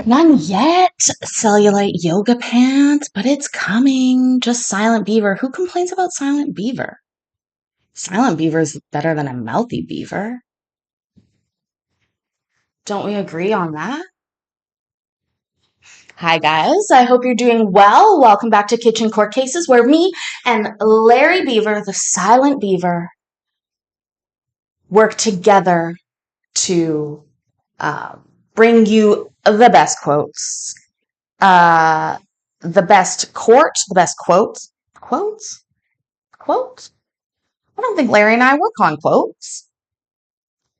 None yet, cellulite yoga pants, but it's coming. Just Silent Beaver. Who complains about Silent Beaver? Silent Beaver is better than a mouthy beaver. Don't we agree on that? Hi, guys. I hope you're doing well. Welcome back to Kitchen Court Cases, where me and Larry Beaver, the Silent Beaver, work together to uh, bring you the best quotes, uh, the best court, the best quotes. Quotes? Quotes? I don't think Larry and I work on quotes.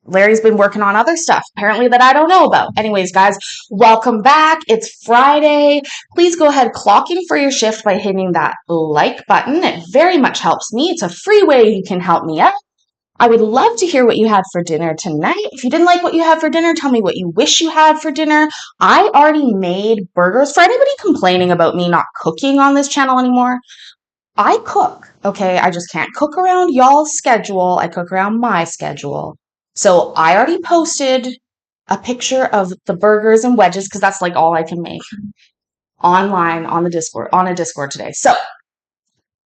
Larry's been working on other stuff, apparently, that I don't know about. Anyways, guys, welcome back. It's Friday. Please go ahead, clock in for your shift by hitting that like button. It very much helps me. It's a free way you can help me out. I would love to hear what you had for dinner tonight. If you didn't like what you had for dinner, tell me what you wish you had for dinner. I already made burgers. For anybody complaining about me not cooking on this channel anymore, I cook, okay? I just can't cook around y'all's schedule. I cook around my schedule. So I already posted a picture of the burgers and wedges because that's like all I can make online on a Discord today. So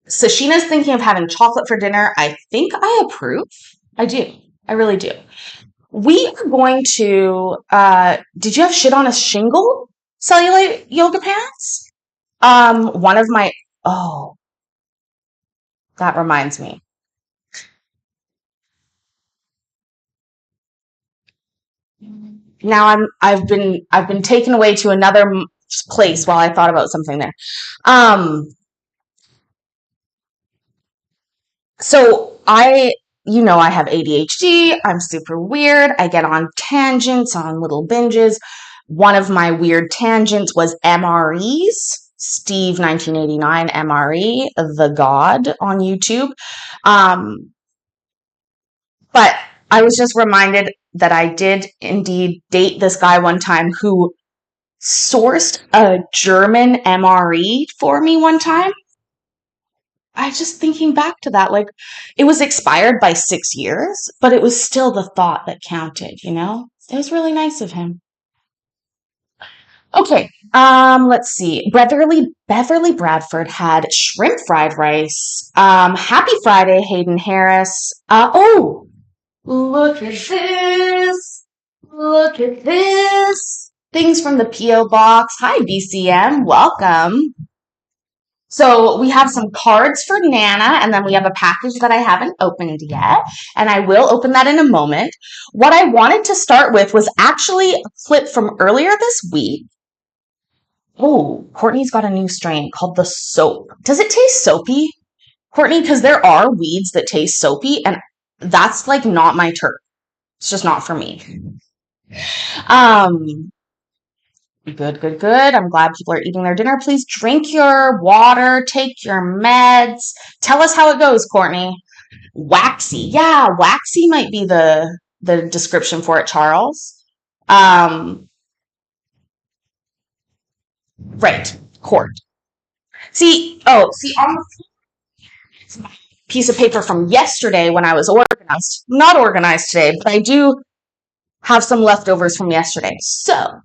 Sashina's thinking of having chocolate for dinner. I think I approve. I do. I really do. We are going to, did you have shit on a shingle? Cellulite yoga pants? One of my, oh, that reminds me. Now I've been taken away to another place while I thought about something there. Um, so I have ADHD. I'm super weird. I get on tangents, on little binges. One of my weird tangents was MREs. Steve 1989 MRE, the God on YouTube. Um, but I was just reminded that I did indeed date this guy one time who sourced a German MRE for me one time. I just thinking back to that, like it was expired by 6 years, but it was still the thought that counted, you know? It was really nice of him. Okay, let's see. Beverly Bradford had shrimp fried rice. Happy Friday, Hayden Harris. Oh, look at this. Look at this. Things from the P.O. box. Hi, BCM. Welcome. So we have some cards for Nana, and then we have a package that I haven't opened yet, and I will open that in a moment. What I wanted to start with was actually a clip from earlier this week. Oh, Courtney's got a new strain called the Soap. Does it taste soapy, Courtney? Because there are weeds that taste soapy, and that's like not my turf. It's just not for me. Um, Good, good, good. I'm glad people are eating their dinner. Please drink your water, take your meds. Tell us how it goes, Courtney. Waxy. Yeah, waxy might be the description for it, Charles. Right. Court. See on the piece of paper from yesterday when I was organized. Not organized today, but I do have some leftovers from yesterday. So,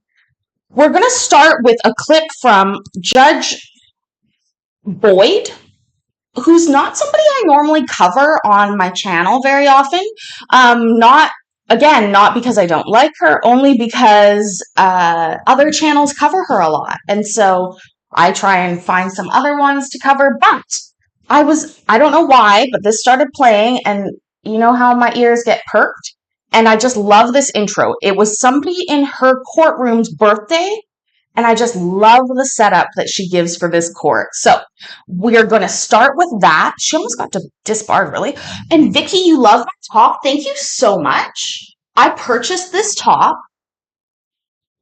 we're going to start with a clip from Judge Boyd, who's not somebody I normally cover on my channel very often. Not because I don't like her, only because other channels cover her a lot. And so I try and find some other ones to cover. But I don't know why, but this started playing, and you know how my ears get perked? And I just love this intro. It was somebody in her courtroom's birthday, and I just love the setup that she gives for this court. So we're going to start with that. She almost got disbarred, really. And Vicky, you love my top. Thank you so much. I purchased this top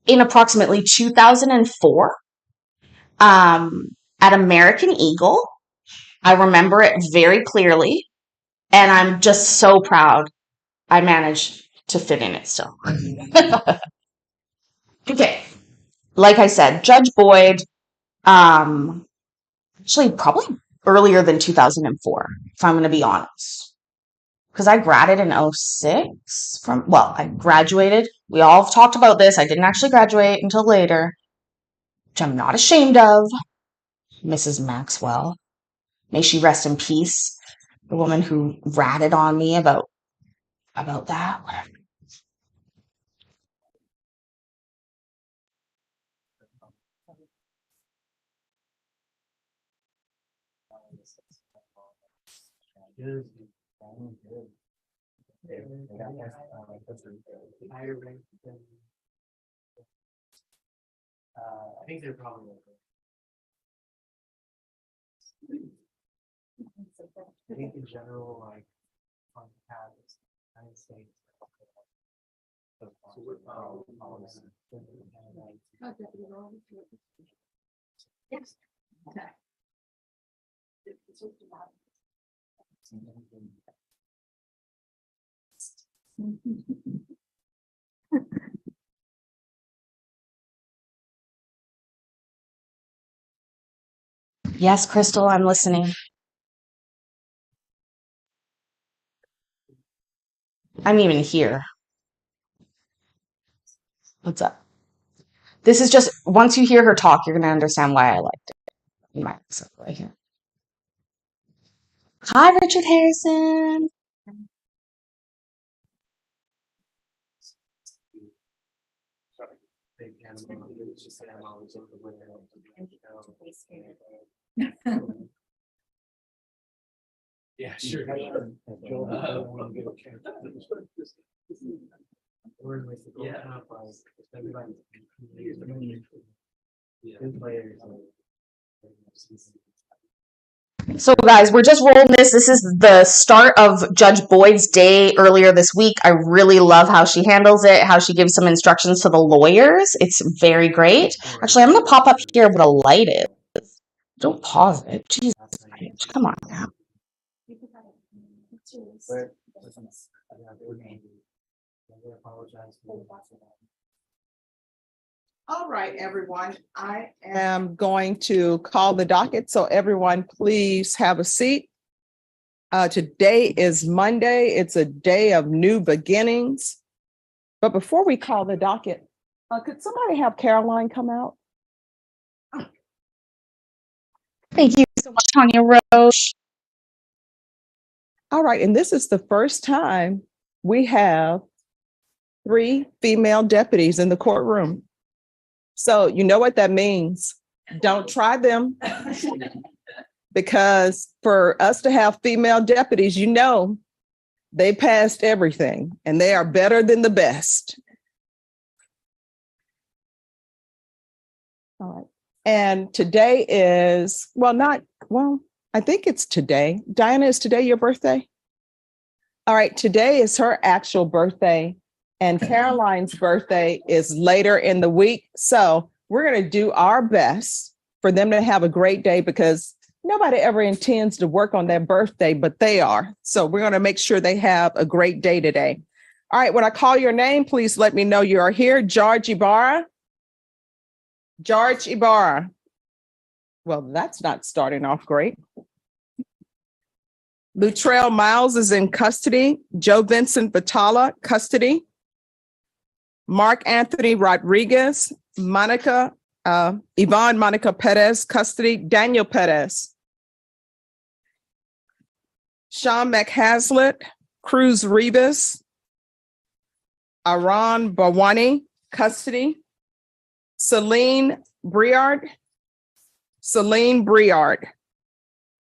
in approximately 2004 at American Eagle. I remember it very clearly, and I'm just so proud I managed to fit in it still. Okay. Like I said, Judge Boyd, actually probably earlier than 2004, if I'm going to be honest. Because I graduated in 06 I graduated. We all have talked about this. I didn't actually graduate until later. which I'm not ashamed of, Mrs. Maxwell. May she rest in peace. The woman who ratted on me about that. Whatever. I think they're probably. I think in general, like on habits, United States. Yes. Yes, Crystal, I'm listening. I'm even here. What's up? This is just, once you hear her talk, you're going to understand why I liked it. You might right here. Hi, Richard Harrison. Yeah, sure. So, guys, we're just rolling this. This is the start of Judge Boyd's day earlier this week. I really love how she handles it, how she gives some instructions to the lawyers. It's very great. Actually, I'm going to pop up here what a light is. Don't pause it. Jesus, come on now. All right, everyone. I am going to call the docket, so everyone please have a seat. Today is Monday. It's a day of new beginnings. But before we call the docket, could somebody have Caroline come out? Thank you so much, Tanya Roche. All right, and this is the first time we have 3 female deputies in the courtroom. So you know what that means. Don't try them. Because for us to have female deputies, you know, they passed everything and they are better than the best. All right. And today is, I think it's today. Diana, is today your birthday? All right. Today is her actual birthday. And Caroline's birthday is later in the week. So we're going to do our best for them to have a great day, because nobody ever intends to work on their birthday, but they are. So we're going to make sure they have a great day today. All right. When I call your name, please let me know you are here. George Ibarra. George Ibarra. Well, that's not starting off great. Lutrell Miles is in custody. Joe Vincent Vitala, custody. Mark Anthony Rodriguez, Yvonne Monica Perez, custody. Daniel Perez. Sean McHaslett, Cruz Rivas, Aran Bawani, custody. Celine Briard.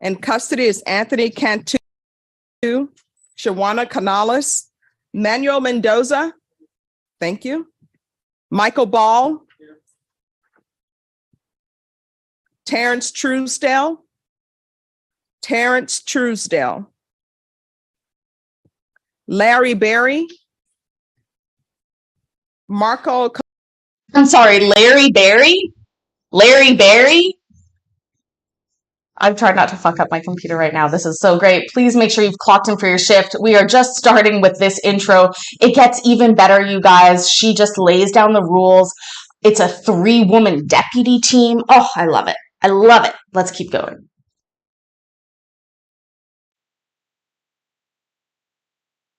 And custody is Anthony Cantu, Shawana Canales, Manuel Mendoza. Thank you. Michael Ball. Terrence Truesdale. Larry Berry. Marco. I'm sorry, Larry Berry? Larry Berry? I've tried not to fuck up my computer right now. This is so great. Please make sure you've clocked in for your shift. We are just starting with this intro. It gets even better, you guys. She just lays down the rules. It's a 3-woman deputy team. Oh, I love it. I love it. Let's keep going.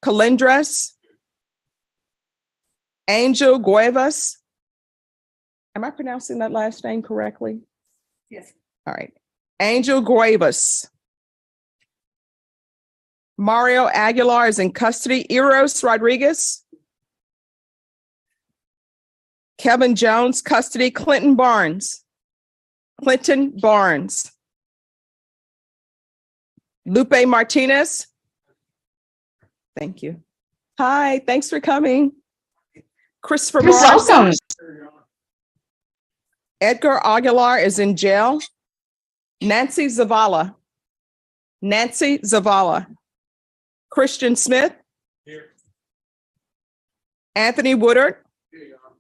Calindres. Angel Guevas. Am I pronouncing that last name correctly? Yes. All right. Angel Guevas. Mario Aguilar is in custody. Eros Rodriguez. Kevin Jones, custody. Clinton Barnes. Clinton Barnes. Lupe Martinez. Thank you. Hi, thanks for coming. Christopher You're Morris. welcome. Edgar Aguilar is in jail. Nancy Zavala. Nancy Zavala. Christian Smith. Here. Anthony Woodard. Here you are.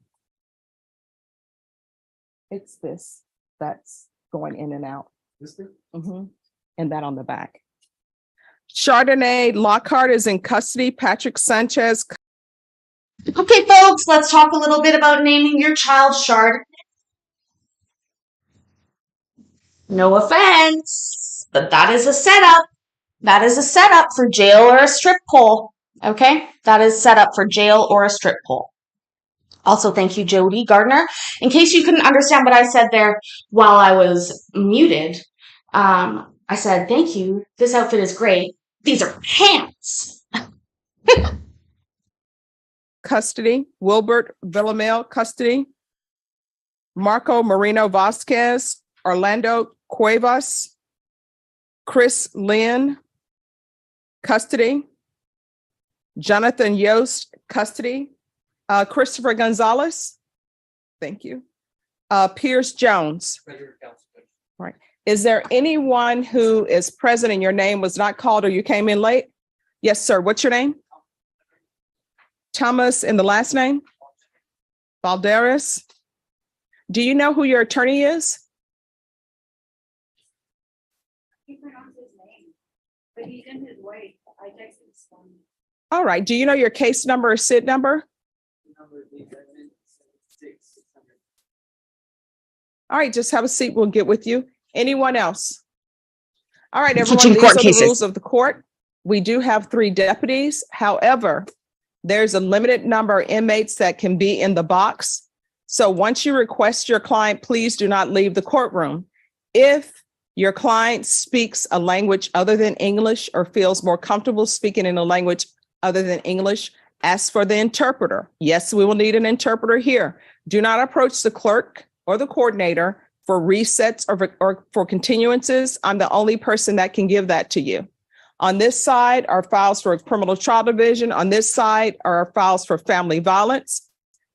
It's this that's going in and out. This thing? And that on the back. Chardonnay Lockhart is in custody. Patrick Sanchez. Okay, folks, let's talk a little bit about naming your child Chard. No offense, but that is a setup. That is a setup for jail or a strip pole. Okay? That is set up for jail or a strip pole. Also, thank you, Jody Gardner. In case you couldn't understand what I said there while I was muted, I said, thank you. This outfit is great. These are pants. Custody. Wilbert Villamil, custody. Marco Marino Vasquez. Orlando Cuevas. Chris Lynn, custody. Jonathan Yost, custody. Christopher Gonzalez. Thank you. Pierce Jones. Right. Is there anyone who is present and your name was not called or you came in late? Yes, sir. What's your name? Thomas and the last name? Valderas. Do you know who your attorney is? He pronounced his name, but he's in his way. I texted his phone. All right. Do you know your case number or SID number? All right. Just have a seat. We'll get with you. Anyone else? All right, everyone. Teaching These court are the cases. rules of the court. We do have 3 deputies. However, there's a limited number of inmates that can be in the box. So once you request your client, please do not leave the courtroom. If your client speaks a language other than English or feels more comfortable speaking in a language other than English, ask for the interpreter. Yes, we will need an interpreter here. Do not approach the clerk or the coordinator for resets or for continuances. I'm the only person that can give that to you. On this side are files for criminal trial division. On this side are files for family violence.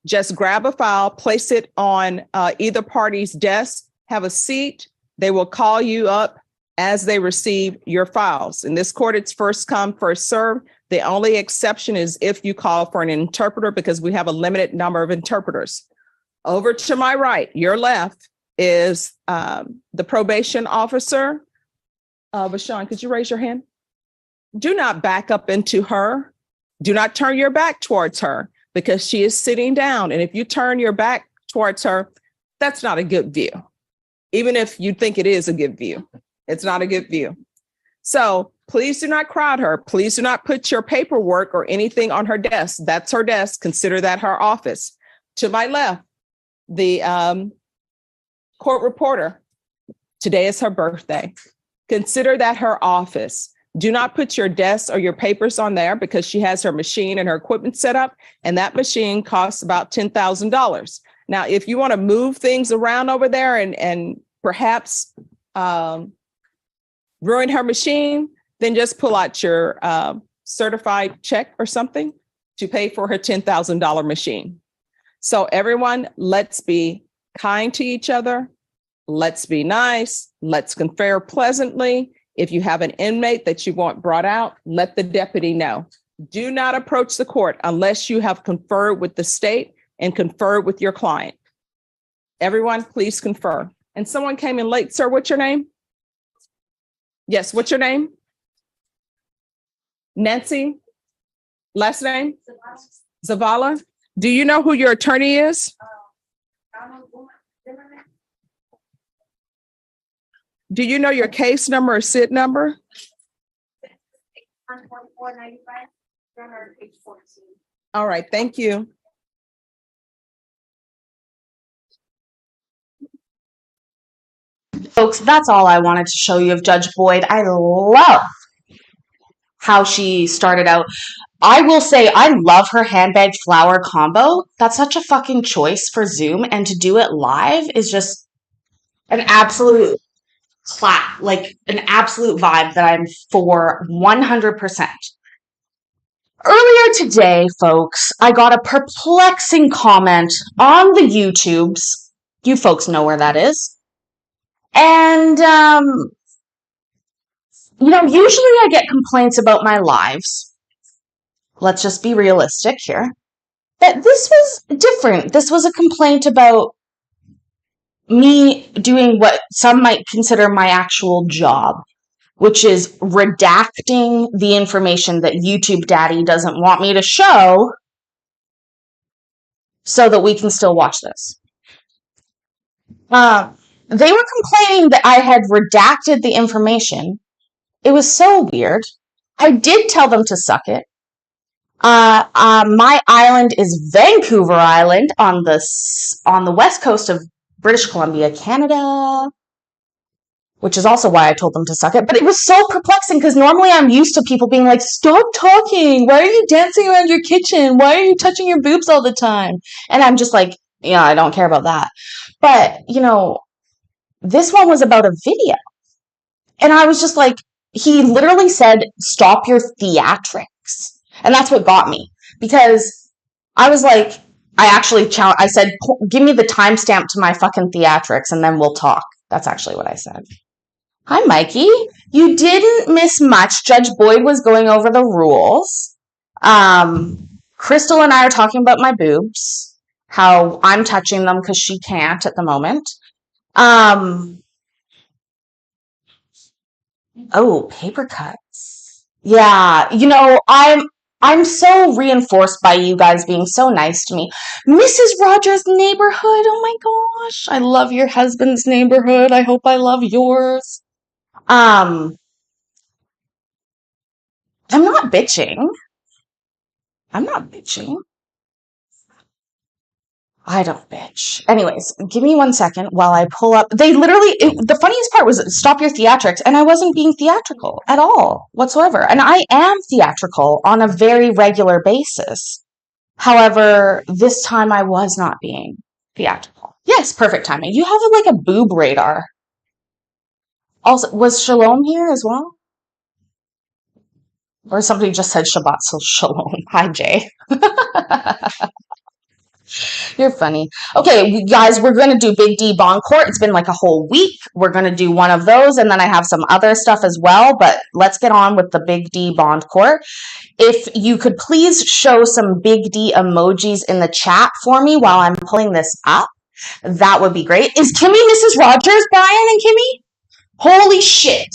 Just grab a file, place it on either party's desk, have a seat. They will call you up as they receive your files. In this court, it's first come, first served. The only exception is if you call for an interpreter because we have a limited number of interpreters. Over to my right, your left, is the probation officer. Vashon, could you raise your hand? Do not back up into her. Do not turn your back towards her because she is sitting down. And if you turn your back towards her, that's not a good view. Even if you think it is a good view, it's not a good view. So please do not crowd her. Please do not put your paperwork or anything on her desk. That's her desk. Consider that her office. To my left, the court reporter. Today is her birthday. Consider that her office. Do not put your desk or your papers on there because she has her machine and her equipment set up, and that machine costs about $10,000. Now, if you want to move things around over there and perhaps ruin her machine, then just pull out your certified check or something to pay for her $10,000 machine. So everyone, let's be kind to each other. Let's be nice. Let's confer pleasantly. If you have an inmate that you want brought out, let the deputy know. Do not approach the court unless you have conferred with the state and conferred with your client. Everyone, please confer. And someone came in late. Sir, what's your name? Yes, what's your name? Nancy? Last name? Zavala? Do you know who your attorney is? Do you know your case number or SID number? All right, thank you. Folks, that's all I wanted to show you of Judge Boyd. I love how she started out. I will say I love her handbag flower combo. That's such a fucking choice for Zoom, and to do it live is just an absolute clap, like an absolute vibe that I'm for 100%. Earlier today, folks, I got a perplexing comment on the YouTubes. You folks know where that is. And, usually I get complaints about my lives. Let's just be realistic here. But this was different. This was a complaint about me doing what some might consider my actual job, which is redacting the information that YouTube Daddy doesn't want me to show so that we can still watch this. They were complaining that I had redacted the information. It was so weird. I did tell them to suck it. My island is Vancouver Island on the west coast of British Columbia, Canada, which is also why I told them to suck it. But it was so perplexing because normally I'm used to people being like, stop talking. Why are you dancing around your kitchen? Why are you touching your boobs all the time? And I'm just like, yeah, I don't care about that. But, this one was about a video. And I was just like, he literally said, stop your theatrics. And that's what got me. Because I was like, I said, give me the timestamp to my fucking theatrics and then we'll talk. That's actually what I said. Hi, Mikey. You didn't miss much. Judge Boyd was going over the rules. Crystal and I are talking about my boobs, how I'm touching them because she can't at the moment. Paper cuts. Yeah, I'm so reinforced by you guys being so nice to me. Mrs. Rogers' Neighborhood. Oh my gosh. I love your husband's neighborhood. I hope I love yours. I'm not bitching. I don't bitch. Anyways, give me 1 second while I pull up. The funniest part was stop your theatrics, and I wasn't being theatrical at all whatsoever. And I am theatrical on a very regular basis. However, this time I was not being theatrical. Yes, perfect timing. You have like a boob radar. Also, was Shalom here as well? Or somebody just said Shabbat Shalom. Hi, Jay. You're funny. Okay, guys, we're going to do Big D Bond Court. It's been like a whole week. We're going to do one of those, and then I have some other stuff as well, but let's get on with the Big D Bond Court. If you could please show some Big D emojis in the chat for me while I'm pulling this up, that would be great. Is Kimmy Mrs. Rogers, Brian and Kimmy? Holy shit.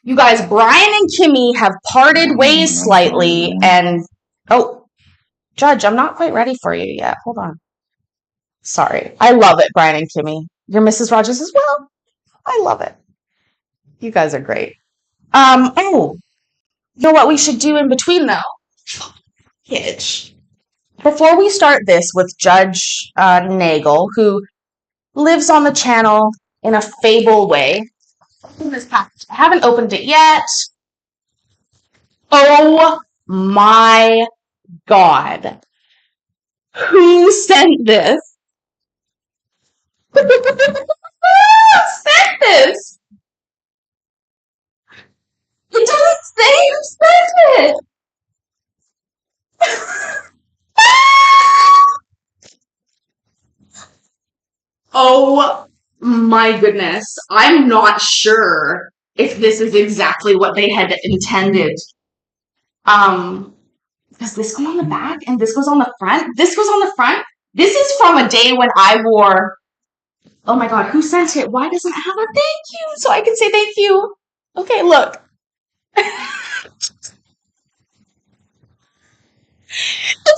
You guys, Brian and Kimmy have parted ways slightly, and Judge, I'm not quite ready for you yet. Hold on. Sorry. I love it, Brian and Kimmy. You're Mrs. Rogers as well. I love it. You guys are great. You know what we should do in between though? Hitch. Before we start this with Judge Nagel, who lives on the channel in a fable way. Open this package. I haven't opened it yet. Oh my God. Who sent this? Who sent this? It doesn't say who sent it. Oh my goodness. I'm not sure if this is exactly what they had intended. Does this go on the back and this goes on the front? This goes on the front. This is from a day when I wore. Oh my God, who sent it? Why doesn't it have a thank you? So I can say thank you. Okay, look. It's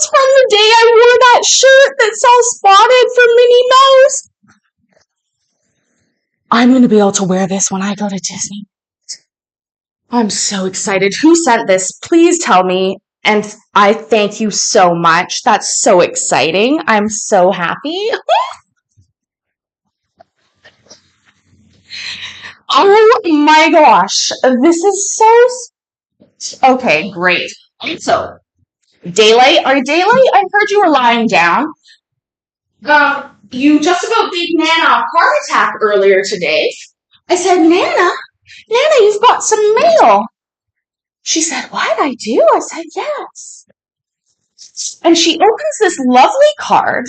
from the day I wore that shirt that's all spotted from Minnie Mouse. I'm going to be able to wear this when I go to Disney. I'm so excited. Who sent this? Please tell me. And I thank you so much. That's so exciting. I'm so happy. Oh my gosh. This is so okay, great. So, Daylight, I heard you were lying down. You just about gave Nana a heart attack earlier today. I said, Nana, you've got some mail. She said, what? I do? I said, yes. And she opens this lovely card,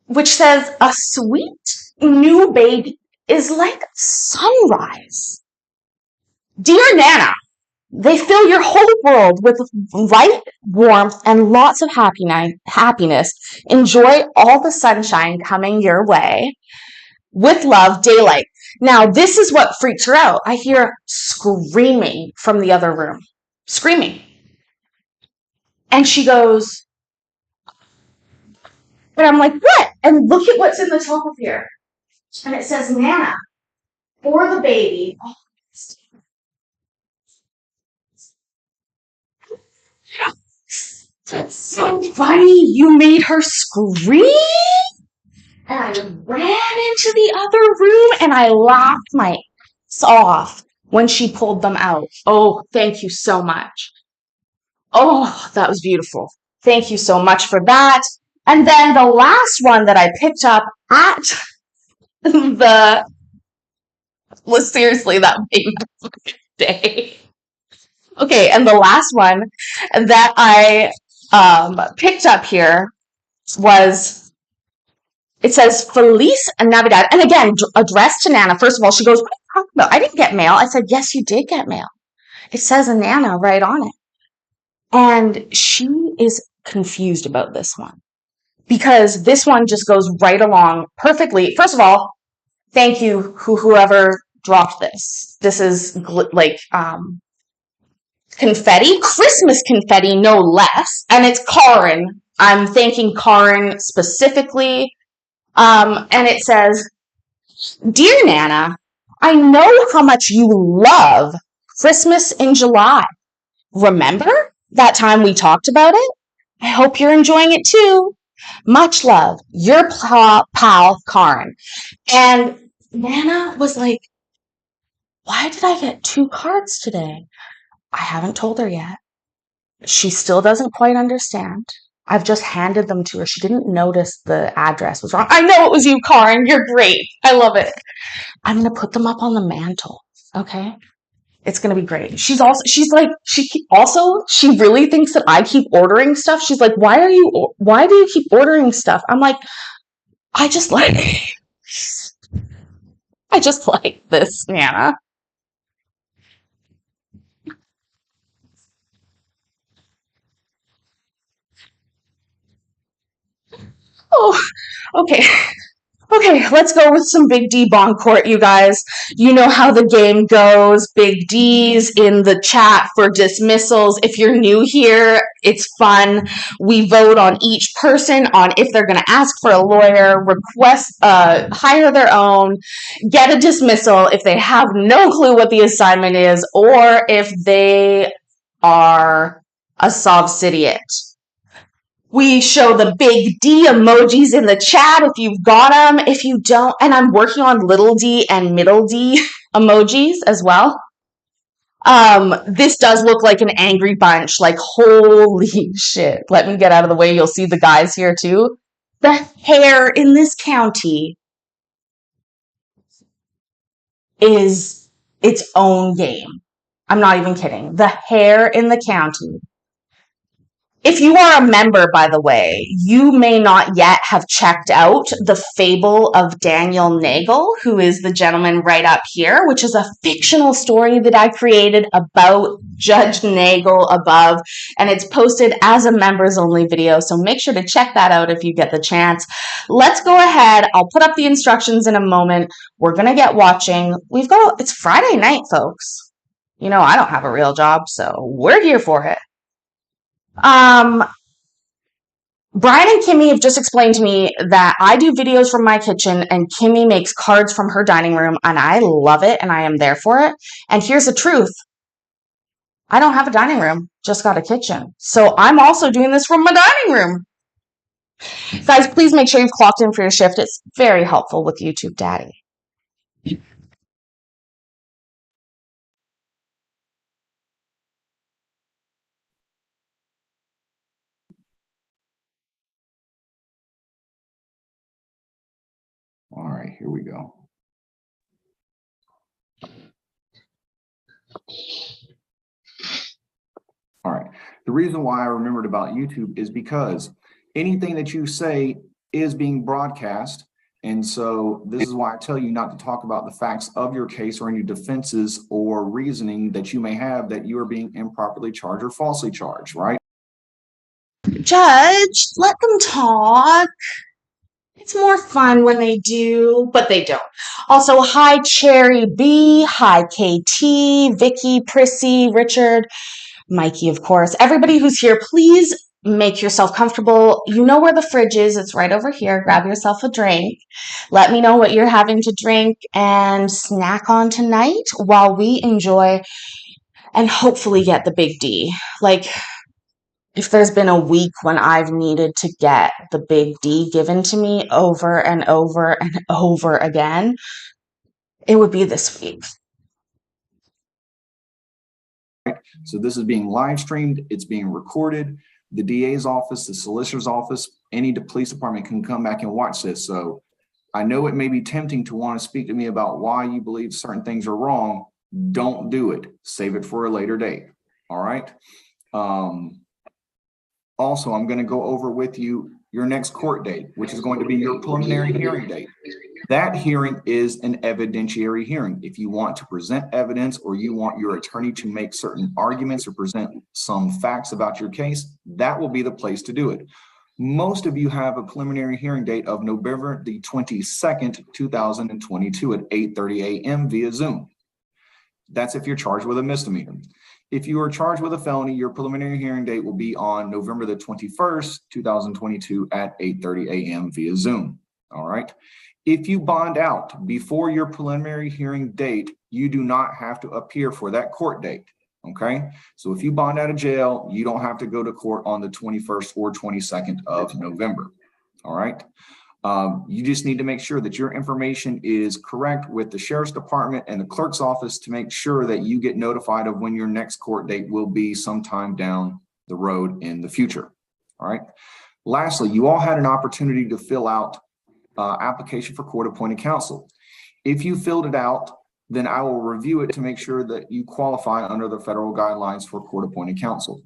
which says, a sweet new baby is like sunrise. Dear Nana, they fill your whole world with light, warmth, and lots of happiness. Enjoy all the sunshine coming your way. With love, Daylight. Now, this is what freaks her out. I hear screaming from the other room. Screaming. And she goes, and I'm like, what? And look at what's in the top of here. And it says, Nana, for the baby. Oh, that's so funny. You made her scream? And I ran into the other room and I laughed my ass off when she pulled them out. Oh, thank you so much. Oh, that was beautiful. Thank you so much for that. And then the last one that I picked up at was seriously that made my day. Okay, and the last one that I picked up here was, it says Feliz Navidad. And again, addressed to Nana. First of all, she goes, what are you talking about? I didn't get mail. I said, yes, you did get mail. It says a Nana right on it. And she is confused about this one because this one just goes right along perfectly. First of all, thank you whoever dropped this. This is like confetti, Christmas confetti, no less. And it's Karin. I'm thanking Karin specifically. And it says, Dear Nana, I know how much you love Christmas in July. Remember that time we talked about it? I hope you're enjoying it too. Much love, your pal, Karin. And Nana was like, why did I get 2 cards today? I haven't told her yet. She still doesn't quite understand. I've just handed them to her. She didn't notice the address was wrong. I know it was you, Karin. You're great. I love it. I'm going to put them up on the mantle. Okay. It's going to be great. She really thinks that I keep ordering stuff. She's like, why do you keep ordering stuff? I'm like, I just like this, Nana. Oh, okay. Okay, let's go with some Big D Bon Court, you guys. You know how the game goes. Big D's in the chat for dismissals. If you're new here, it's fun. We vote on each person on if they're going to ask for a lawyer, hire their own, get a dismissal if they have no clue what the assignment is, or if they are a subsidiate. We show the big D emojis in the chat if you've got them. If you don't, and I'm working on little d and middle D emojis as well. This does look like an angry bunch. Like, holy shit. Let me get out of the way. You'll see the guys here too. The hair in this county is its own game. I'm not even kidding. The hair in the county. If you are a member, by the way, you may not yet have checked out The Fable of Daniel Nagel, who is the gentleman right up here, which is a fictional story that I created about Judge Nagel above, and it's posted as a members-only video, so make sure to check that out if you get the chance. Let's go ahead. I'll put up the instructions in a moment. We're going to get watching. It's Friday night, folks. You know, I don't have a real job, so we're here for it. Brian and Kimmy have just explained to me that I do videos from my kitchen and Kimmy makes cards from her dining room, and I love it and I am there for it. And here's the truth. I don't have a dining room, just got a kitchen. So I'm also doing this from my dining room. Guys, please make sure you've clocked in for your shift. It's very helpful with YouTube Daddy. right, here we go. All right. The reason why I remembered about YouTube is because anything that you say is being broadcast. And so this is why I tell you not to talk about the facts of your case or any defenses or reasoning that you may have that you are being improperly charged or falsely charged, right? Judge, let them talk. It's more fun when they do, but they don't. Also, hi Cherry B, hi KT, Vicky, Prissy, Richard, Mikey, of course. Everybody who's here, please make yourself comfortable. You know where the fridge is. It's right over here. Grab yourself a drink. Let me know what you're having to drink and snack on tonight while we enjoy and hopefully get the big D. Like, if there's been a week when I've needed to get the big D given to me over and over and over again, it would be this week. So this is being live streamed. It's being recorded. The DA's office, the solicitor's office, any police department can come back and watch this. So I know it may be tempting to want to speak to me about why you believe certain things are wrong. Don't do it. Save it for a later date. All right. Also, I'm going to go over with you your next court date, which is going to be your preliminary hearing date. That hearing is an evidentiary hearing. If you want to present evidence or you want your attorney to make certain arguments or present some facts about your case, that will be the place to do it. Most of you have a preliminary hearing date of November the 22nd, 2022 at 8:30 a.m. via Zoom. That's if you're charged with a misdemeanor. If you are charged with a felony, your preliminary hearing date will be on November the 21st, 2022 at 8:30 a.m. via Zoom. All right. If you bond out before your preliminary hearing date, you do not have to appear for that court date. Okay. So if you bond out of jail, you don't have to go to court on the 21st or 22nd of November. All right. You just need to make sure that your information is correct with the sheriff's department and the clerk's office to make sure that you get notified of when your next court date will be sometime down the road in the future. All right. Lastly, you all had an opportunity to fill out application for court-appointed counsel. If you filled it out, then I will review it to make sure that you qualify under the federal guidelines for court-appointed counsel.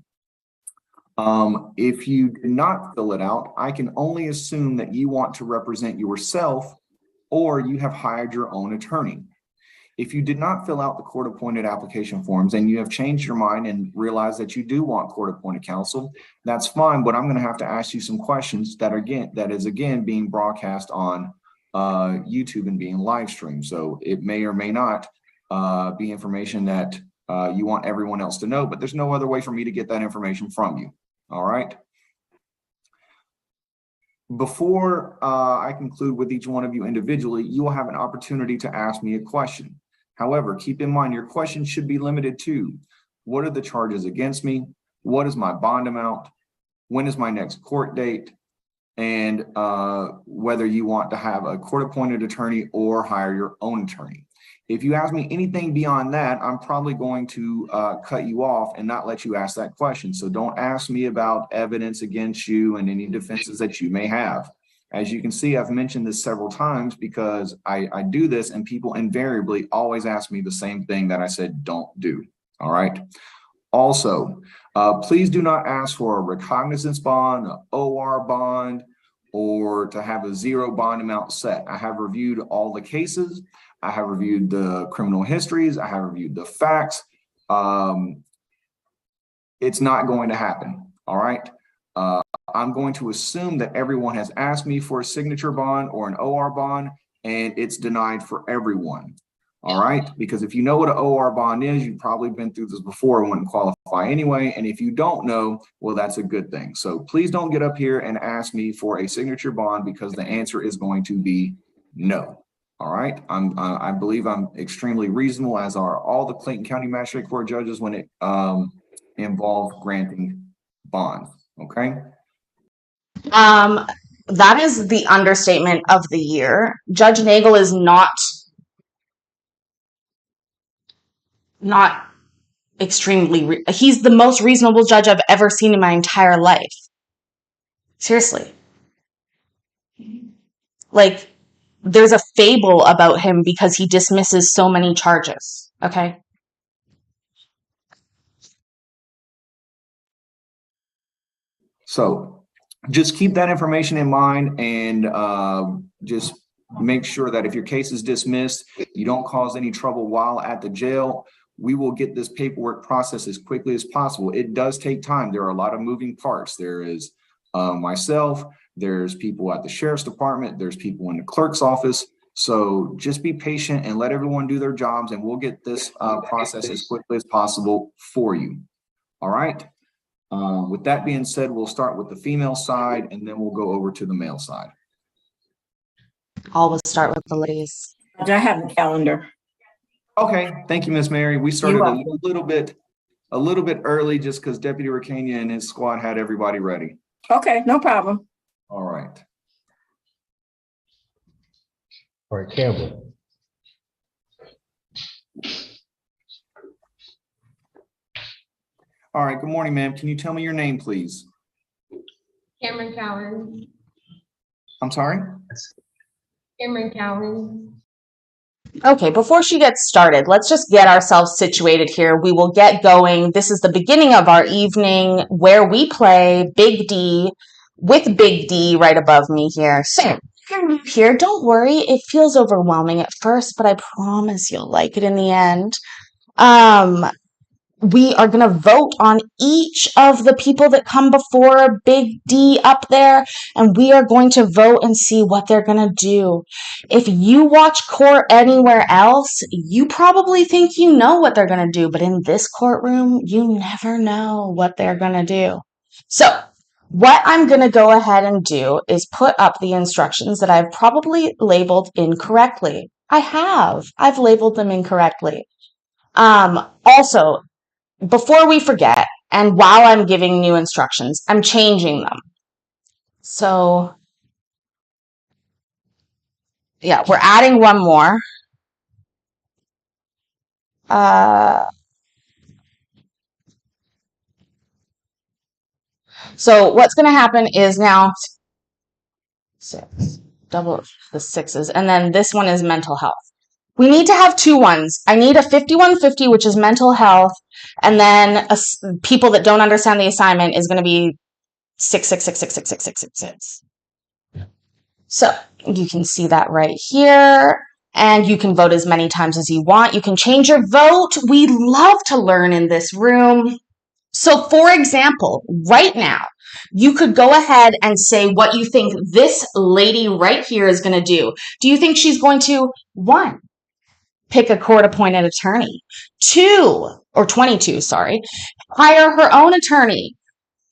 If you did not fill it out, I can only assume that you want to represent yourself or you have hired your own attorney. If you did not fill out the court-appointed application forms and you have changed your mind and realized that you do want court-appointed counsel, that's fine, but I'm going to have to ask you some questions that is again being broadcast on YouTube and being live streamed. So it may or may not be information that you want everyone else to know, but there's no other way for me to get that information from you. All right. Before I conclude with each one of you individually, you will have an opportunity to ask me a question. However, keep in mind your question should be limited to: what are the charges against me? What is my bond amount? When is my next court date? And whether you want to have a court-appointed attorney or hire your own attorney. If you ask me anything beyond that, I'm probably going to cut you off and not let you ask that question. So don't ask me about evidence against you and any defenses that you may have. As you can see, I've mentioned this several times because I do this and people invariably always ask me the same thing that I said don't do. All right. Also, please do not ask for a recognizance bond, an OR bond, or to have a zero bond amount set. I have reviewed all the cases. I have reviewed the criminal histories. I have reviewed the facts. It's not going to happen. All right. I'm going to assume that everyone has asked me for a signature bond or an OR bond, and it's denied for everyone. All right. Because if you know what an OR bond is, you've probably been through this before and wouldn't qualify anyway. And if you don't know, well, that's a good thing. So please don't get up here and ask me for a signature bond because the answer is going to be no. All right. I believe I'm extremely reasonable, as are all the Clayton County Magistrate Court judges when it involves granting bonds. Okay. That is the understatement of the year. Judge Nagel is not extremely, he's the most reasonable judge I've ever seen in my entire life. Seriously. Like, there's a fable about him because he dismisses so many charges. Okay. So just keep that information in mind, and just make sure that if your case is dismissed, you don't cause any trouble while at the jail. We will get this paperwork processed as quickly as possible. It does take time. There are a lot of moving parts. There is myself, there's people at the sheriff's department, there's people in the clerk's office. So just be patient and let everyone do their jobs, and we'll get this process as quickly as possible for you. All right. With that being said, we'll start with the female side, and then we'll go over to the male side. Always start with the ladies. I have the calendar. Okay, thank you, Miss Mary. We started You're a welcome. little bit early just because Deputy Ricania and his squad had everybody ready. Okay, no problem. All right. All right, Campbell. All right, good morning, ma'am. Can you tell me your name, please? Cameron Cowan. I'm sorry? Cameron Cowan. Okay, before she gets started, let's just get ourselves situated here. We will get going. This is the beginning of our evening where we play Big D with Big D right above me here. So, if you're new here, don't worry. It feels overwhelming at first, but I promise you'll like it in the end. We are going to vote on each of the people that come before Big D up there, and we are going to vote and see what they're going to do. If you watch court anywhere else, you probably think you know what they're going to do, but in this courtroom, you never know what they're going to do. So, what I'm going to go ahead and do is put up the instructions that I've probably labeled incorrectly. I've labeled them incorrectly. Also, before we forget, and while I'm giving new instructions, I'm changing them. So, yeah, we're adding one more. So what's going to happen is now 6, double the 6s, and then this one is mental health. We need to have 2 ones. I need a 5150, which is mental health, and then people that don't understand the assignment is going to be 666666666. So you can see that right here, and you can vote as many times as you want. You can change your vote. We love to learn in this room. So for example, right now, you could go ahead and say what you think this lady right here is going to do. Do you think she's going to, 1, pick a court-appointed attorney, 2, or 22, sorry, hire her own attorney,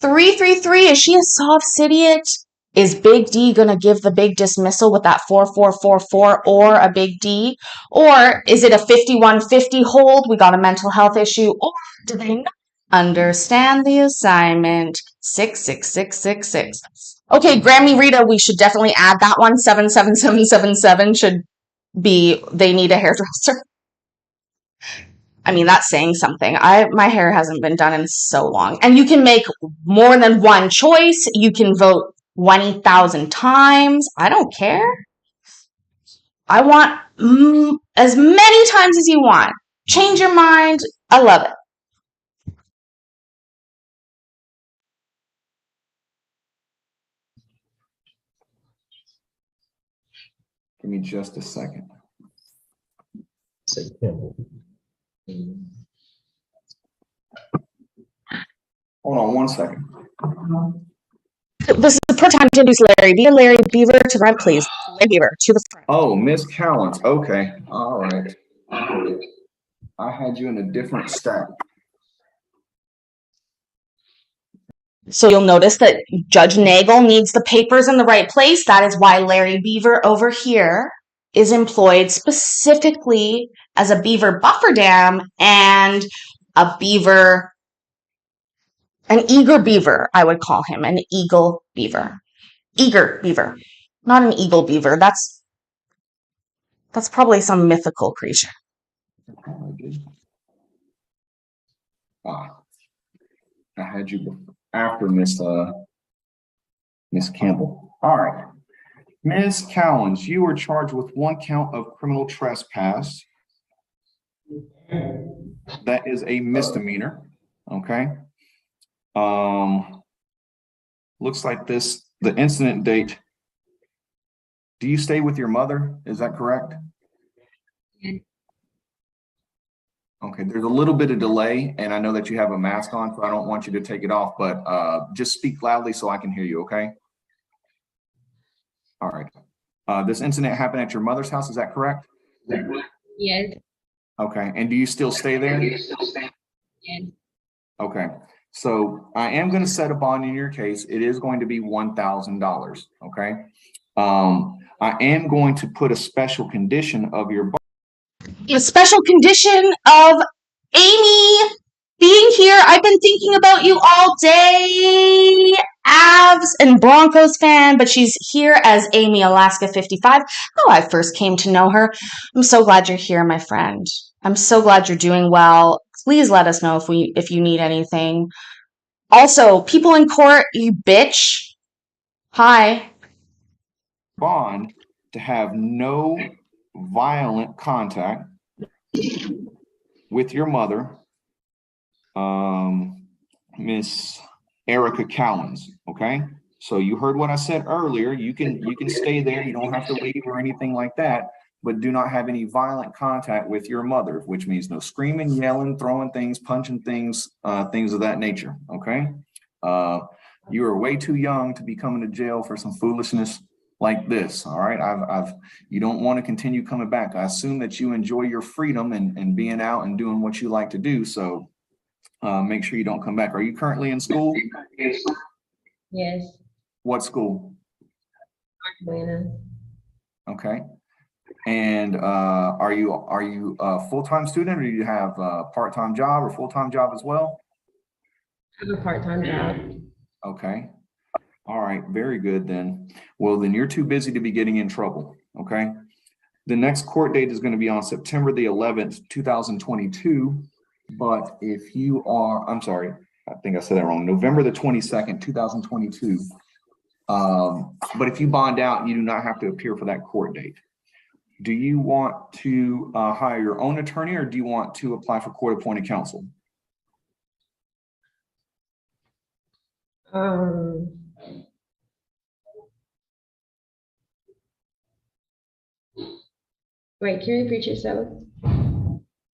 333, is she a soft idiot? Is Big D going to give the big dismissal with that 4444 or a Big D? Or is it a 5150 hold? We got a mental health issue. Or do they not understand the assignment? 66666. Okay, Grammy Rita, we should definitely add that one. 77777 should be, they need a hairdresser. I mean, that's saying something. My hair hasn't been done in so long. And you can make more than one choice. You can vote 20,000 times. I don't care. I want as many times as you want. Change your mind. I love it. Give me just a second. Say Campbell. Hold on one second. This is the per time to introduce Larry Beaver. Larry Beaver to the front, please. Larry Beaver to the front. Oh, Miss Callens. Okay. All right. I had you in a different stack. So you'll notice that Judge Nagel needs the papers in the right place. That is why Larry Beaver over here is employed specifically as a beaver buffer dam and a beaver, an eager beaver, I would call him, an eagle beaver. Eager beaver, not an eagle beaver. That's probably some mythical creature. I had you after Miss Campbell. All right. Ms. Cowens, you are charged with 1 count of criminal trespass. That is a misdemeanor, okay? Looks like the incident date. Do you stay with your mother? Is that correct? Yes. Okay, there's a little bit of delay, and I know that you have a mask on, so I don't want you to take it off, but just speak loudly so I can hear you, okay? All right. This incident happened at your mother's house, is that correct? Yes. Okay, and do you still stay there? Yes. Okay, so I am going to set a bond in your case. It is going to be $1,000, okay? I am going to put a special condition of your A special condition of Amy being here. I've been thinking about you all day. Avs and Broncos fan, but she's here as Amy Alaska 55, how I first came to know her. I'm so glad you're here, my friend. I'm so glad you're doing well. Please let us know if you need anything. Also, people in court, you bitch. Hi. bond to have no violent contact with your mother, Miss Erica Cowens, okay? So you heard what I said earlier. You can stay there. You don't have to leave or anything like that, but do not have any violent contact with your mother, which means no screaming, yelling, throwing things, punching things, things of that nature, okay? You are way too young to be coming to jail for some foolishness like this, all right? You don't want to continue coming back. I assume that you enjoy your freedom and being out and doing what you like to do, so make sure you don't come back. Are you currently in school? Yes. What school? Atlanta. Okay. And are you a full-time student, or do you have a part-time job or full-time job as well? I have a part-time job. Okay. All right, very good then. Well, then you're too busy to be getting in trouble, okay? The next court date is going to be on September the 11th, 2022. But if you are, I'm sorry, I think I said that wrong, November the 22nd, 2022. But if you bond out, you do not have to appear for that court date. Do you want to hire your own attorney, or do you want to apply for court-appointed counsel? Wait, can you repeat yourself?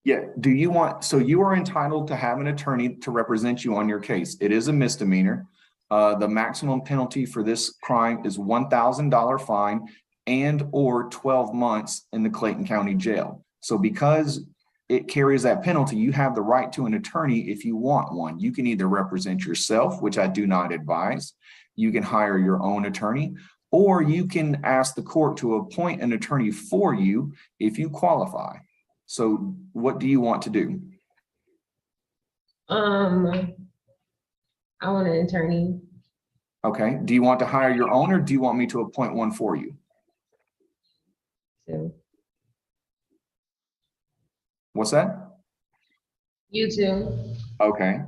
Yeah, do you want, so you are entitled to have an attorney to represent you on your case. It is a misdemeanor. The maximum penalty for this crime is $1,000 fine and or 12 months in the Clayton County Jail. So because it carries that penalty, you have the right to an attorney if you want one. You can either represent yourself, which I do not advise. You can hire your own attorney, or you can ask the court to appoint an attorney for you if you qualify. So what do you want to do? I want an attorney. Okay. Do you want to hire your own, or do you want me to appoint one for you? So What's that? you too. Okay.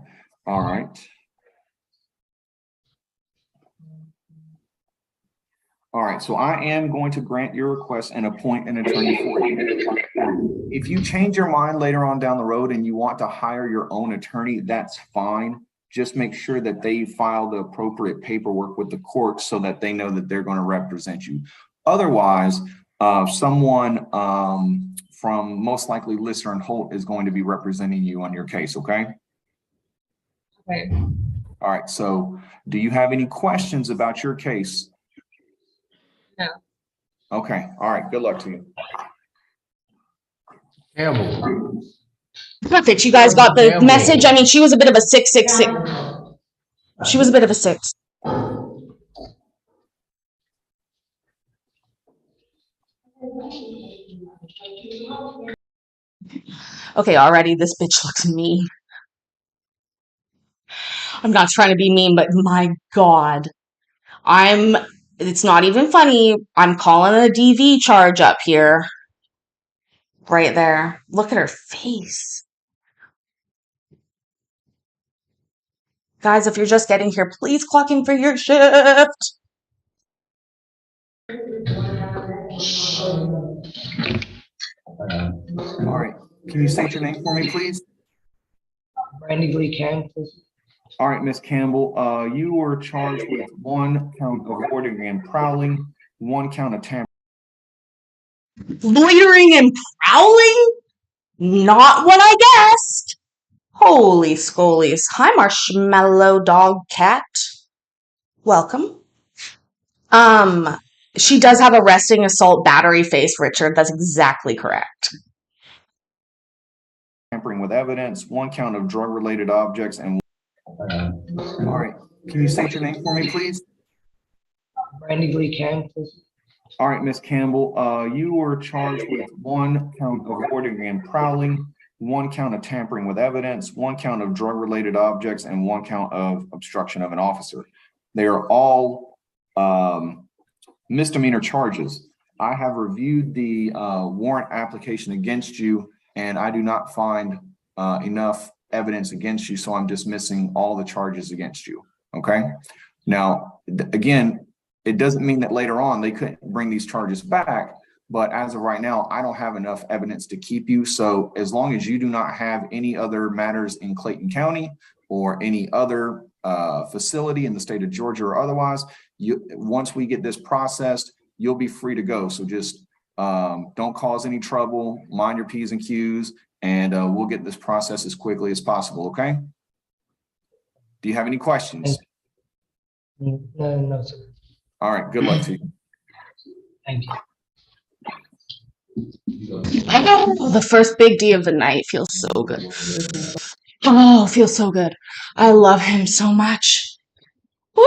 All right. All right. So I am going to grant your request and appoint an attorney for you. If you change your mind later on down the road and you want to hire your own attorney, that's fine. Just make sure that they file the appropriate paperwork with the court so that they know that they're going to represent you. Otherwise, someone from most likely Lister and Holt is going to be representing you on your case, okay? Okay. All right, so do you have any questions about your case? No. Okay, all right, good luck to you. Campbell. Perfect. You guys got the message. I mean, she was a bit of a 666. She was a bit of a 6. Okay, already this bitch looks mean. I'm not trying to be mean, but my God. It's not even funny. I'm calling a DV charge up here. Right there. Look at her face. Guys, if you're just getting here, please clock in for your shift. All right. Can you state your name for me, please? Brandy Lee Campbell. All right, Ms. Campbell, you were charged with 1 count of loitering and prowling, 1 count of tampering. Loitering and prowling? Not what I guessed. Holy scolies. Hi, Marshmallow Dog Cat. Welcome. She does have a resting assault battery face, Richard. That's exactly correct. Tampering with evidence, 1 count of drug-related objects, and all right. Can you state your name for me, please? Brandy Lee Campbell. All right, Ms. Campbell, you were charged with 1 count of loitering and prowling, 1 count of tampering with evidence, 1 count of drug-related objects, and 1 count of obstruction of an officer. They are all misdemeanor charges. I have reviewed the warrant application against you, and I do not find enough evidence against you, so I'm dismissing all the charges against you. Okay. Now, again, it doesn't mean that later on they couldn't bring these charges back, but as of right now, I don't have enough evidence to keep you. So as long as you do not have any other matters in Clayton County or any other facility in the state of Georgia or otherwise, once we get this processed, you'll be free to go. So just don't cause any trouble, mind your P's and Q's, and we'll get this process as quickly as possible. Okay. Do you have any questions? No, sir. All right. Good luck to you. Thank you. Oh, the first big D of the night feels so good. Oh, feels so good. I love him so much. Woo.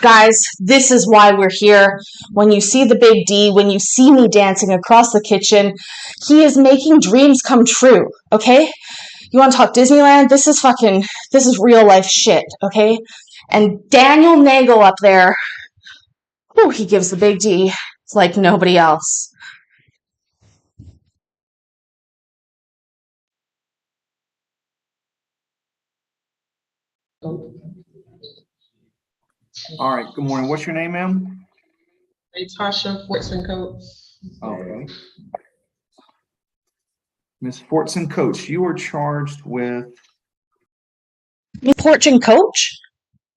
Guys, this is why we're here. When you see the big D, when you see me dancing across the kitchen, he is making dreams come true, okay? You want to talk Disneyland? This is real life shit, okay? And Daniel Nagel up there, whew, he gives the big D. It's like nobody else. All right. Good morning. What's your name, ma'am? Tasha Fortson Coates. Okay. Ms. Fortson Coates, you are charged with Fortune Coach?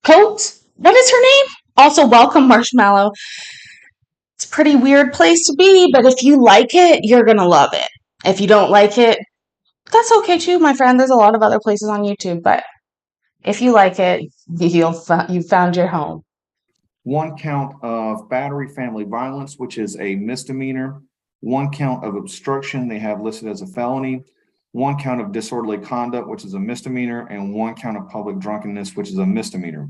Coates? What is her name? Also, welcome, Marshmallow. It's a pretty weird place to be, but if you like it, you're gonna love it. If you don't like it, that's okay too, my friend. There's a lot of other places on YouTube, but if you like it, you found your home. 1 count of battery family violence, which is a misdemeanor, 1 count of obstruction, they have listed as a felony, 1 count of disorderly conduct, which is a misdemeanor, and 1 count of public drunkenness, which is a misdemeanor.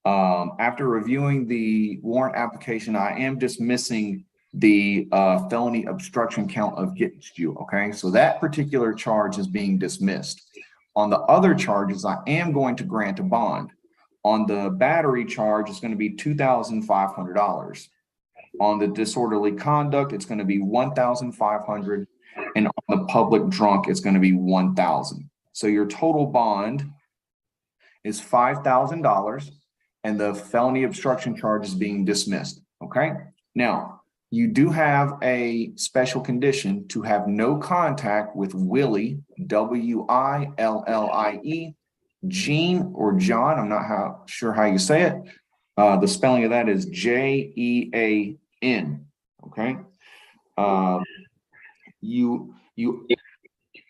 After reviewing the warrant application, I am dismissing the felony obstruction count against you. Okay, so that particular charge is being dismissed. On the other charges, I am going to grant a bond. On the battery charge, it's going to be $2,500. On the disorderly conduct, it's going to be $1,500, and on the public drunk, it's going to be $1,000. So your total bond is $5,000, and the felony obstruction charge is being dismissed. Okay. Now, you do have a special condition to have no contact with Willie, W-I-L-L-I-E, Gene or John. I'm not sure how you say it. The spelling of that is J-E-A-N. Okay. You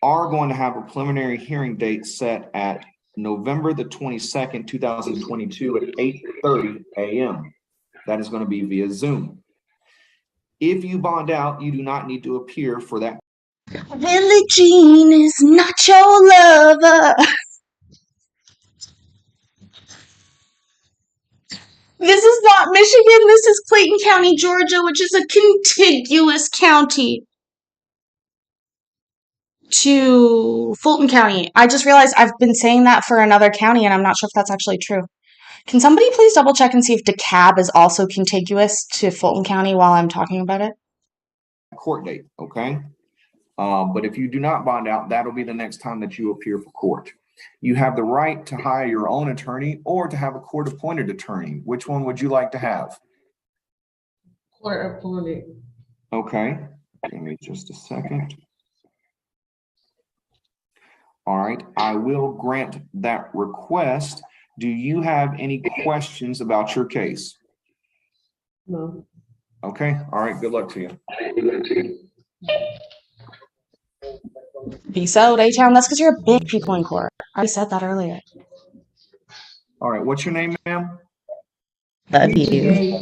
are going to have a preliminary hearing date set at November the 22nd, 2022 at 8:30 a.m. That is going to be via Zoom. If you bond out, you do not need to appear for that. Billie Jean is not your lover. This is not Michigan. This is Clayton County, Georgia, which is a contiguous county to Fulton County. I just realized I've been saying that for another county, and I'm not sure if that's actually true. Can somebody please double check and see if DeKalb is also contiguous to Fulton County while I'm talking about it? Court date, okay? But if you do not bond out, that'll be the next time that you appear for court. You have the right to hire your own attorney or to have a court-appointed attorney. Which one would you like to have? Court appointed. Okay, give me just a second. All right, I will grant that request. Do you have any questions about your case? No. Okay, all right, good luck to you. Peace out, A-Town. That's because you're a big people in court. I said that earlier. All right, what's your name, ma'am? Love you.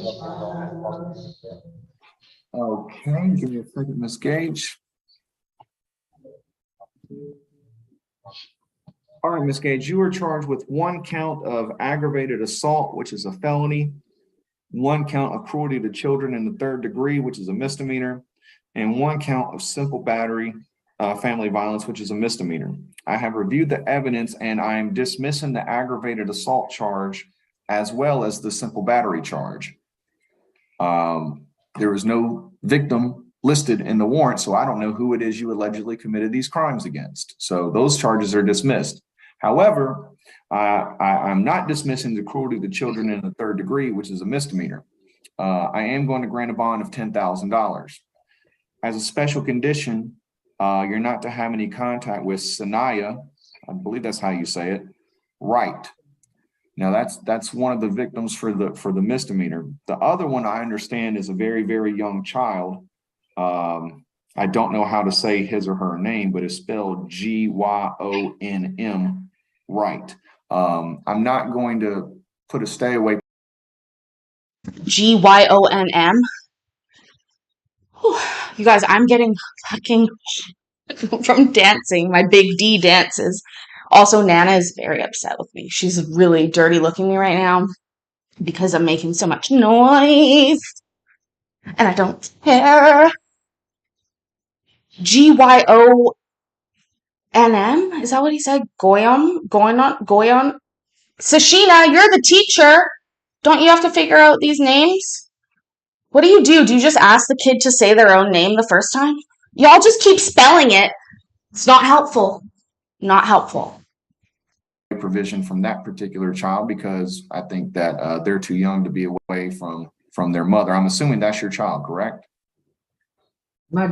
Okay, give me a second, Miss Gage. All right, Miss Gage, you are charged with 1 count of aggravated assault, which is a felony, 1 count of cruelty to children in the 3rd degree, which is a misdemeanor, and 1 count of simple battery, family violence, which is a misdemeanor. I have reviewed the evidence and I am dismissing the aggravated assault charge as well as the simple battery charge. There was no victim listed in the warrant, so I don't know who it is you allegedly committed these crimes against. So those charges are dismissed. However, I'm not dismissing the cruelty to children in the 3rd degree, which is a misdemeanor. I am going to grant a bond of $10,000. As a special condition, you're not to have any contact with Sanaya, I believe that's how you say it, Wright. Now that's one of the victims for the misdemeanor. The other one I understand is a very, very young child. I don't know how to say his or her name, but it's spelled Gyonm, Wright. I'm not going to put a stay away. Gyonm. You guys, I'm getting fucking from dancing. My big D dances. Also, Nana is very upset with me. She's really dirty looking me right now because I'm making so much noise. And I don't care. Gyonm? Is that what he said? Goyon? Sashina, you're the teacher. Don't you have to figure out these names? What do? Do you just ask the kid to say their own name the first time? Y'all just keep spelling it. It's not helpful. Not helpful. Provision from that particular child because I think that they're too young to be away from their mother. I'm assuming that's your child, correct? My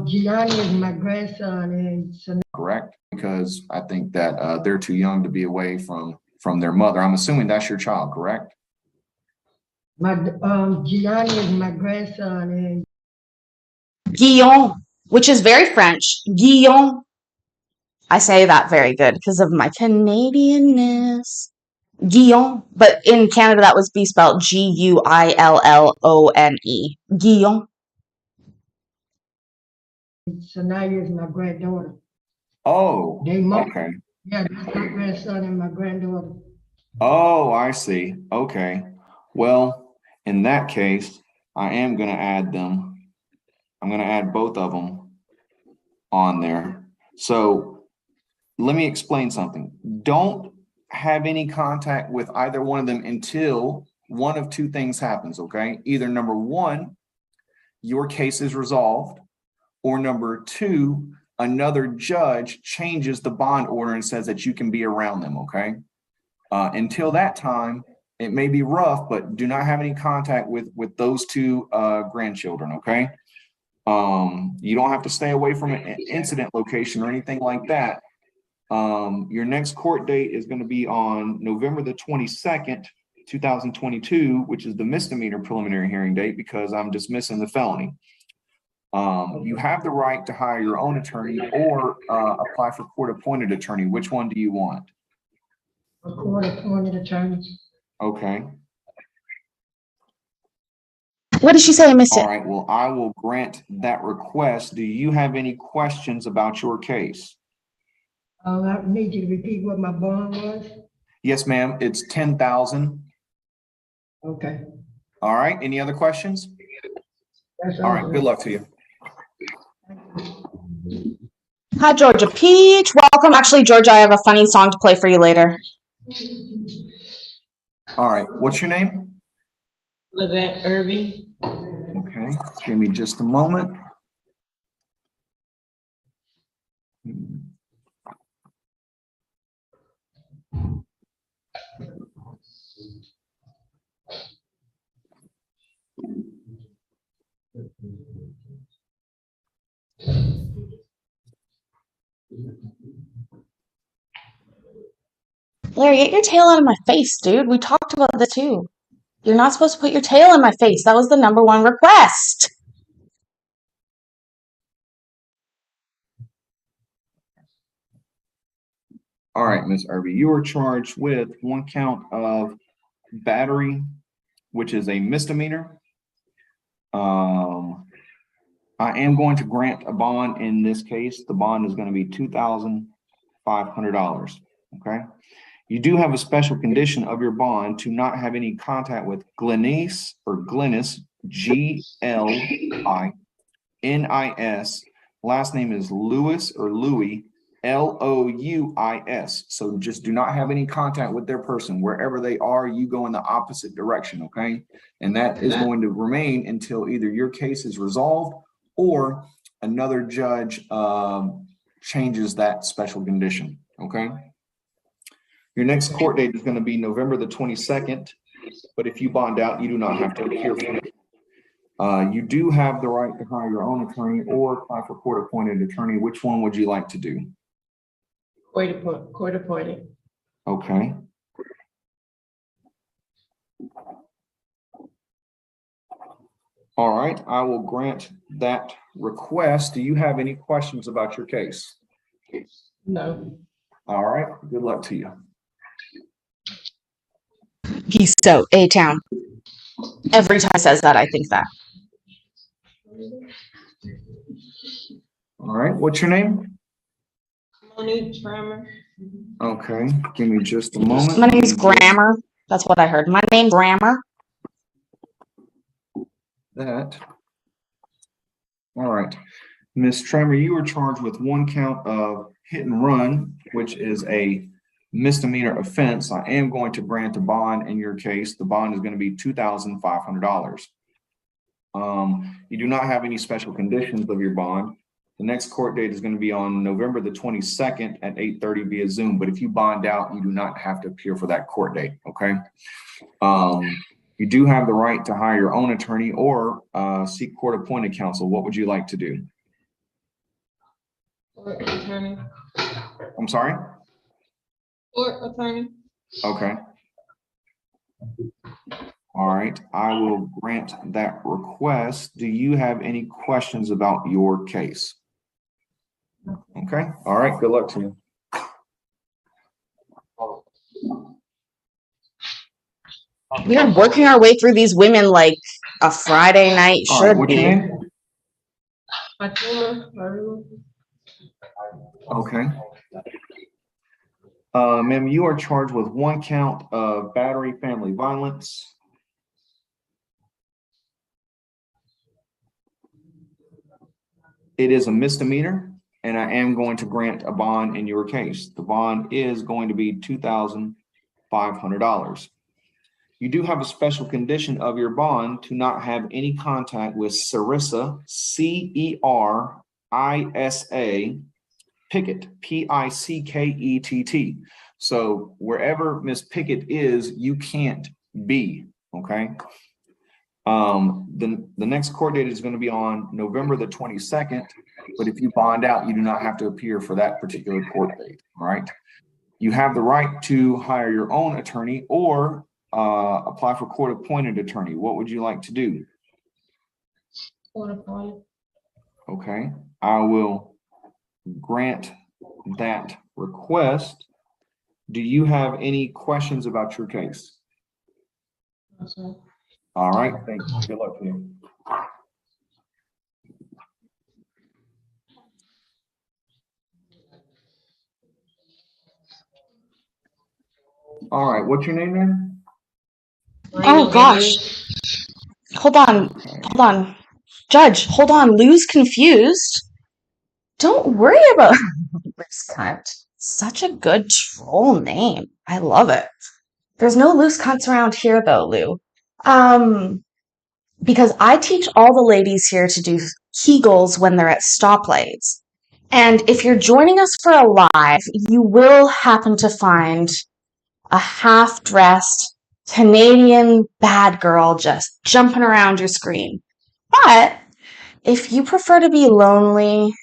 Gianni is my grandson, and correct, because I think that they're too young to be away from their mother. I'm assuming that's your child, correct? my Gianni is my grandson, and Guillaume, which is very French. Guillaume. I say that very good because of my Canadianness. Guillaume. But in Canada, that would be spelled Guillone. Guillaume. Sanaya is my granddaughter. Oh, They married. okay. Yeah, that's my grandson and my granddaughter. Oh, I see. Okay. Well, in that case, I am going to add them. I'm going to add both of them on there. So let me explain something. Don't have any contact with either one of them until one of 2 things happens, okay? Either number 1, your case is resolved, or number 2, another judge changes the bond order and says that you can be around them, okay? Until that time, it may be rough, but do not have any contact with those 2 grandchildren, okay? You don't have to stay away from an incident location or anything like that. Your next court date is going to be on November the 22nd, 2022, which is the misdemeanor preliminary hearing date because I'm dismissing the felony. You have the right to hire your own attorney or apply for court-appointed attorney. Which one do you want? A court-appointed attorney. Okay. What did she say? I missed it. All right. Well, I will grant that request. Do you have any questions about your case? I need you to repeat what my bond was. Yes, ma'am. It's 10,000. Okay. All right. Any other questions? That's All right. Good luck to you. Hi, Georgia Peach. Welcome. Actually, Georgia, I have a funny song to play for you later. All right. What's your name? Levette Irving. Okay. Give me just a moment. Larry, get your tail out of my face, dude. We talked about this too. You're not supposed to put your tail in my face. That was the number one request. All right, Miss Irby, you are charged with one count of battery, which is a misdemeanor. I am going to grant a bond in this case. The bond is going to be $2,500. Okay. You do have a special condition of your bond to not have any contact with Glennis or Glennis, Glinnis. Last name is Lewis or Louis, Louis. So just do not have any contact with their person. Wherever they are, you go in the opposite direction, okay? And that is going to remain until either your case is resolved or another judge changes that special condition, okay? Your next court date is going to be November the 22nd, but if you bond out, you do not have to appear for it. You do have the right to hire your own attorney or apply for court-appointed attorney. Which one would you like to do? Court appointed. Okay. All right, I will grant that request. Do you have any questions about your case? No. All right, good luck to you. He's so A-Town. Every time he says that, I think that. All right, what's your name? Monique Trammer. Okay, give me just a moment. My name's Grammar. That's what I heard. My name's Grammar. That. All right, Miss Trammer, you were charged with one count of hit and run, which is a misdemeanor offense. I am going to grant a bond in your case. The bond is going to be $2,500. You do not have any special conditions of your bond. The next court date is going to be on November the 22nd at 8:30 via Zoom. But if you bond out, you do not have to appear for that court date. Okay. You do have the right to hire your own attorney or seek court-appointed counsel. What would you like to do? Court attorney. I'm sorry? Court attorney. Okay. All right, I will grant that request. Do you have any questions about your case? Okay, all right, good luck to you. We are working our way through these women like a Friday night All right, should what's your be. name? Fatima. Okay. Ma'am, you are charged with one count of battery family violence. It is a misdemeanor, and I am going to grant a bond in your case. The bond is going to be $2,500. You do have a special condition of your bond to not have any contact with Cerissa, C-E-R-I-S-A, Pickett, P-I-C-K-E-T-T. So wherever Miss Pickett is, you can't be, okay? The next court date is going to be on November the 22nd, but if you bond out, you do not have to appear for that particular court date, all right? You have the right to hire your own attorney or apply for court-appointed attorney. What would you like to do? Court appointed. Okay, I will grant that request. Do you have any questions about your case? No, sir. All right, thank you. Good luck to you. All right, what's your name then? Oh gosh. Hold on. Hold on. Judge, hold on. Lou's confused. Don't worry about loose cunt. Such a good troll name. I love it. There's no loose cunts around here though, Lou. Because I teach all the ladies here to do Kegels when they're at stoplights. And if you're joining us for a live, you will happen to find a half-dressed Canadian bad girl just jumping around your screen. But if you prefer to be lonely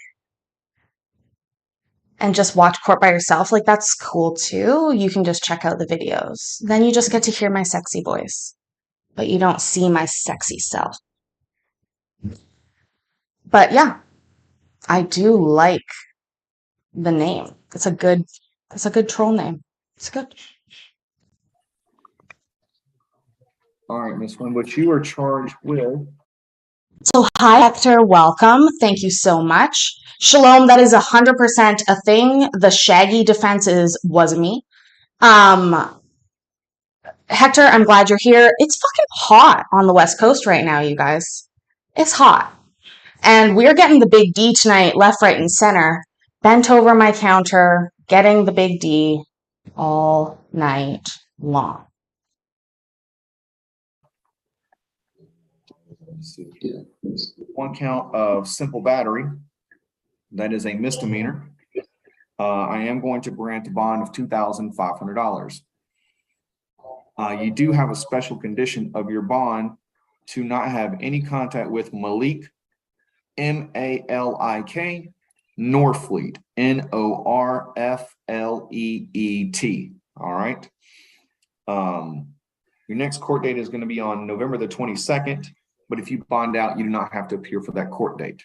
and just watch court by yourself, like that's cool too. You can just check out the videos. Then you just get to hear my sexy voice, but you don't see my sexy self. But yeah, I do like the name. It's a good troll name. It's good. All right, Miss Winbush, you are charged with. So hi Hector, welcome. Thank you so much. Shalom, that is 100% a thing. The shaggy defense wasn't me. Hector, I'm glad you're here. It's fucking hot on the West Coast right now, you guys. It's hot. And we're getting the big D tonight, left, right, and center. Bent over my counter, getting the big D all night long. Let's see here. One count of simple battery. That is a misdemeanor. I am going to grant a bond of $2,500. You do have a special condition of your bond to not have any contact with Malik, M-A-L-I-K, Norfleet, N-O-R-F-L-E-E-T. All right. Your next court date is going to be on November the 22nd, but if you bond out, you do not have to appear for that court date.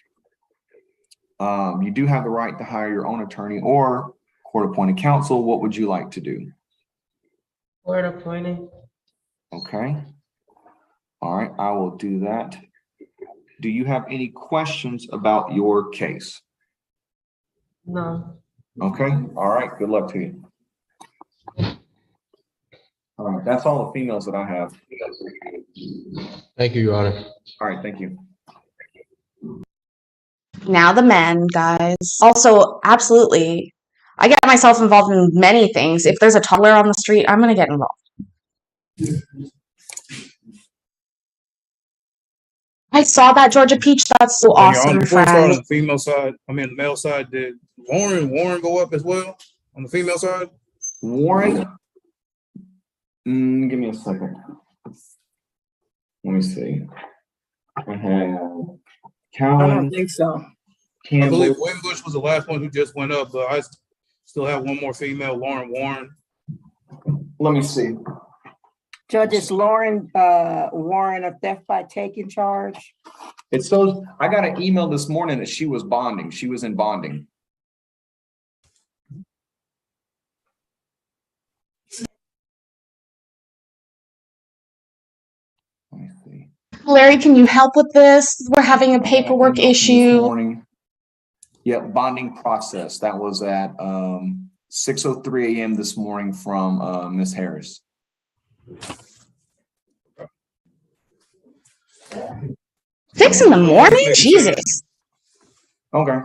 You do have the right to hire your own attorney or court-appointed counsel. What would you like to do? Court appointed. Okay. All right, I will do that. Do you have any questions about your case? No. Okay, all right, good luck to you. All right, that's all the females that I have. Thank you, Your Honor. All right, thank you. Now the men, guys. Also, absolutely, I get myself involved in many things. If there's a toddler on the street, I'm going to get involved. I saw that, Georgia Peach. That's so awesome, Before I start friend. on the female side, I mean the male side, did Warren go up as well on the female side? Warren, give me a second. Let me see. I have I don't Cowan, think so. I Campbell. believe Winbush was the last one who just went up, but I still have one more female, Lauren Warren. Let me see. Judges Lauren Warren of theft by taking charge. It's so, I got an email this morning that she was bonding. She was in bonding. Let me see. Larry, can you help with this? We're having a I got an paperwork email from this issue. morning. Yep, bonding process. That was at 6:03 a.m. this morning from Miss Harris. 6 in the morning? Jesus. Okay.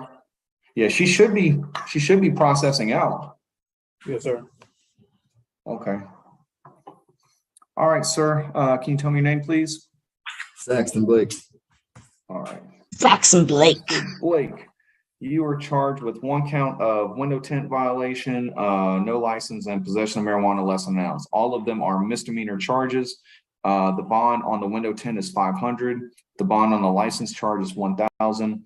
Yeah, she should be processing out. Yes, sir. Okay. All right, sir. Can you tell me your name, please? Saxton Blake. All right. Saxon Blake. Blake, you are charged with one count of window tint violation, no license, and possession of marijuana less than an ounce. All of them are misdemeanor charges. The bond on the window tint is $500. The bond on the license charge is $1,000.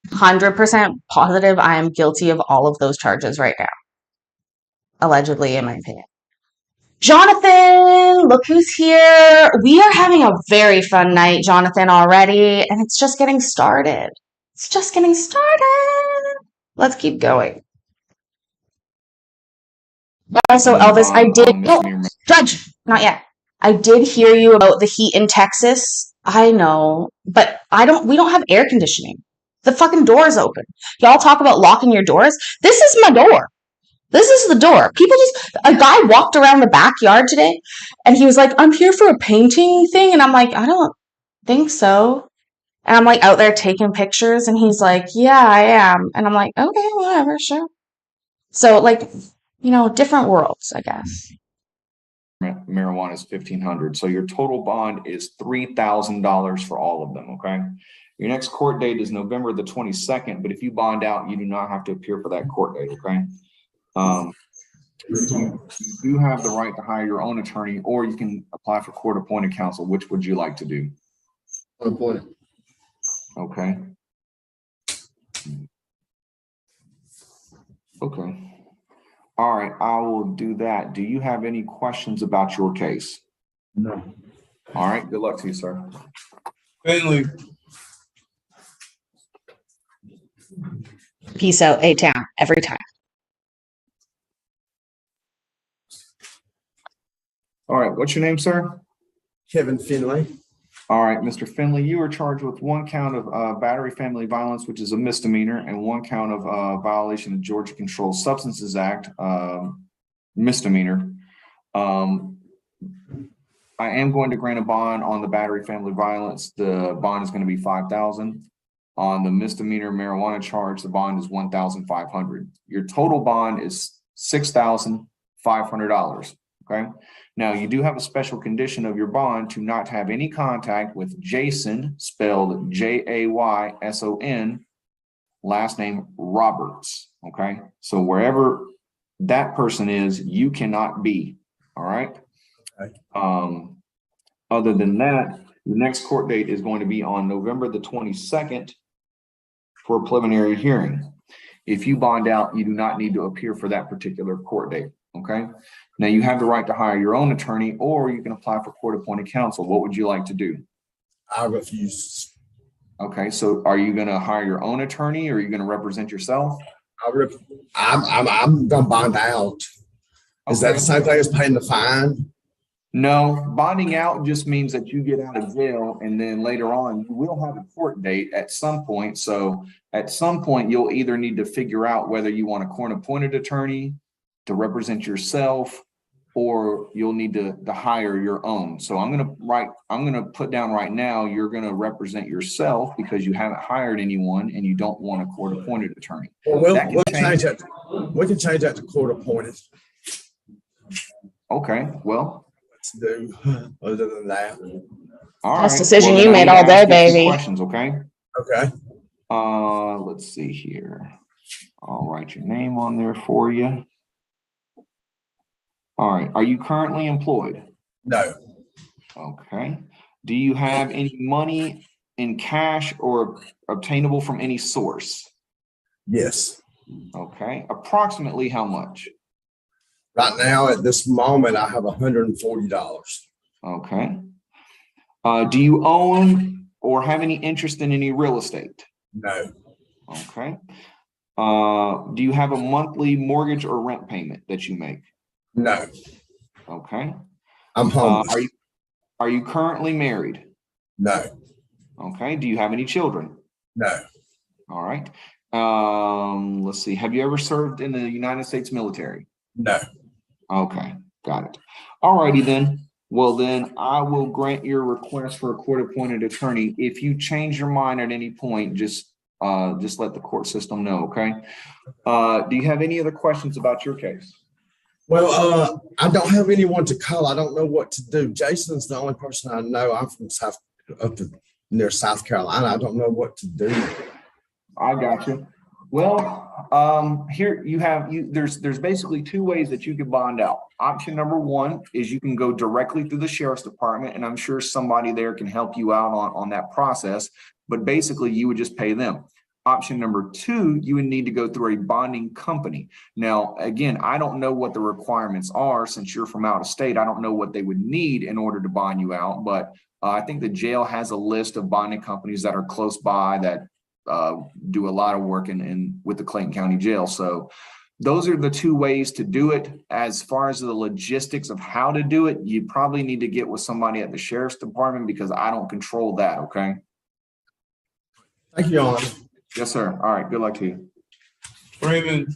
100% positive I am guilty of all of those charges right now. Allegedly, in my opinion. Jonathan, look who's here. We are having a very fun night, Jonathan, already, and it's just getting started. It's just getting started. Let's keep going. Also, Elvis, I did. No, Judge, not yet. I did hear you about the heat in Texas. I know, but we don't have air conditioning. The fucking door is open. Y'all talk about locking your doors. This is my door. This is the door. A guy walked around the backyard today and he was like, I'm here for a painting thing. And I'm like, I don't think so. And I'm like out there taking pictures and he's like, yeah, I am. And I'm like, okay, whatever, sure. So like, different worlds, I guess. Marijuana is $1,500. So your total bond is $3,000 for all of them. Okay. Your next court date is November the 22nd. But if you bond out, you do not have to appear for that court date. Okay. You do have the right to hire your own attorney, or you can apply for court-appointed counsel. Which would you like to do? Appointed. Okay. Okay. All right, I will do that. Do you have any questions about your case? No. All right, good luck to you, sir. Finley, Peace out, A-Town, every time. All right, what's your name, sir? Kevin Finley. All right, Mr. Finley, you are charged with one count of battery family violence, which is a misdemeanor, and one count of violation of Georgia Controlled Substances Act, misdemeanor. I am going to grant a bond on the battery family violence. The bond is going to be $5,000. On the misdemeanor marijuana charge, the bond is $1,500. Your total bond is $6,500. Okay. Now you do have a special condition of your bond to not have any contact with Jason, spelled Jayson, last name Roberts. Okay. So wherever that person is, you cannot be. All right. Okay. Other than that, the next court date is going to be on November the 22nd for a preliminary hearing. If you bond out, you do not need to appear for that particular court date. Okay. Now you have the right to hire your own attorney, or you can apply for court-appointed counsel. What would you like to do? I refuse. Okay. So are you going to hire your own attorney, or are you going to represent yourself? I'm gonna bond out. Is that the same thing as paying the fine? No, bonding out just means that you get out of jail, and then later on you will have a court date at some point. So at some point you'll either need to figure out whether you want a court-appointed attorney to represent yourself, or you'll need to hire your own. So I'm gonna put down right now, you're gonna represent yourself because you haven't hired anyone and you don't want a court-appointed attorney. Well, we'll change that. We can change that to court appointed. Okay, well. To do other than that. All Best right. decision Well, you then made I'm all gonna ask day, you a few baby. questions, okay? Okay. Let's see here. I'll write your name on there for you. All right. Are you currently employed? No. Okay. Do you have any money in cash or obtainable from any source? Yes. Okay. Approximately how much? Right now, at this moment, I have $140. Okay. Do you own or have any interest in any real estate? No. Okay. Do you have a monthly mortgage or rent payment that you make? No. Okay. I'm homeless. Are you currently married? No. Okay. Do you have any children? No. All right. Let's see. Have you ever served in the United States military? No. Okay. Got it. All righty then. Well, then I will grant your request for a court-appointed attorney. If you change your mind at any point, just let the court system know. Okay. Do you have any other questions about your case? Well, I don't have anyone to call. I don't know what to do. Jason's the only person I know. I'm from near South Carolina. I don't know what to do. I got you. Well, here there's basically two ways that you could bond out. Option number one is you can go directly through the sheriff's department, and I'm sure somebody there can help you out on that process, but basically you would just pay them. Option number two, you would need to go through a bonding company. Now, again, I don't know what the requirements are since you're from out of state. I don't know what they would need in order to bond you out, but I think the jail has a list of bonding companies that are close by that do a lot of work with the Clayton County Jail. So those are the two ways to do it. As far as the logistics of how to do it, you probably need to get with somebody at the sheriff's department because I don't control that. Okay. Thank you, Your Honor. Yes, sir. All right. Good luck to you. Freeman,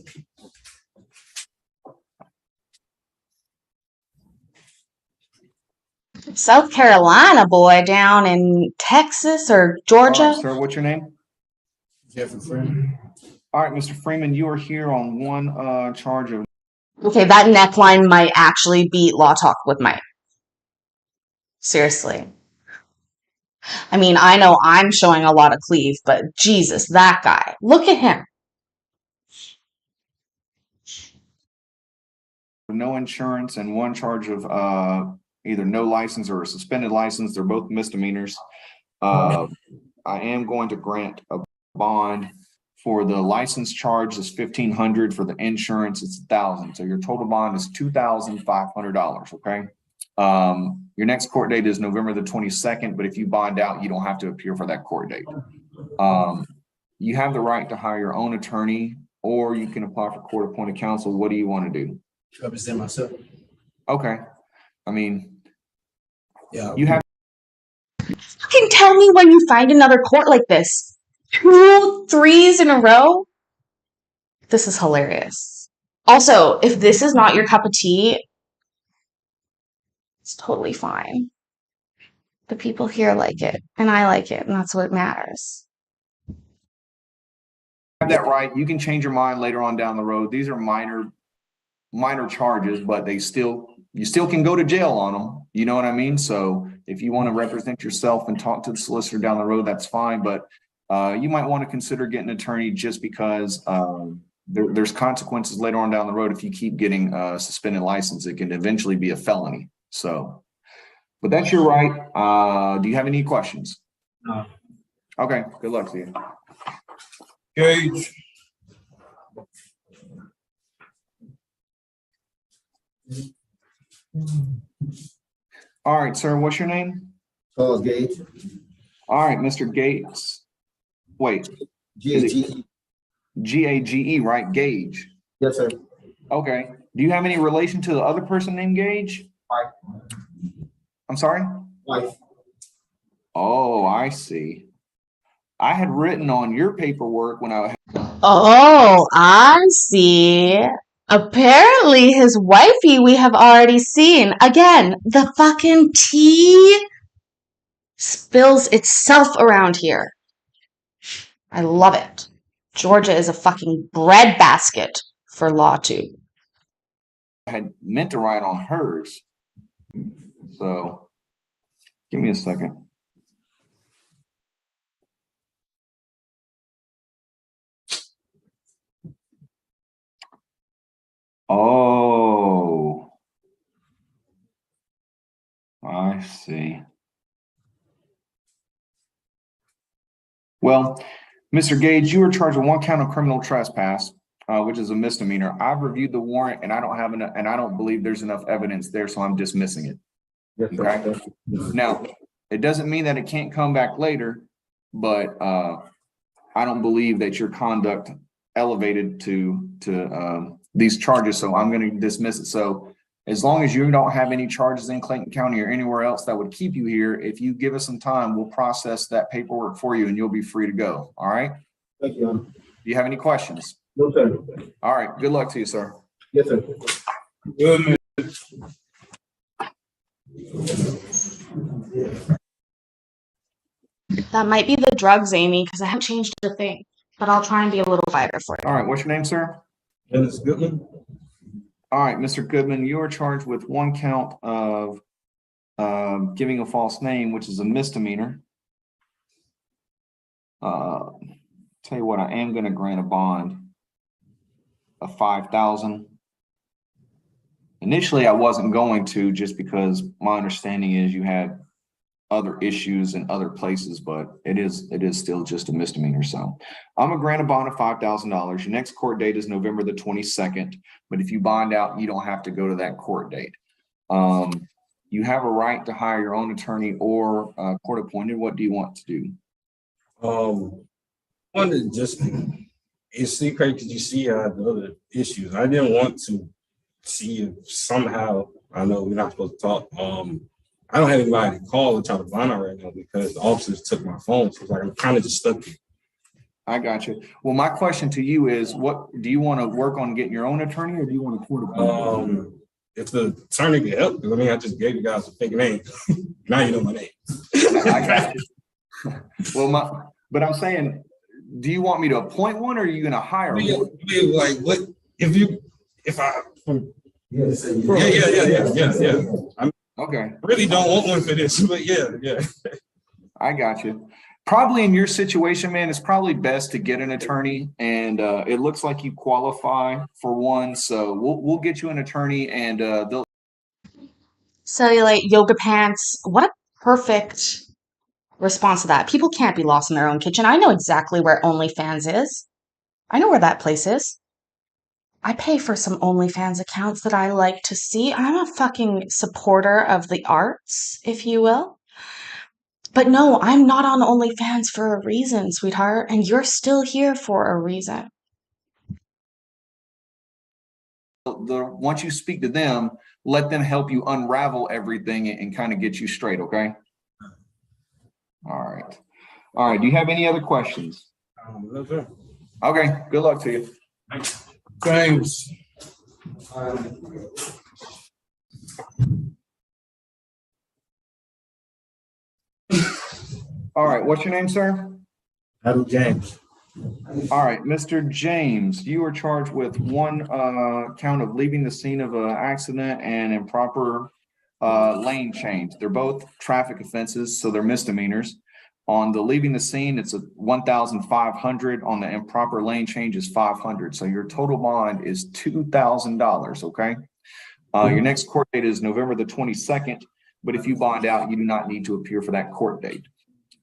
South Carolina boy down in Texas or Georgia. All right, sir. What's your name? Jeffrey Freeman. All right, Mr. Freeman, you are here on one charge of. Okay, that neckline might actually beat Law Talk with Mike. Seriously. I mean, I know I'm showing a lot of cleave, but Jesus, that guy. Look at him. No insurance and one charge of either no license or a suspended license. They're both misdemeanors. I am going to grant a bond For the license charge is $1,500. For the insurance, it's $1,000. So your total bond is $2,500. Okay. Your next court date is November the 22nd, but if you bond out, you don't have to appear for that court date. You have the right to hire your own attorney, or you can apply for court-appointed counsel. What do you want to do? Represent myself. Okay. I mean, Yeah. you have. Fucking tell me when you find another court like this. 2 3s in a row? This is hilarious. Also, if this is not your cup of tea, it's totally fine. The people here like it, and I like it, and that's what matters. Have that right. You can change your mind later on down the road. These are minor charges, but you still can go to jail on them. You know what I mean? So if you want to represent yourself and talk to the solicitor down the road, that's fine. But you might want to consider getting an attorney just because there's consequences later on down the road. If you keep getting suspended license, it can eventually be a felony. So, but that's your right. Do you have any questions? No. Okay. Good luck to you. Gage. All right, sir. What's your name? Charles Gage. All right, Mr. Gates. Wait. G-A-G-E. G-A-G-E, right? Gage. Yes, sir. Okay. Do you have any relation to the other person named Gage? Wife. I'm sorry? Wife. Oh, I see. I had written on your paperwork when I. Oh, I see. Apparently his wifey we have already seen. Again, the fucking tea spills itself around here. I love it. Georgia is a fucking breadbasket for law too. I had meant to write on hers. So give me a second. Oh, I see. Well, Mr. Gage, you were charged with 1 count of criminal trespass, which is a misdemeanor. I've reviewed the warrant, and I don't have enough, and I don't believe there's enough evidence there, so I'm dismissing it. Yes, sir. Okay. Now, it doesn't mean that it can't come back later, but I don't believe that your conduct elevated to these charges, so I'm going to dismiss it. So as long as you don't have any charges in Clayton County or anywhere else that would keep you here, if you give us some time, we'll process that paperwork for you and you'll be free to go. All right. Thank you. Do you have any questions? No, sir. All right. Good luck to you, sir. Yes, sir. Good. That might be the drugs, Amy, because I haven't changed a thing. But I'll try and be a little quieter for you. All right. What's your name, sir? Dennis Goodman. All right, Mr. Goodman, you are charged with 1 count of giving a false name, which is a misdemeanor. Tell you what, I am going to grant a bond of $5,000. Initially, I wasn't going to, just because my understanding is you had other issues in other places, but it is still just a misdemeanor. So I'm gonna grant a bond of $5,000. Your next court date is November the 22nd, but if you bond out, you don't have to go to that court date. You have a right to hire your own attorney or court appointed. What do you want to do? Wanted to just, it's secret because you see the other issues. I didn't want to see if somehow, I know we're not supposed to talk, I don't have anybody to call and try to bond out right now because the officers took my phone. So it's like I'm kind of just stuck here. I got you. Well, my question to you is, what do you want to work on getting your own attorney, or do you want a court appointed? If the attorney could help, because I mean, I just gave you guys a fake name. Now you know my name. I got you. Well, but I'm saying, do you want me to appoint one, or are you going to hire one? Like, what if I? Yeah. Okay. Really don't want one for this, but yeah. I got you. Probably in your situation, man, it's probably best to get an attorney, and it looks like you qualify for one. So we'll get you an attorney, and they'll Cellulite yoga pants. What a perfect response to that. People can't be lost in their own kitchen. I know exactly where OnlyFans is. I know where that place is. I pay for some OnlyFans accounts that I like to see. I'm a fucking supporter of the arts, if you will. But no, I'm not on OnlyFans for a reason, sweetheart, and you're still here for a reason. Once you speak to them, let them help you unravel everything and kind of get you straight, okay? All right. All right. Do you have any other questions? No, sir. Okay. Good luck to you. James. All right. What's your name, sir? I'm James. All right, Mr. James, you are charged with one count of leaving the scene of an accident and improper lane change. They're both traffic offenses, so they're misdemeanors. On the leaving the scene, it's a 1,500. On the improper lane change is 500. So your total bond is $2,000. Okay. Your next court date is November the 22nd. But if you bond out, you do not need to appear for that court date.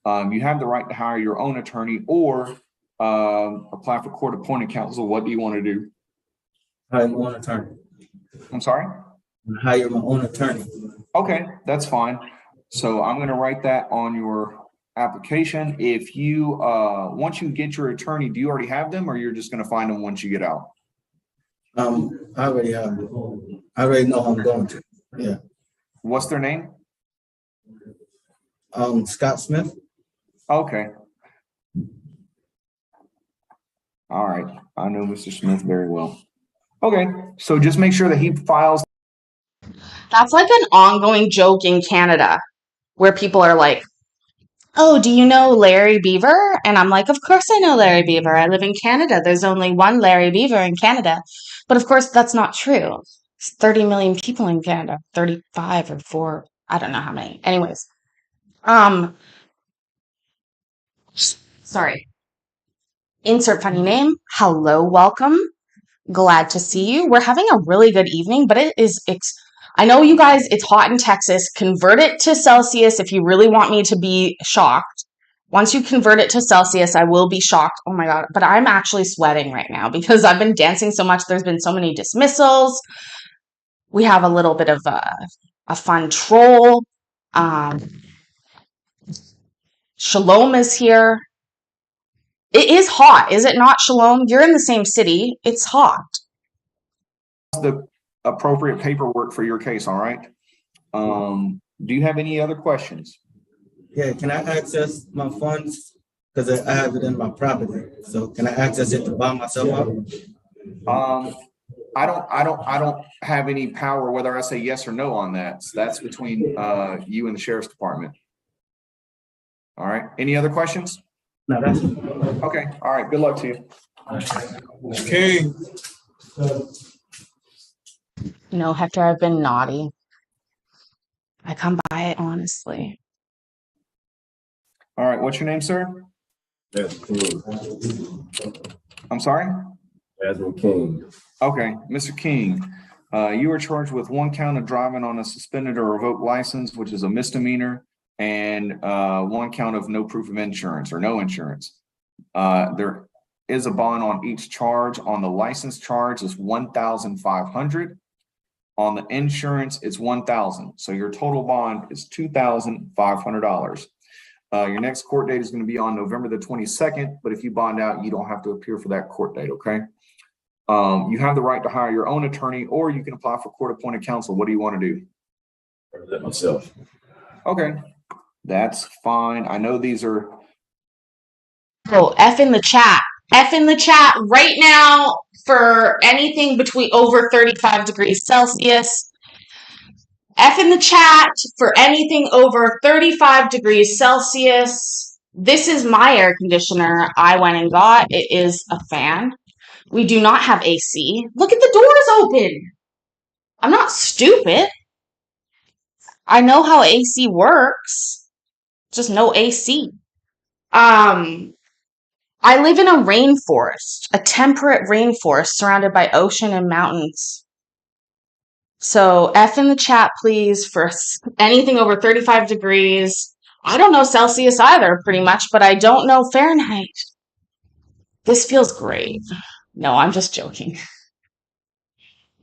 You have the right to hire your own attorney or apply for court-appointed counsel. What do you want to do? Hire my own attorney. I'm sorry? Hire my own attorney. Okay, that's fine. So I'm going to write that on your application. If you, once you get your attorney, do you already have them or you're just going to find them once you get out? I already have them. I already know I'm going to. Yeah. What's their name? Scott Smith. Okay. All right. I know Mr. Smith very well. Okay. So just make sure that he files. That's like an ongoing joke in Canada where people are like, oh, do you know Larry Beaver? And I'm like, of course I know Larry Beaver. I live in Canada. There's only one Larry Beaver in Canada. But of course, that's not true. There's 30 million people in Canada, 35 or 4. I don't know how many. Anyways, sorry. Insert funny name. Hello, welcome. Glad to see you. We're having a really good evening, but I know you guys, it's hot in Texas. Convert it to Celsius if you really want me to be shocked. Once you convert it to Celsius, I will be shocked. Oh my God. But I'm actually sweating right now because I've been dancing so much. There's been so many dismissals. We have a little bit of a fun troll. Shalom is here. It is hot, is it not, Shalom? You're in the same city. It's hot. The appropriate paperwork for your case, all right? Do you have any other questions? Yeah, can I access my funds? Because I have it in my property. So can I access it to buy myself out? I don't have any power whether I say yes or no on that. So that's between you and the sheriff's department. All right. Any other questions? No, that's okay. All right. Good luck to you. King. No, Hector, I've been naughty. I come by it honestly. All right. What's your name, sir? That's cool. I'm sorry? Jasmine King. Okay. Mr. King, you are charged with one count of driving on a suspended or revoked license, which is a misdemeanor, and one count of no proof of insurance or no insurance. There is a bond on each charge. On the license charge is $1,500. On the insurance, it's $1,000. So your total bond is $2,500. Your next court date is going to be on November the 22nd, but if you bond out, you don't have to appear for that court date, okay? You have the right to hire your own attorney, or you can apply for court-appointed counsel. What do you want to do? Represent myself. Okay, that's fine. I know these are. Oh, F in the chat. F in the chat right now for anything between over 35 degrees Celsius. F in the chat for anything over 35 degrees Celsius. This is my air conditioner I went and got. It is a fan. We do not have AC. Look at the doors open. I'm not stupid. I know how AC works. Just no AC. I live in a rainforest, a temperate rainforest surrounded by ocean and mountains. So F in the chat, please, for anything over 35 degrees. I don't know Celsius either, pretty much, but I don't know Fahrenheit. This feels great. No, I'm just joking.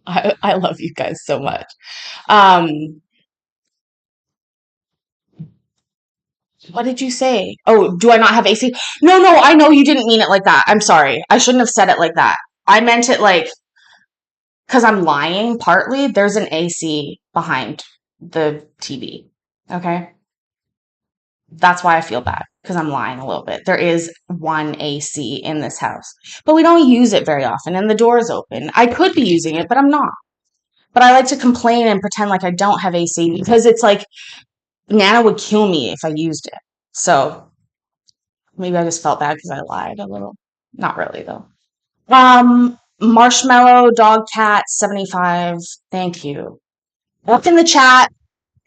I love you guys so much. What did you say? Oh, do I not have AC? No, I know you didn't mean it like that. I'm sorry. I shouldn't have said it like that. I meant it like, because I'm lying partly. There's an AC behind the TV. Okay? That's why I feel bad, because I'm lying a little bit. There is one AC in this house, but we don't use it very often, and the door is open. I could be using it, but I'm not. But I like to complain and pretend like I don't have AC because it's like Nana would kill me if I used it. So maybe I just felt bad because I lied a little. Not really though. Marshmallow Dog Cat 75. Thank you. Up in the chat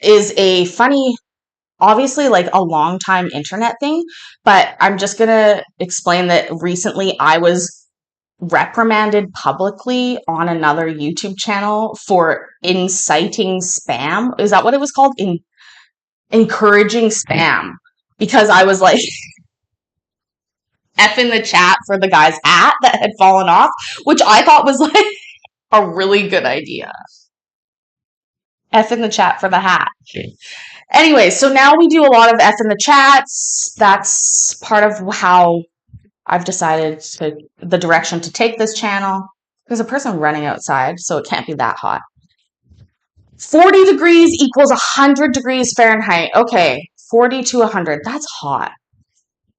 is a funny, obviously like a long time internet thing, but I'm just gonna explain that recently I was reprimanded publicly on another YouTube channel for inciting spam. Is that what it was called? Encouraging spam. Because I was like F in the chat for the guy's hat that had fallen off, which I thought was like a really good idea. F in the chat for the hat. Anyway, so now we do a lot of F in the chats. That's part of how I've decided the direction to take this channel. There's a person running outside, so it can't be that hot. 40 degrees equals 100 degrees Fahrenheit. Okay, 40 to 100. That's hot.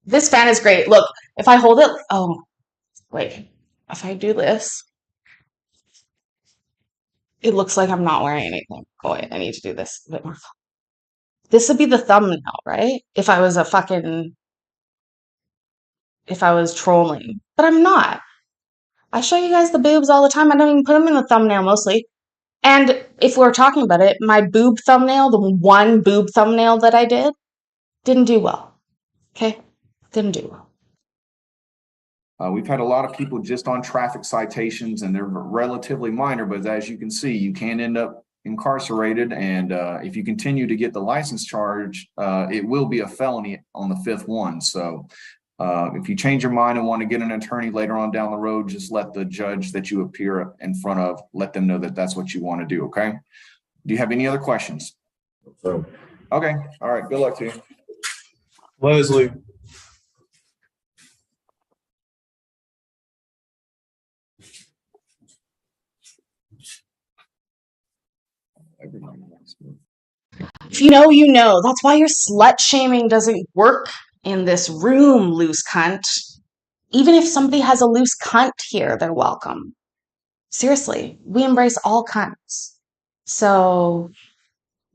This fan is great. Look, if I hold it, oh, wait. If I do this, it looks like I'm not wearing anything. Oh, wait, I need to do this a bit more. This would be the thumbnail, right? If I was trolling. But I'm not. I show you guys the boobs all the time. I don't even put them in the thumbnail mostly. And if we're talking about it, my boob thumbnail, the one boob thumbnail that I did, didn't do well. Okay? Didn't do well. We've had a lot of people just on traffic citations, and they're relatively minor, but as you can see, you can end up incarcerated. And if you continue to get the license charge, it will be a felony on the 5th one. So if you change your mind and want to get an attorney later on down the road, just let the judge that you appear in front of, let them know that that's what you want to do. Okay. Do you have any other questions? So, okay. All right. Good luck to you. Leslie. If you know, you know. That's why your slut shaming doesn't work in this room, loose cunt. Even if somebody has a loose cunt here, they're welcome. Seriously, we embrace all cunts. So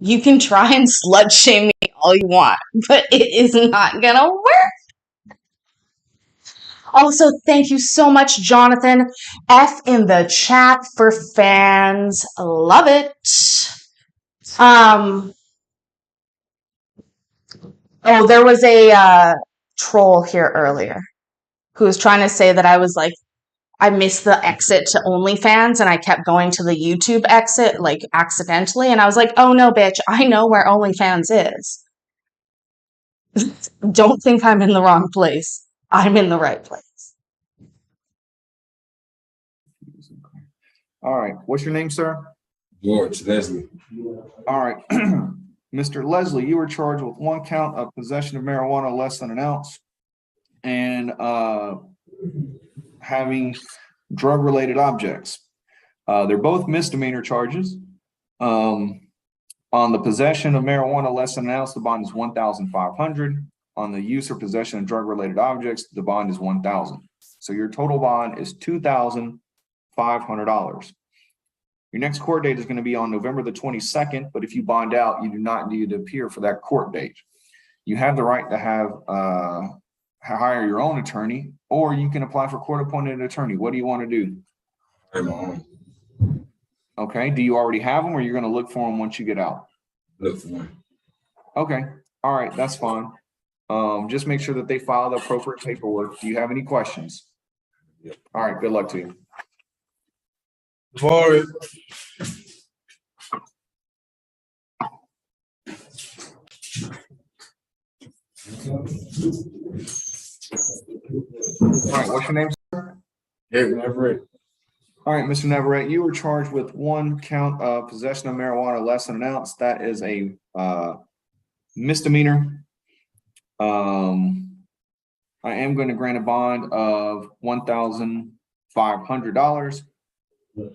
you can try and slut shame me all you want, but it is not gonna work. Also, thank you so much, Jonathan. F in the chat for fans. Love it. Oh, there was a troll here earlier who was trying to say that I was like, I missed the exit to OnlyFans and I kept going to the YouTube exit like accidentally. And I was like, oh no, bitch, I know where OnlyFans is. Don't think I'm in the wrong place. I'm in the right place. All right. What's your name, sir? George Leslie. All right. Mr. Leslie, you were charged with 1 count of possession of marijuana less than an ounce and having drug-related objects. They're both misdemeanor charges. On the possession of marijuana less than an ounce, the bond is $1,500. On the use or possession of drug-related objects, the bond is $1,000. So your total bond is $2,500. Your next court date is going to be on November the 22nd, but if you bond out, you do not need to appear for that court date. You have the right to hire your own attorney, or you can apply for court-appointed attorney. What do you want to do? Okay. Do you already have them, or you're going to look for them once you get out? Look for them. Okay. All right. That's fine. Just make sure that they file the appropriate paperwork. Do you have any questions? Yep. All right. Good luck to you. Sorry. right, what's your name? Everett. All right, Mr. Navarrete, you were charged with 1 count of possession of marijuana less than an ounce. That is a misdemeanor. I am going to grant a bond of $1,500.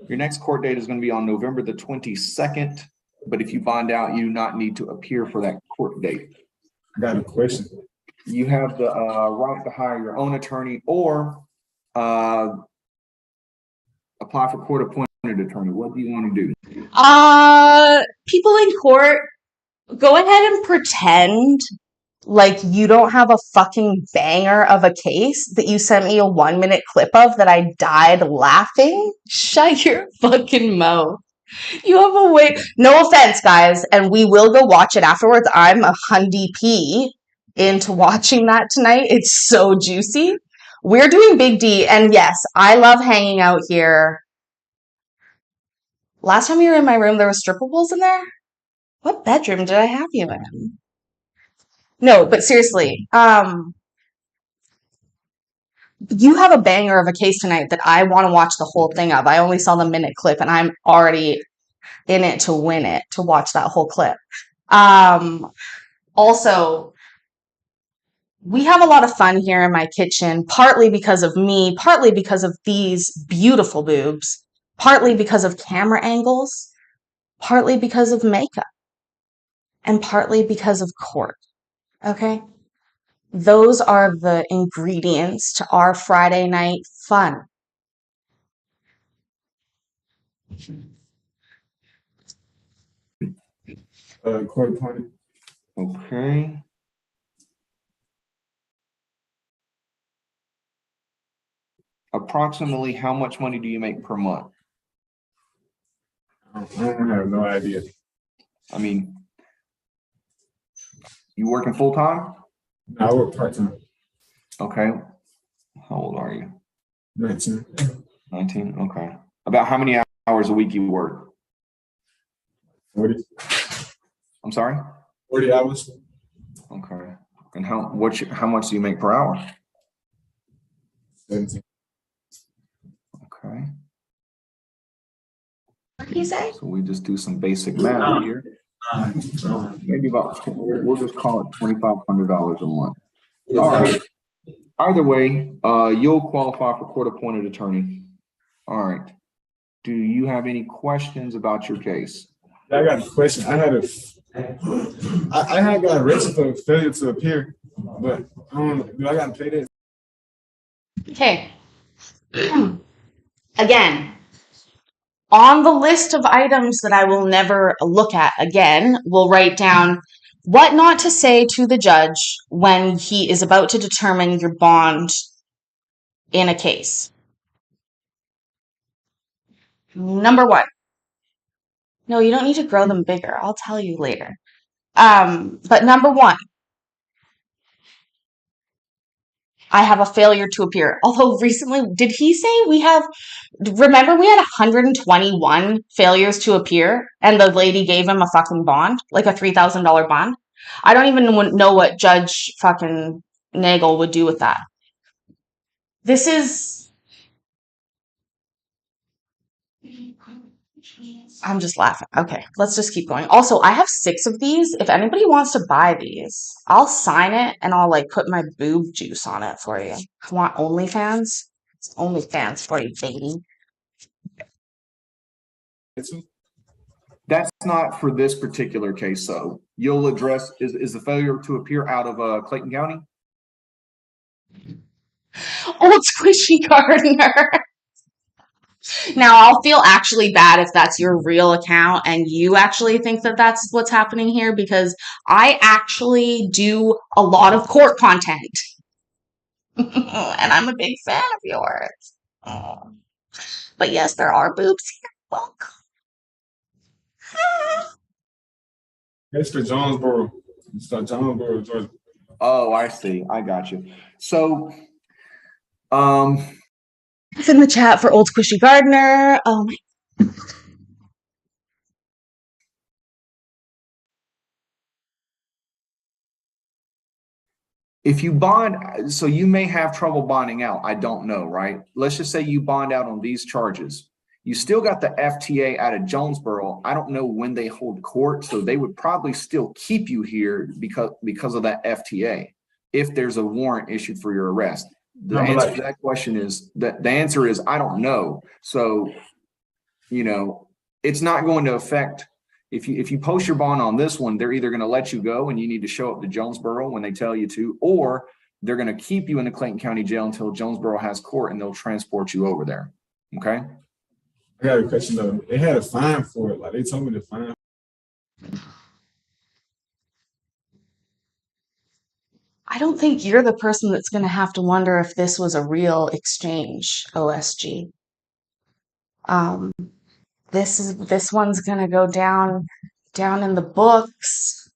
Your next court date is going to be on November the 22nd, but if you bond out, you do not need to appear for that court date. I got a question. You have the right to hire your own attorney or apply for court appointed attorney. What do you want to do? People in court, go ahead and pretend like you don't have a fucking banger of a case that you sent me a 1-minute clip of that I died laughing. Shut your fucking mouth. You have a way. No offense, guys, and we will go watch it afterwards. I'm a hundy P into watching that tonight. It's so juicy. We're doing Big D, and yes, I love hanging out here. Last time you were in my room, there were strippables in there? What bedroom did I have you in? No, but seriously, you have a banger of a case tonight that I want to watch the whole thing of. I only saw the minute clip and I'm already in it to win it, to watch that whole clip. Also, we have a lot of fun here in my kitchen, partly because of me, partly because of these beautiful boobs, partly because of camera angles, partly because of makeup, and partly because of court. Okay? Those are the ingredients to our Friday night fun. Court appointed. Okay. Approximately how much money do you make per month? I don't have no idea. I mean, you working full time? No, I work part time. Okay. How old are you? 19. 19? Okay. About how many hours a week you work? 40. I'm sorry? 40 hours. Okay. And how much do you make per hour? 17. Okay. What did he say? So we just do some basic math here. Maybe about, we'll just call it $2,500 a month. All right. Either way, you'll qualify for court appointed attorney. All right. Do you have any questions about your case? I got a question. I had got arrested for failure to appear, but do I got to pay that? Okay. Again, on the list of items that I will never look at again, we'll write down what not to say to the judge when he is about to determine your bond in a case. Number 1. No, you don't need to grow them bigger. I'll tell you later. But number 1, I have a failure to appear. Although recently, did he say remember we had 121 failures to appear and the lady gave him a fucking bond, like a $3,000 bond? I don't even know what Judge fucking Nagel would do with that. This is, I'm just laughing. Okay, let's just keep going. Also, I have 6 of these. If anybody wants to buy these, I'll sign it and I'll like put my boob juice on it for you. Want OnlyFans? It's OnlyFans for you, baby. That's not for this particular case, though. You'll address, is the failure to appear out of Clayton County? Old Squishy Gardener. Now, I'll feel actually bad if that's your real account and you actually think that that's what's happening here, because I actually do a lot of court content. And I'm a big fan of yours. Oh. But yes, there are boobs here. Welcome. It's for Jonesboro. It's for Jonesboro, Georgia. Oh, I see. I got you. So, It's in the chat for Old Squishy Gardener. Oh my If you bond, so you may have trouble bonding out. I don't know, right? Let's just say you bond out on these charges. You still got the FTA out of Jonesboro. I don't know when they hold court, so they would probably still keep you here because of that FTA if there's a warrant issued for your arrest. The answer to that question is that the answer is I don't know. So, you know, it's not going to affect if you post your bond on this one, they're either going to let you go and you need to show up to Jonesboro when they tell you to, or they're going to keep you in the Clayton County Jail until Jonesboro has court and they'll transport you over there. Okay. I got a question though. They had a fine for it. Like they told me to fine. I don't think you're the person that's going to have to wonder if this was a real exchange, OSG. This one's going to go down in the books.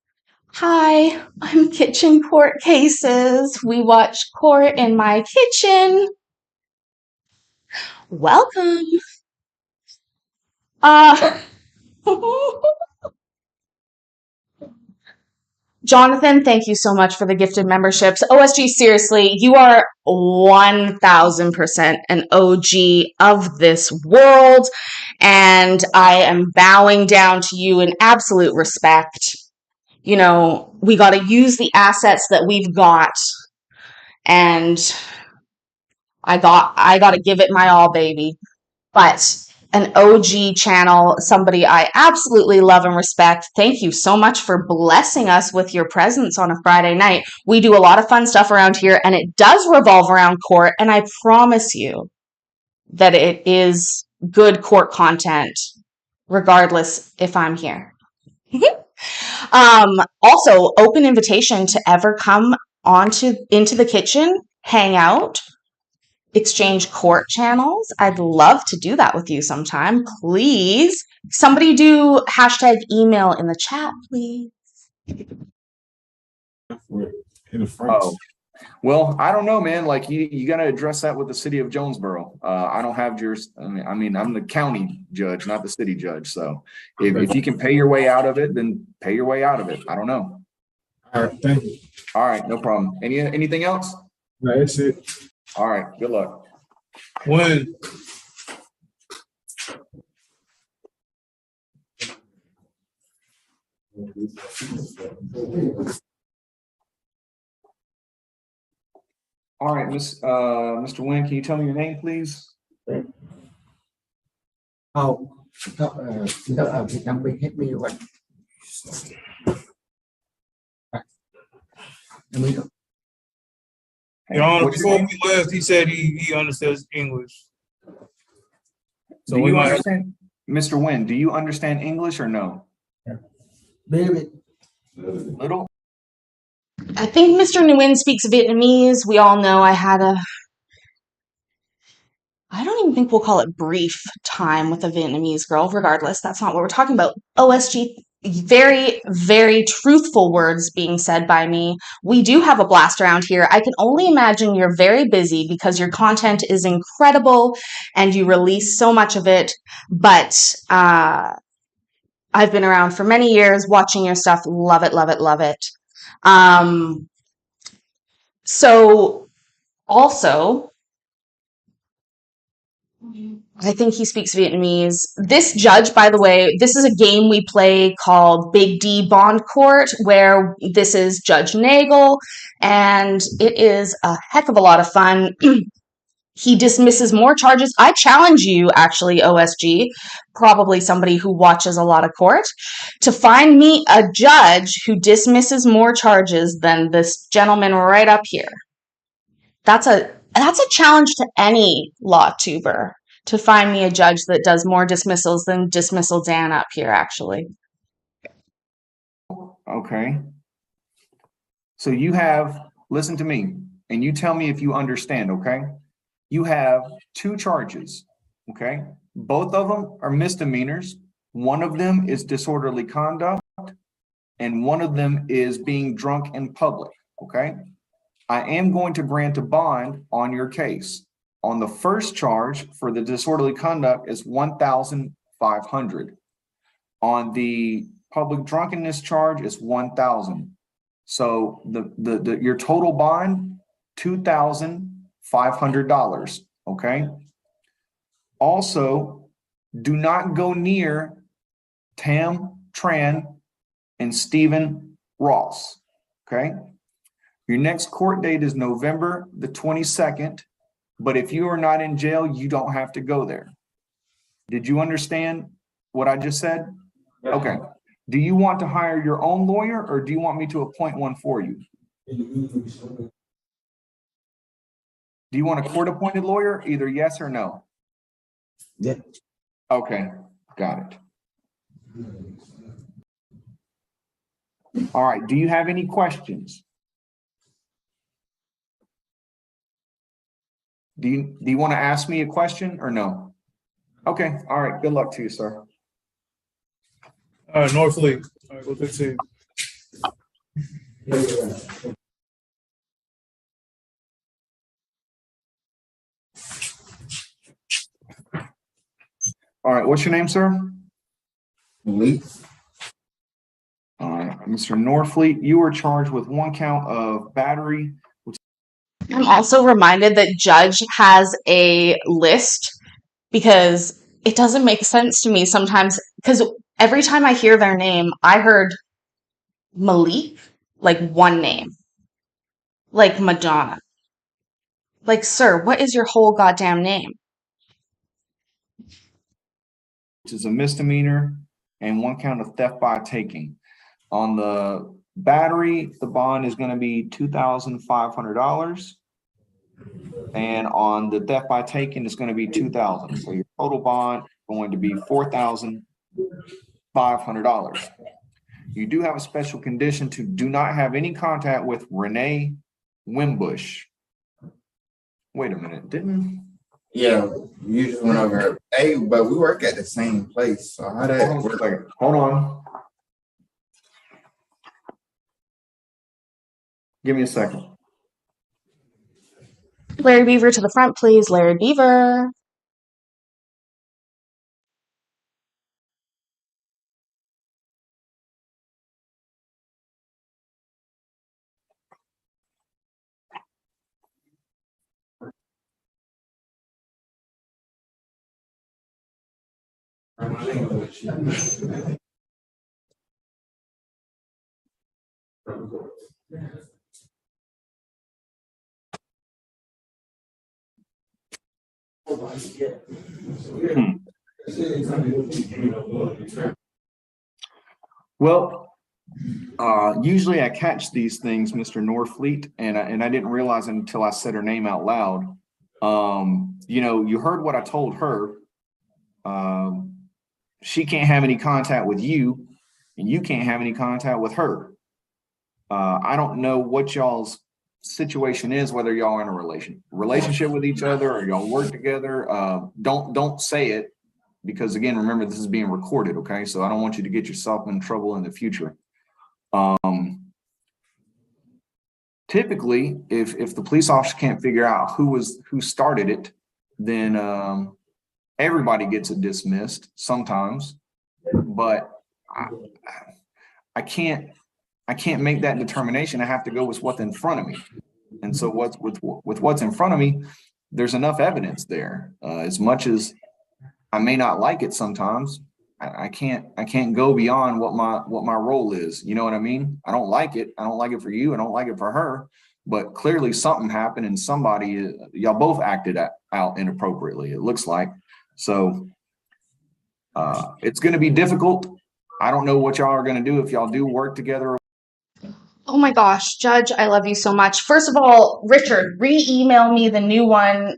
Hi, I'm Kitchen Court Cases. We watch court in my kitchen. Welcome. Jonathan, thank you so much for the gifted memberships. OSG, seriously, you are 1000% an OG of this world, and I am bowing down to you in absolute respect. You know, we got to use the assets that we've got, and I got to give it my all, baby. But an OG channel, somebody I absolutely love and respect. Thank you so much for blessing us with your presence on a Friday night. We do a lot of fun stuff around here, and it does revolve around court, and I promise you that it is good court content, regardless if I'm here. Also, open invitation to ever come into the kitchen, hang out, exchange court channels. I'd love to do that with you sometime. Please, somebody do hashtag email in the chat, please. Oh, well, I don't know, man. Like you got to address that with the city of Jonesboro. I don't have I mean, I'm the county judge, not the city judge. So if you can pay your way out of it, then pay your way out of it. I don't know. All right, thank you. All right, no problem. Anything else? No, that's it. All right, good luck. When All right, Mr. Wynn, can you tell me your name, please? Oh, ở Việt Nam mình hết mi rồi. Your Honor, before we left, he said he understands English. So we understand, Mr. Wynn, do you understand English or no? Very Little. I think Mr. Nguyen speaks Vietnamese. We all know I don't even think we'll call it brief time with a Vietnamese girl. Regardless, that's not what we're talking about. OSG, very, very truthful words being said by me. We do have a blast around here. I can only imagine you're very busy because your content is incredible and you release so much of it. But I've been around for many years watching your stuff. Love it, love it, love it. So also, I think he speaks Vietnamese. This judge, by the way, this is a game we play called Big D Bond Court, where this is Judge Nagel, and it is a heck of a lot of fun. He dismisses more charges. I challenge you, actually, OSG, probably somebody who watches a lot of court, to find me a judge who dismisses more charges than this gentleman right up here. That's a challenge to any law tuber, to find me a judge that does more dismissals than Dismissal Dan up here, actually. Okay. So you have, listen to me, and you tell me if you understand, okay? You have 2 charges, okay? Both of them are misdemeanors. One of them is disorderly conduct, and one of them is being drunk in public, okay? I am going to grant a bond on your case. On the first charge for the disorderly conduct is $1,500. On the public drunkenness charge is $1,000. So your total bond, $2,500. Okay. Also, do not go near Tam Tran and Stephen Ross. Okay. Your next court date is November the 22nd, but if you are not in jail, you don't have to go there. Did you understand what I just said? Okay. Do you want to hire your own lawyer or do you want me to appoint one for you? Do you want a court-appointed lawyer? Either yes or no? Yeah. Okay, got it. All right, do you have any questions? Do you want to ask me a question or no? Okay, all right, good luck to you, sir. North Lee. All right, go to the team. All right, what's your name, sir? Lee. All right, Mr. Norfleet, you are charged with 1 count of battery. I'm also reminded that Judge has a list because it doesn't make sense to me sometimes. Because every time I hear their name, I heard Malik, like one name, like Madonna. Like, sir, what is your whole goddamn name? Which is a misdemeanor, and 1 count of theft by taking. On the battery, the bond is going to be $2,500. And on the theft by taking, it's going to be $2,000. So your total bond is going to be $4,500. You do have a special condition to do not have any contact with Renee Wimbush. Wait a minute, didn't? Yeah, you just went over. Hey, but we work at the same place. So how that work? Hold on. Give me a second. Larry Beaver to the front, please. Larry Beaver. Well, usually I catch these things, Mr. Norfleet, and I didn't realize it until I said her name out loud. You know, you heard what I told her. She can't have any contact with you, and you can't have any contact with her. I don't know what y'all's situation is, whether y'all are in a relationship with each other or y'all work together. Don't say it, because again, remember, this is being recorded, okay? So I don't want you to get yourself in trouble in the future. Typically, if the police officer can't figure out who started it, then everybody gets it dismissed sometimes. But I can't make that determination. I have to go with what's in front of me. And so with what's in front of me, there's enough evidence there. As much as I may not like it sometimes, I can't go beyond what my role is. You know what I mean? I don't like it. I don't like it for you. I don't like it for her. But clearly something happened and y'all both acted out inappropriately, it looks like. So it's going to be difficult. I don't know what y'all are going to do if y'all do work together. Oh my gosh, Judge, I love you so much. First of all, Richard, re-email me the new one.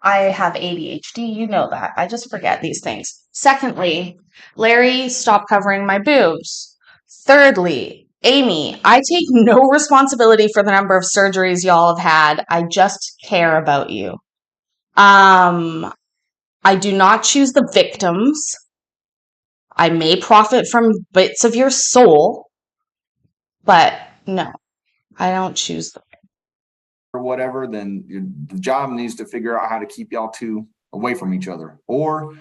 I have ADHD, you know that. I just forget these things. Secondly, Larry, stop covering my boobs. Thirdly, Amy, I take no responsibility for the number of surgeries y'all have had. I just care about you. I do not choose the victims. I may profit from bits of your soul, but no, I don't choose them. Or whatever, then the job needs to figure out how to keep y'all two away from each other. Or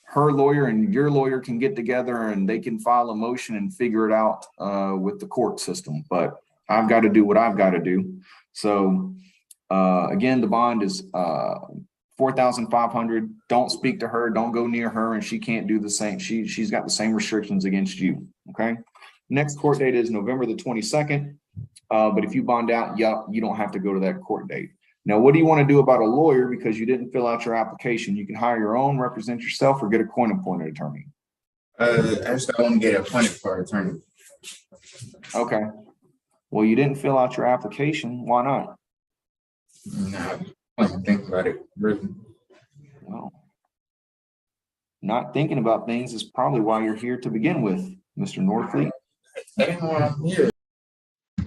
her lawyer and your lawyer can get together and they can file a motion and figure it out with the court system. But I've got to do what I've got to do. So again, the bond is $4,500. Don't speak to her. Don't go near her, and she can't do the same. She's got the same restrictions against you. Okay. Next court date is November the 22nd. But if you bond out, you don't have to go to that court date. Now, what do you want to do about a lawyer because you didn't fill out your application? You can hire your own, represent yourself, or get a court-appointed attorney. Actually, I want to get appointed for an attorney. Okay. Well, you didn't fill out your application. Why not? Nah, I didn't think about it, really. Well, not thinking about things is probably why you're here to begin with, Mr. Northfleet. That ain't why I'm here.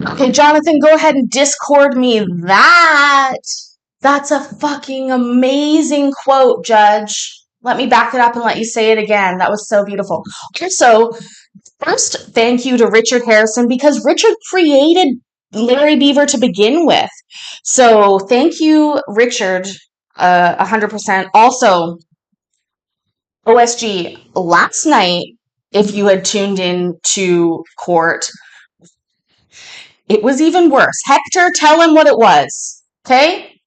Okay, Jonathan, go ahead and Discord me that. That's a fucking amazing quote, Judge. Let me back it up and let you say it again. That was so beautiful. Also, first, thank you to Richard Harrison because Richard created Larry Beaver to begin with. So thank you, Richard, 100%. Also, OSG, last night, if you had tuned in to court, it was even worse. Hector, tell him what it was, okay?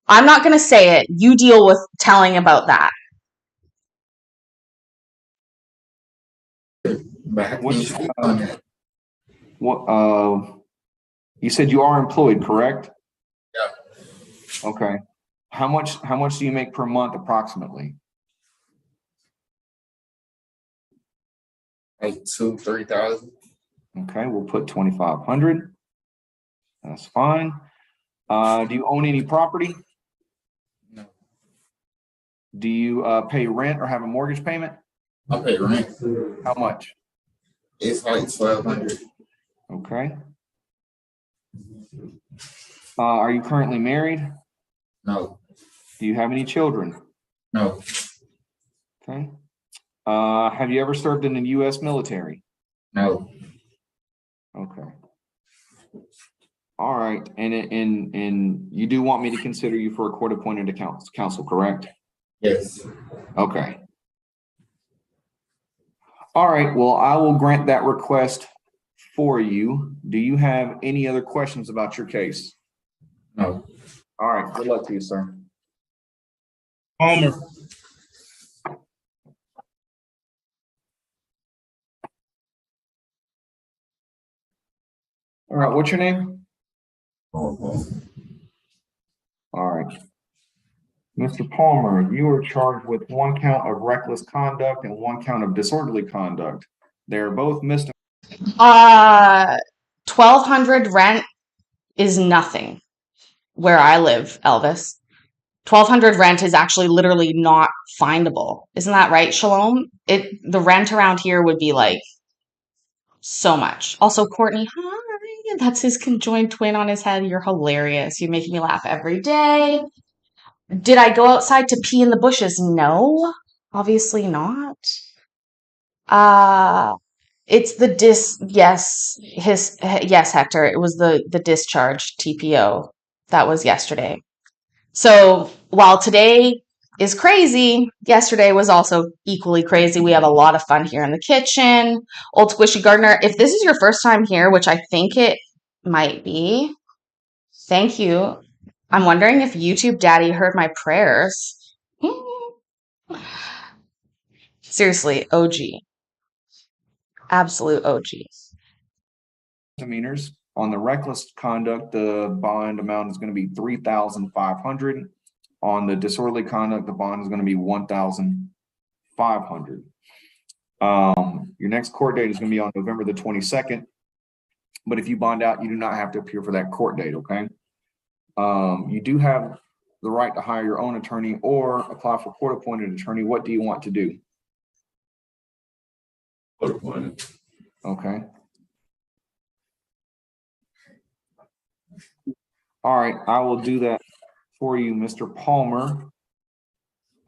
I'm not going to say it. You deal with telling about that. You said you are employed, correct? Yeah. Okay. How much do you make per month approximately? Like 2,000-3,000. Okay, we'll put 2,500. That's fine. Do you own any property? No. Do you pay rent or have a mortgage payment? I pay rent. How much? It's like 1,200. Okay. Are you currently married? No. Do you have any children? No. Okay. Have you ever served in the U.S. military? No. Okay. All right. And you do want me to consider you for a court-appointed counsel, correct? Yes. Okay. All right. Well, I will grant that request for you. Do you have any other questions about your case? No. All right. Good luck to you, sir. Palmer. All right. What's your name? Oh. All right. Mr. Palmer, you are charged with 1 count of reckless conduct and 1 count of disorderly conduct. They're both misdemeanors. 1,200 rent is nothing where I live, Elvis. 1,200 rent is actually literally not findable. Isn't that right, Shalom? The rent around here would be like so much. Also, Courtney, hi. That's his conjoined twin on his head. You're hilarious. You make me laugh every day. Did I go outside to pee in the bushes? No, obviously not. It's the yes, yes, Hector. It was the discharge TPO. That was yesterday. So while today is crazy, yesterday was also equally crazy. We have a lot of fun here in the kitchen. Old Squishy Gardener, if this is your first time here, which I think it might be, thank you. I'm wondering if YouTube Daddy heard my prayers. Seriously, OG. Absolute OG. Misdemeanors. On the reckless conduct, the bond amount is going to be $3,500. On the disorderly conduct, the bond is going to be $1,500. Your next court date is going to be on November the 22nd. But if you bond out, you do not have to appear for that court date, okay? You do have the right to hire your own attorney or apply for court-appointed attorney. What do you want to do? Court-appointed. Okay. All right, I will do that for you, Mr. Palmer.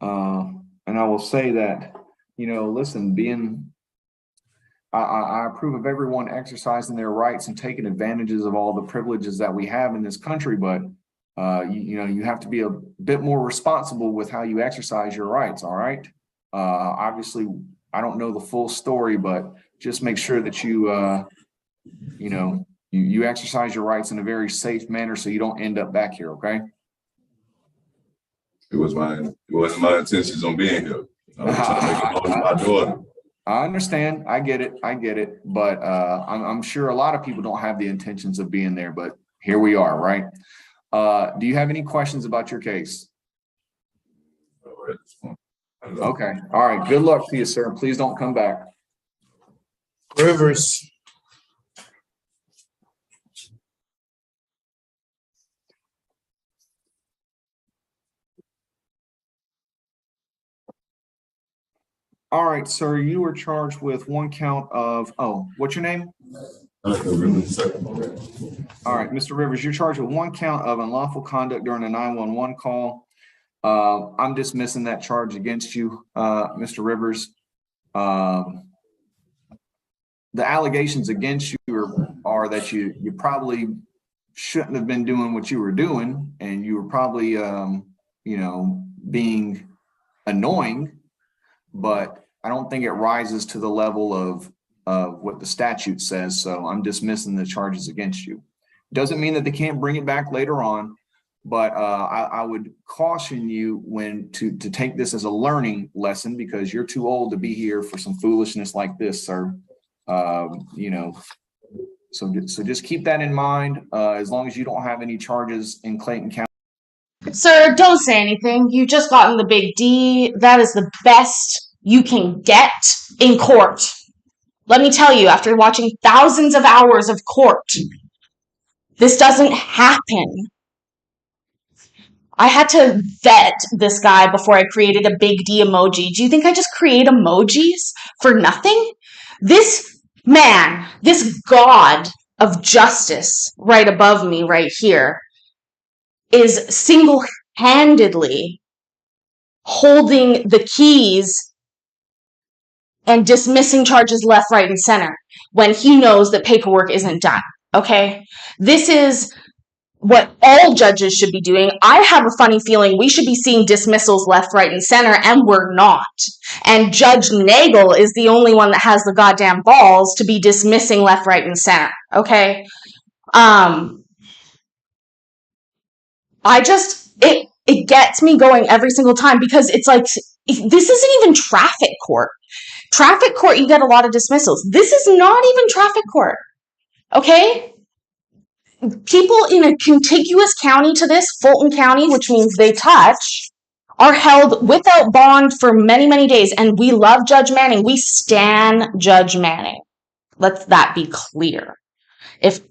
And I will say that, listen, I approve of everyone exercising their rights and taking advantages of all the privileges that we have in this country, but you have to be a bit more responsible with how you exercise your rights, all right? Obviously, I don't know the full story, but just make sure that you You exercise your rights in a very safe manner so you don't end up back here, okay? It wasn't my intentions on being here. I was trying to make it home to my daughter. I understand. I get it. But I'm sure a lot of people don't have the intentions of being there, but here we are, right? Do you have any questions about your case? Okay. All right. Good luck to you, sir. Please don't come back. Rivers. All right, sir. You were charged with one count of, what's your name? All right, Mr. Rivers, you're charged with one count of unlawful conduct during a 911 call. I'm dismissing that charge against you, Mr. Rivers. The allegations against you are that you probably shouldn't have been doing what you were doing, and you were probably, being annoying, but I don't think it rises to the level of what the statute says. So I'm dismissing the charges against you. Doesn't mean that they can't bring it back later on, but I would caution you to take this as a learning lesson, because you're too old to be here for some foolishness like this, sir. So just keep that in mind. As long as you don't have any charges in Clayton County. Sir, don't say anything. You've just gotten the big D. That is the best you can get in court. Let me tell you, after watching thousands of hours of court, this doesn't happen. I had to vet this guy before I created a big D emoji. Do you think I just create emojis for nothing? This man, this god of justice right above me right here, is single-handedly holding the keys and dismissing charges left, right, and center when he knows that paperwork isn't done, okay? This is what all judges should be doing. I have a funny feeling we should be seeing dismissals left, right, and center, and we're not. And Judge Nagel is the only one that has the goddamn balls to be dismissing left, right, and center, okay? It gets me going every single time, because it's like, this isn't even traffic court. Traffic court, you get a lot of dismissals. This is not even traffic court, okay? People in a contiguous county to this, Fulton County, which means they touch, are held without bond for many, many days. And we love Judge Manning. We stan Judge Manning. Let that be clear. If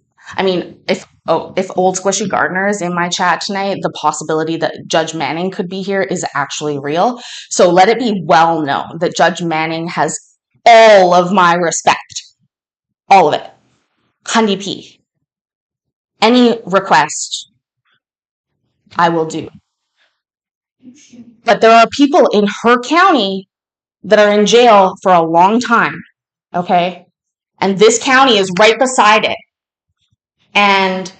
old squishy Gardner is in my chat tonight, the possibility that Judge Manning could be here is actually real. So let it be well known that Judge Manning has all of my respect. All of it. Hundy P. Any request, I will do. But there are people in her county that are in jail for a long time, okay? And this county is right beside it. And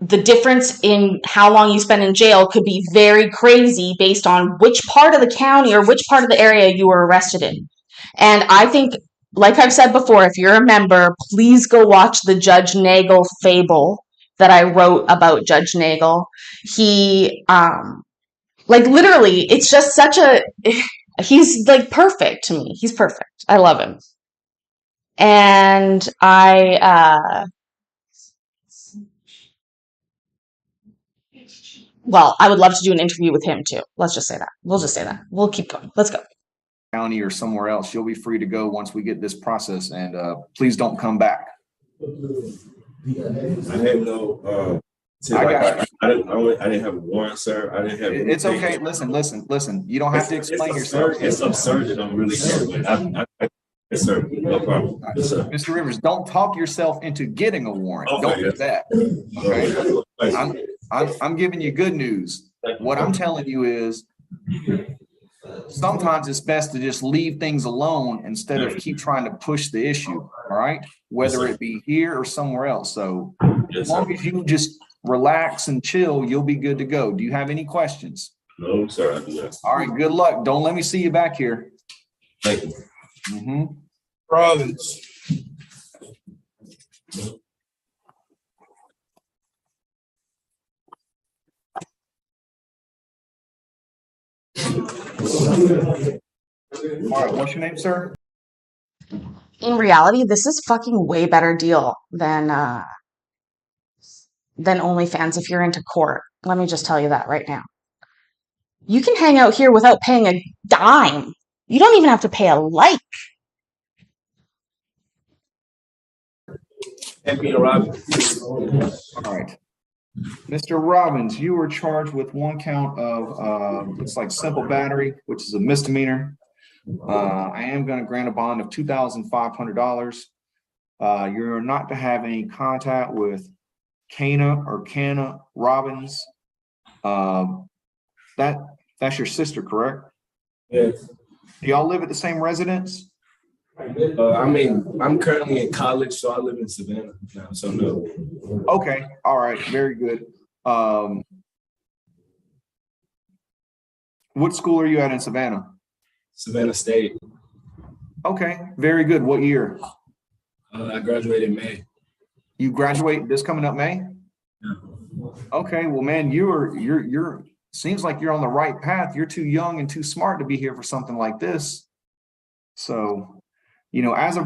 the difference in how long you spend in jail could be very crazy based on which part of the county or which part of the area you were arrested in. And I think, like I've said before, if you're a member, please go watch the Judge Nagel fable that I wrote about Judge Nagel. He, literally, it's just he's like perfect to me. He's perfect. I love him. And I would love to do an interview with him too. Let's just say that. We'll just say that. We'll keep going. Let's go. County or somewhere else, you'll be free to go once we get this process, and please don't come back. I had no I didn't have a warrant, sir. I didn't have it's okay. Listen. You don't have to explain yourself. It's absurd that I'm really here. Yes, sir. No problem. Yes, sir. Mr. Rivers, don't talk yourself into getting a warrant. Okay, don't do that. Okay. I'm giving you good news. What I'm telling you is sometimes it's best to just leave things alone instead of keep trying to push the issue. All right. Whether it be here or somewhere else. So as long as you just relax and chill, you'll be good to go. Do you have any questions? No, sir. I do not. All right. Good luck. Don't let me see you back here. Thank you. Mm-hmm. Province. All right, what's your name, sir? In reality, this is fucking way better deal than OnlyFans if you're into court. Let me just tell you that right now. You can hang out here without paying a dime. You don't even have to pay a like. All right. Mr. Robbins, you were charged with one count of looks like simple battery, which is a misdemeanor. I am going to grant a bond of $2,500. You're not to have any contact with Kana Robbins. That's your sister, correct? Yes. Do y'all live at the same residence? I'm currently in college, so I live in Savannah now, so no. Okay, all right, very good. What school are you at in Savannah? Savannah State. Okay, very good. What year? I graduated in May. You graduate this coming up May? Yeah. Okay, well, man, you're seems like you're on the right path. You're too young and too smart to be here for something like this. So, you know, as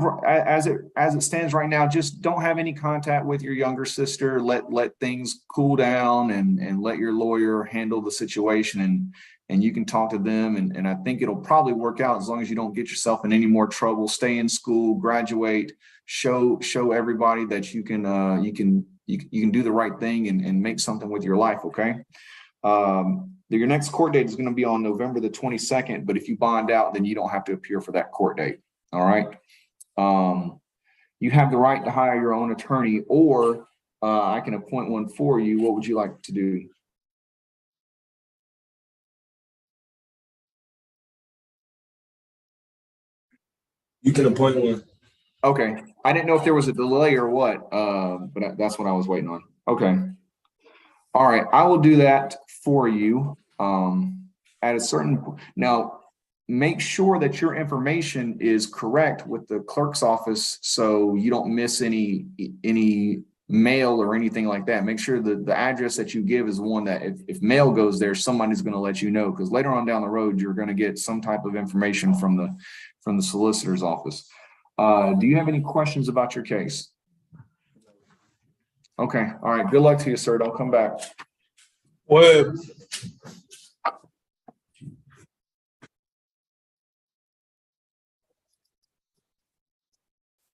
it stands right now, just don't have any contact with your younger sister. Let things cool down and let your lawyer handle the situation, and you can talk to them, and I think it'll probably work out as long as you don't get yourself in any more trouble. Stay in school, graduate, show everybody that you can do the right thing and make something with your life. Okay. Your next court date is going to be on November the 22nd, but if you bond out, then you don't have to appear for that court date. All right. You have the right to hire your own attorney, or I can appoint one for you. What would you like to do? You can appoint one. Okay. I didn't know if there was a delay or what, but that's what I was waiting on. Okay. All right. I will do that for you at a certain point. Now, make sure that your information is correct with the clerk's office so you don't miss any mail or anything like that. Make sure that the address that you give is one that if mail goes there, somebody's going to let you know, because later on down the road, you're going to get some type of information from the solicitor's office. Do you have any questions about your case? Okay. All right. Good luck to you, sir. Don't come back. Well,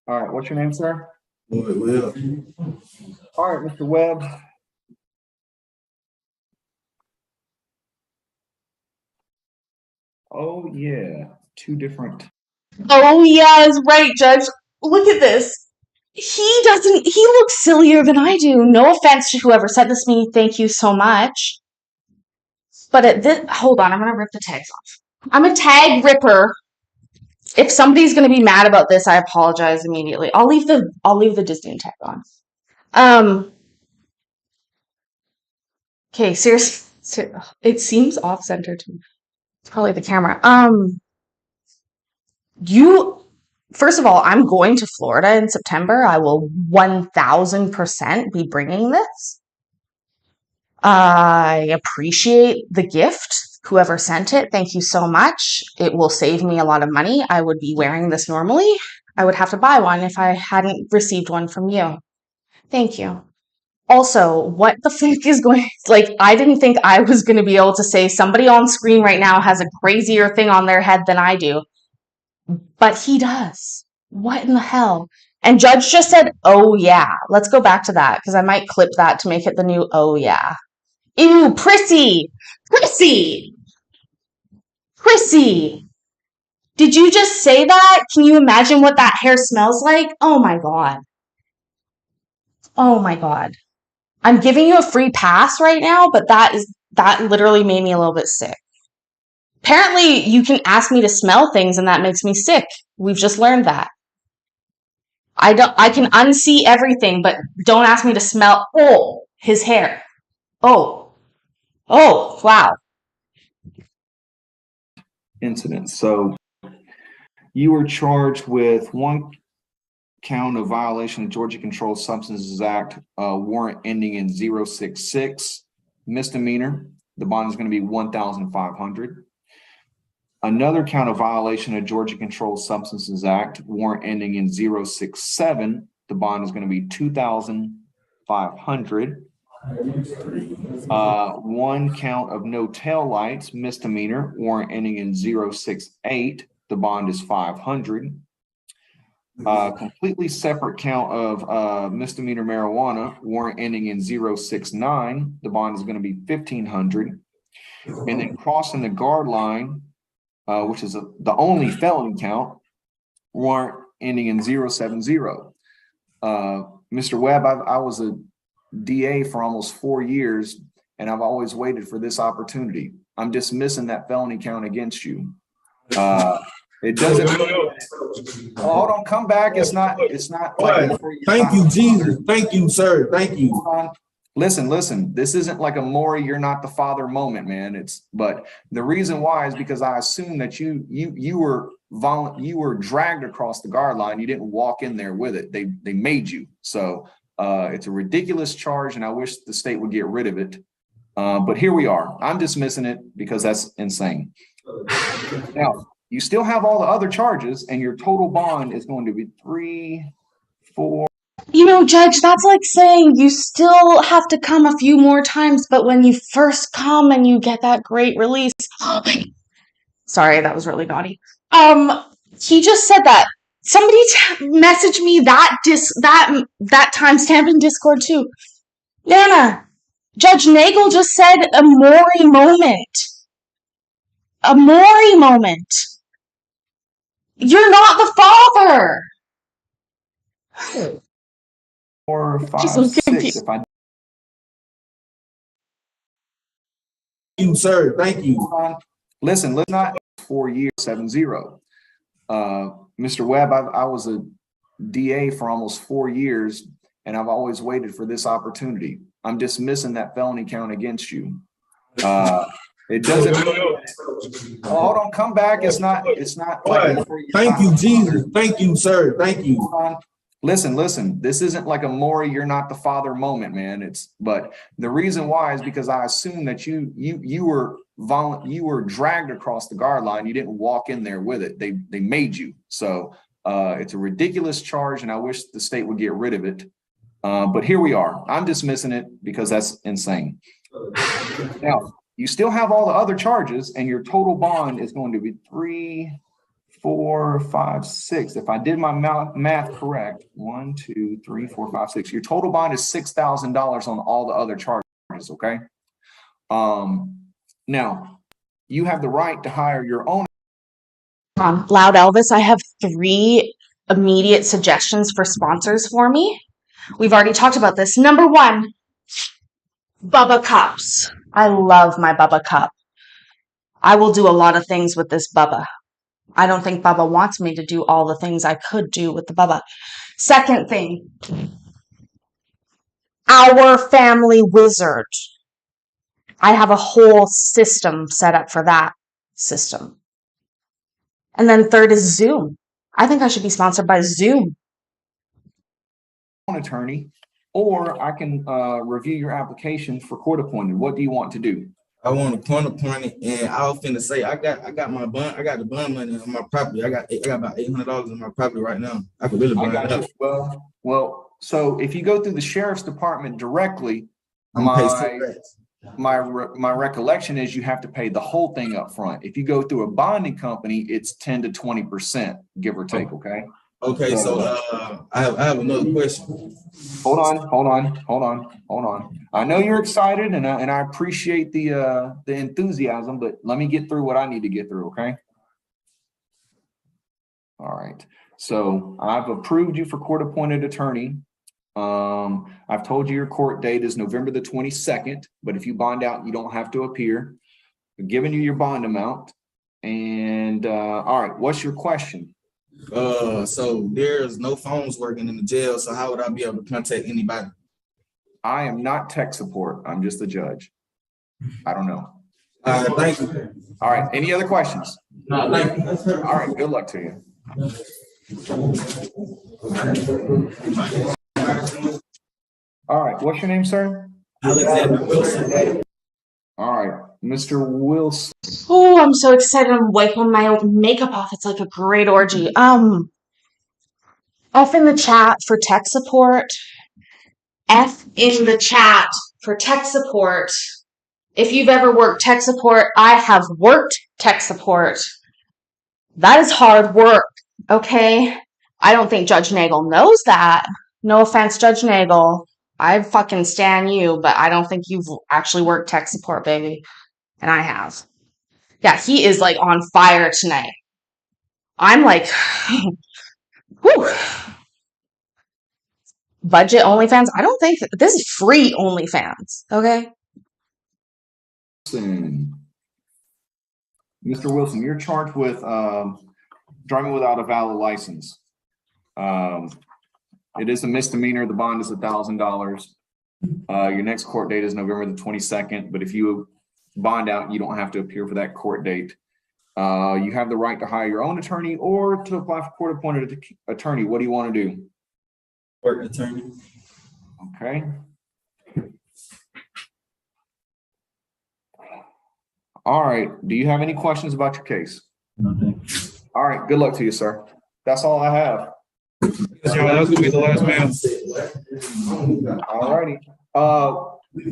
all right. What's your name, sir? Will. All right, Mr. Webb. Oh, yeah. Two different. Oh, yeah, is right, Judge. Look at this. He looks sillier than I do. No offense to whoever sent this to me. Thank you so much. But at this, hold on, I'm going to rip the tags off. I'm a tag ripper. If somebody's going to be mad about this, I apologize immediately. I'll leave the Disney tag on. Okay, seriously, it seems off-center to me. It's probably the camera. First of all, I'm going to Florida in September. I will 1000% be bringing this. I appreciate the gift. Whoever sent it, thank you so much. It will save me a lot of money. I would be wearing this normally. I would have to buy one if I hadn't received one from you. Thank you. Also, what the fuck is going, like, I didn't think I was going to be able to say somebody on screen right now has a crazier thing on their head than I do. But he does. What in the hell? And Judge just said, oh yeah. Let's go back to that because I might clip that to make it the new oh yeah. Ew, Prissy! Prissy! Prissy! Did you just say that? Can you imagine what that hair smells like? Oh my god. Oh my god. I'm giving you a free pass right now, but that literally made me a little bit sick. Apparently, you can ask me to smell things and that makes me sick. We've just learned that. I can unsee everything, but don't ask me to smell his hair. Oh, wow. Incident. So you were charged with one count of violation of Georgia Controlled Substances Act, warrant ending in 066, misdemeanor. The bond is going to be $1,500. Another count of violation of Georgia Controlled Substances Act, warrant ending in 067. The bond is going to be $2,500. One count of no tail lights, misdemeanor, warrant ending in 068. The bond is $500. Completely separate count of misdemeanor marijuana, warrant ending in 069. The bond is going to be $1,500. And then crossing the guard line, which is the only felony count, warrant ending in 070. Mr. Webb, I was a DA for almost 4 years, and I've always waited for this opportunity. I'm dismissing that felony count against you. It doesn't. Hold on, come back. It's not. Like thank you, Jesus. Thank you, sir. Thank you. Listen. This isn't like a Maury, you're not the father moment, man. But the reason why is because I assume that you were dragged across the guard line. You didn't walk in there with it. They made you. So it's a ridiculous charge, and I wish the state would get rid of it. But here we are. I'm dismissing it because that's insane. Now, you still have all the other charges, and your total bond is going to be 3, 4. You know, Judge, that's like saying you still have to come a few more times, but when you first come and you get that great release. Sorry, that was really naughty. He just said that. Somebody messaged me that timestamp in Discord too. Nana, Judge Nagel just said a Maury moment. A Maury moment. You're not the father. 4, 5, 6. If I You, sir. Thank you. listen, let's not 4 years 70. Mr. Webb, I was a DA for almost 4 years, and I've always waited for this opportunity. I'm dismissing that felony count against you. It doesn't. Hold on, come back. It's not. Like thank you, Jesus. Thank you, sir. Thank you. Listen. This isn't like a Maury, you're not the father moment, man. But the reason why is because I assume that you were dragged across the guard line. You didn't walk in there with it. They made you. So it's a ridiculous charge, and I wish the state would get rid of it. But here we are. I'm dismissing it because that's insane. Now, you still have all the other charges, and your total bond is going to be 3, 4, 5, 6. If I did my math correct, 1, 2, 3, 4, 5, 6. Your total bond is $6,000 on all the other charges. Okay. Now, you have the right to hire your own. Loud Elvis, I have 3 immediate suggestions for sponsors for me. We've already talked about this. Number 1, Bubba cups. I love my Bubba cup. I will do a lot of things with this Bubba. I don't think Bubba wants me to do all the things I could do with the Bubba. Second thing, our family wizard. I have a whole system set up for that system. And then third is Zoom. I think I should be sponsored by Zoom. Attorney, or I can review your application for court appointed. What do you want to do? I want a court appointed, and I was finna say I got my bond. I got the bond money on my property. I got about $800 on my property right now. I could really bond it up. Well. So if you go through the sheriff's department directly, my recollection is you have to pay the whole thing up front. If you go through a bonding company, it's 10 to 20%, give or take. Okay. Okay, so I have another question. Hold on. I know you're excited, and I appreciate the enthusiasm, but let me get through what I need to get through, okay? All right. So I've approved you for court-appointed attorney. I've told you your court date is November the 22nd, but if you bond out, you don't have to appear. I've given you your bond amount, and all right. What's your question? So there's no phones working in the jail. So how would I be able to contact anybody? I am not tech support. I'm just the judge. I don't know. Thank you. All right. Any other questions? No, thank you. All right. Good luck to you. All right. What's your name, sir? Alexander Wilson. All right. Mr. Wilson. Oh, I'm so excited. I'm wiping my makeup off. It's like a great orgy. F in the chat for tech support. F in the chat for tech support. If you've ever worked tech support, I have worked tech support. That is hard work, okay? I don't think Judge Nagel knows that. No offense, Judge Nagel. I fucking stan you, but I don't think you've actually worked tech support, baby. And I have. Yeah, he is like on fire tonight. I'm like, whew. Budget OnlyFans? I don't think this is free OnlyFans, okay? Mr. Wilson, you're charged with driving without a valid license. It is a misdemeanor. The bond is $1,000. Your next court date is November the 22nd, but if you bond out, you don't have to appear for that court date. You have the right to hire your own attorney or to apply for court-appointed attorney. What do you want to do? Court attorney. Okay. All right. Do you have any questions about your case? Nothing. All right. Good luck to you, sir. That's all I have. That's gonna be the last man. All righty.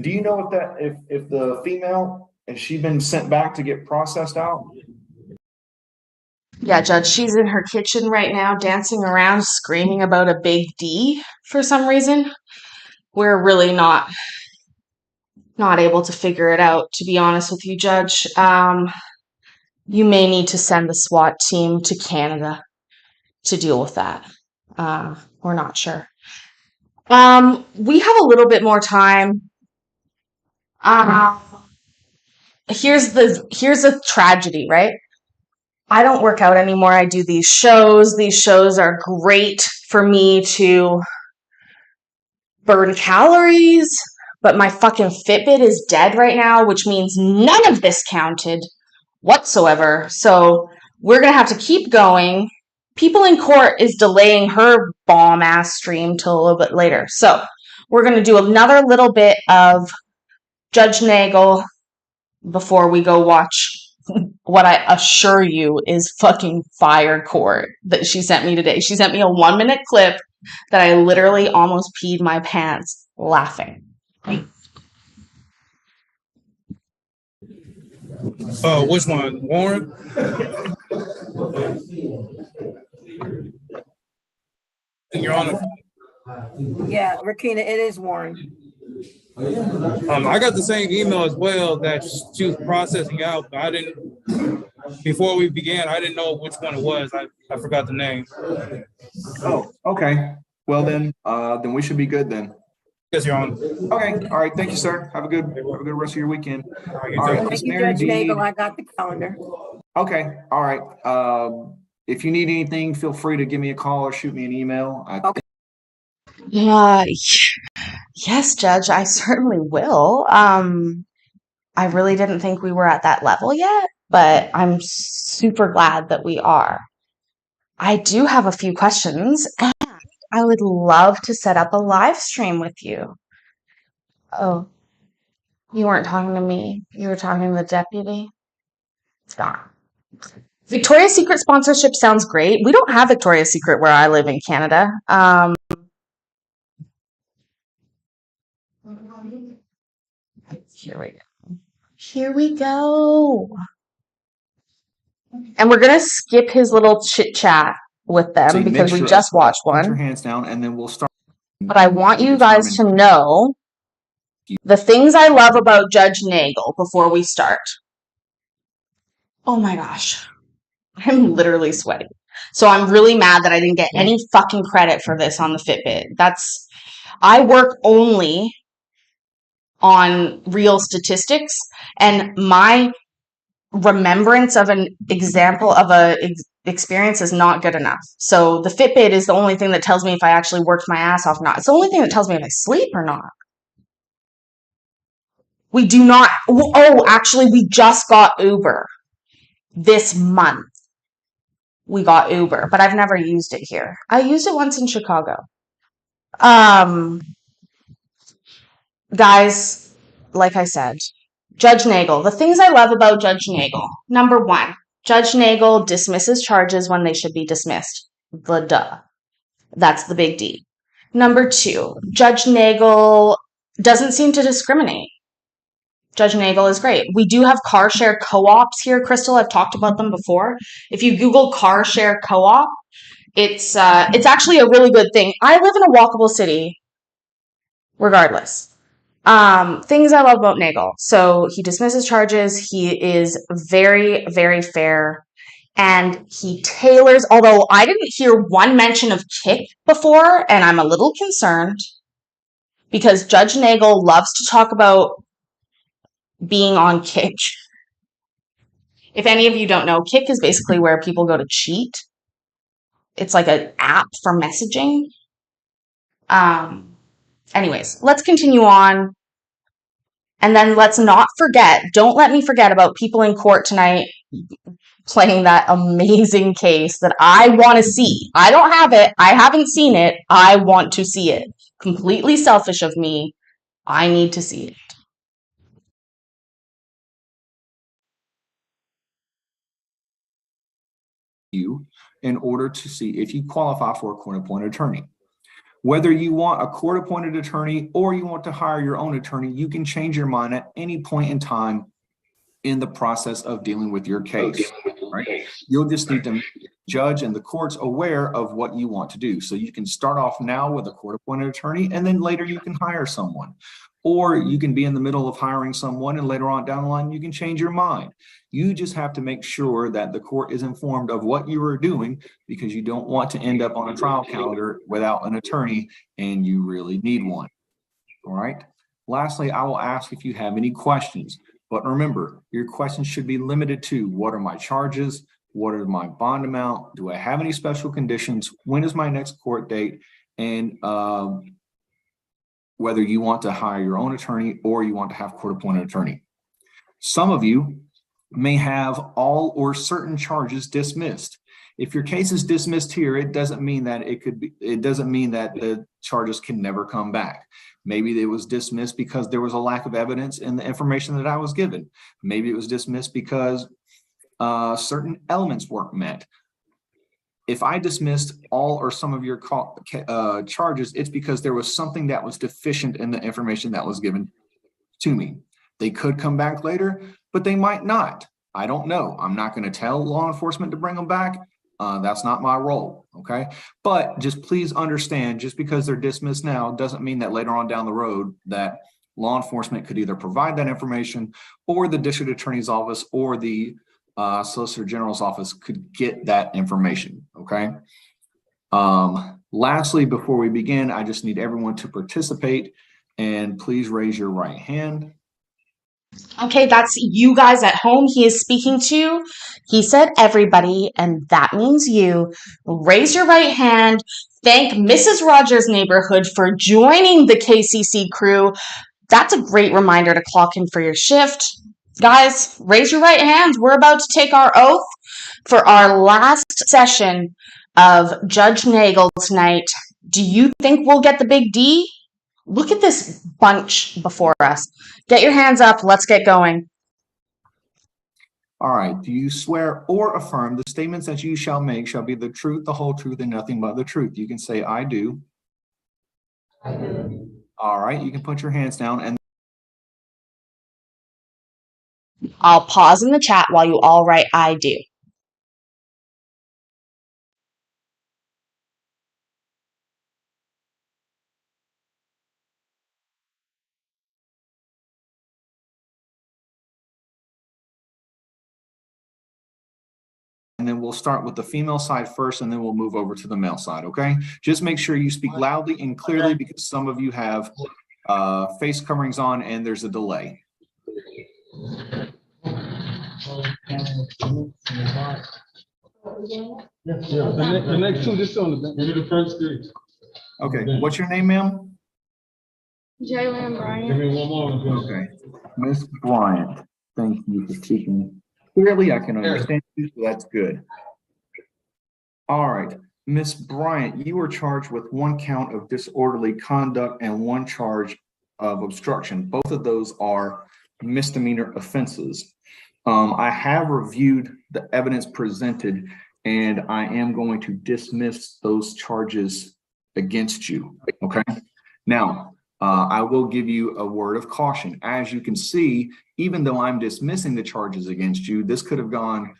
Do you know if the female, has she been sent back to get processed out? Yeah, Judge, she's in her kitchen right now dancing around screaming about a big D for some reason. We're really not able to figure it out, to be honest with you, Judge. You may need to send the SWAT team to Canada to deal with that. We're not sure. We have a little bit more time. Here's the tragedy, right? I don't work out anymore. I do these shows. These shows are great for me to burn calories, but my fucking Fitbit is dead right now, which means none of this counted whatsoever. So we're going to have to keep going. People in Court is delaying her bomb ass stream till a little bit later. So we're going to do another little bit of Judge Nagel before we go watch what I assure you is fucking fire court that she sent me today. She sent me a 1-minute clip that I literally almost peed my pants laughing. Which one? Warren? Your Honor. Yeah, Rakina, it is Warren. I got the same email as well that she was processing out, but I didn't, before we began, I didn't know which one it was. I forgot the name. Oh, okay. Well then we should be good then. Yes, Your Honor. Okay. All right. Thank you, sir. Have a good rest of your weekend. All right. Thank you, Judge Nagel. I got the calendar. Okay. All right. If you need anything, feel free to give me a call or shoot me an email. Okay. Yes, Judge, I certainly will. I really didn't think we were at that level yet, but I'm super glad that we are. I do have a few questions, and I would love to set up a live stream with you. Oh, you weren't talking to me. You were talking to the deputy? Darn. Victoria's Secret sponsorship sounds great. We don't have Victoria's Secret where I live in Canada. Here we go. And we're going to skip his little chit chat with them So because make we sure- just watched Put your one. hands down and then we'll start. But I want you guys to know the things I love about Judge Nagel before we start. Oh my gosh. I'm literally sweating. So I'm really mad that I didn't get any fucking credit for this on the Fitbit. I work only on real statistics, and my remembrance of an example of a experience is not good enough. So the Fitbit is the only thing that tells me if I actually worked my ass off or not. It's the only thing that tells me if I sleep or not. We do not. Oh, actually, we just got Uber this month. We got Uber, but I've never used it here. I used it once in Chicago. Guys, like I said, Judge Nagel. The things I love about Judge Nagel. Number one, Judge Nagel dismisses charges when they should be dismissed. The duh. That's the big D. Number two, Judge Nagel doesn't seem to discriminate. Judge Nagel is great. We do have car share co-ops here, Crystal. I've talked about them before. If you Google car share co-op, it's actually a really good thing. I live in a walkable city, regardless. Things I love about Nagel. So he dismisses charges. He is very, very fair. And he tailors, although I didn't hear one mention of kick before, and I'm a little concerned because Judge Nagel loves to talk about being on kick. If any of you don't know, kick is basically where people go to cheat. It's like an app for messaging. Anyways, let's continue on. And then let's not forget, don't let me forget about people in court tonight playing that amazing case that I want to see. I don't have it. I haven't seen it. I want to see it. Completely selfish of me. I need to see it. You in order to see if you qualify for a court-appointed attorney. Whether you want a court-appointed attorney or you want to hire your own attorney, you can change your mind at any point in time in the process of dealing with your case, right? You'll just need to make the judge and the courts aware of what you want to do. So you can start off now with a court-appointed attorney, and then later you can hire someone. Or you can be in the middle of hiring someone, and later on down the line, you can change your mind. You just have to make sure that the court is informed of what you are doing, because you don't want to end up on a trial calendar without an attorney, and you really need one. All right. Lastly, I will ask if you have any questions. But remember, your questions should be limited to: what are my charges? What is my bond amount? Do I have any special conditions? When is my next court date? And whether you want to hire your own attorney or you want to have court-appointed attorney. Some of you may have all or certain charges dismissed. If your case is dismissed here, it doesn't mean that it doesn't mean that the charges can never come back. Maybe it was dismissed because there was a lack of evidence in the information that I was given. Maybe it was dismissed because certain elements weren't met. If I dismissed all or some of your charges, it's because there was something that was deficient in the information that was given to me. They could come back later, but they might not. I don't know. I'm not going to tell law enforcement to bring them back. That's not my role, okay? But just please understand, just because they're dismissed now doesn't mean that later on down the road that law enforcement could either provide that information, or the district attorney's office or the Solicitor General's office could get that information, okay? Lastly, before we begin, I just need everyone to participate, and please raise your right hand. Okay, that's you guys at home he is speaking to. He said everybody, and that means you. Raise your right hand. Thank Mrs. Rogers' Neighborhood for joining the KCC crew. That's a great reminder to clock in for your shift. Guys, raise your right hands. We're about to take our oath for our last session of Judge Nagel tonight. Do you think we'll get the big D? Look at this bunch before us. Get your hands up. Let's get going. All right. Do you swear or affirm the statements that you shall make shall be the truth, the whole truth, and nothing but the truth? You can say, I do. I do. All right. You can put your hands down, and I'll pause in the chat while you all write I do. then we'll start with the female side first, and then we'll move over to the male side, okay? Just make sure you speak loudly and clearly, because some of you have face coverings on and there's a delay. The next two, just on the front screen. Okay, what's your name, ma'am? Jalen Bryant. Give me one more. Okay, Miss Bryant, thank you for speaking clearly. I can understand you, so that's good. All right, Miss Bryant, you were charged with 1 count of disorderly conduct and 1 charge of obstruction. Both of those are misdemeanor offenses. I have reviewed the evidence presented, and I am going to dismiss those charges against you. Okay. Now, I will give you a word of caution. As you can see, even though I'm dismissing the charges against you, this could have gone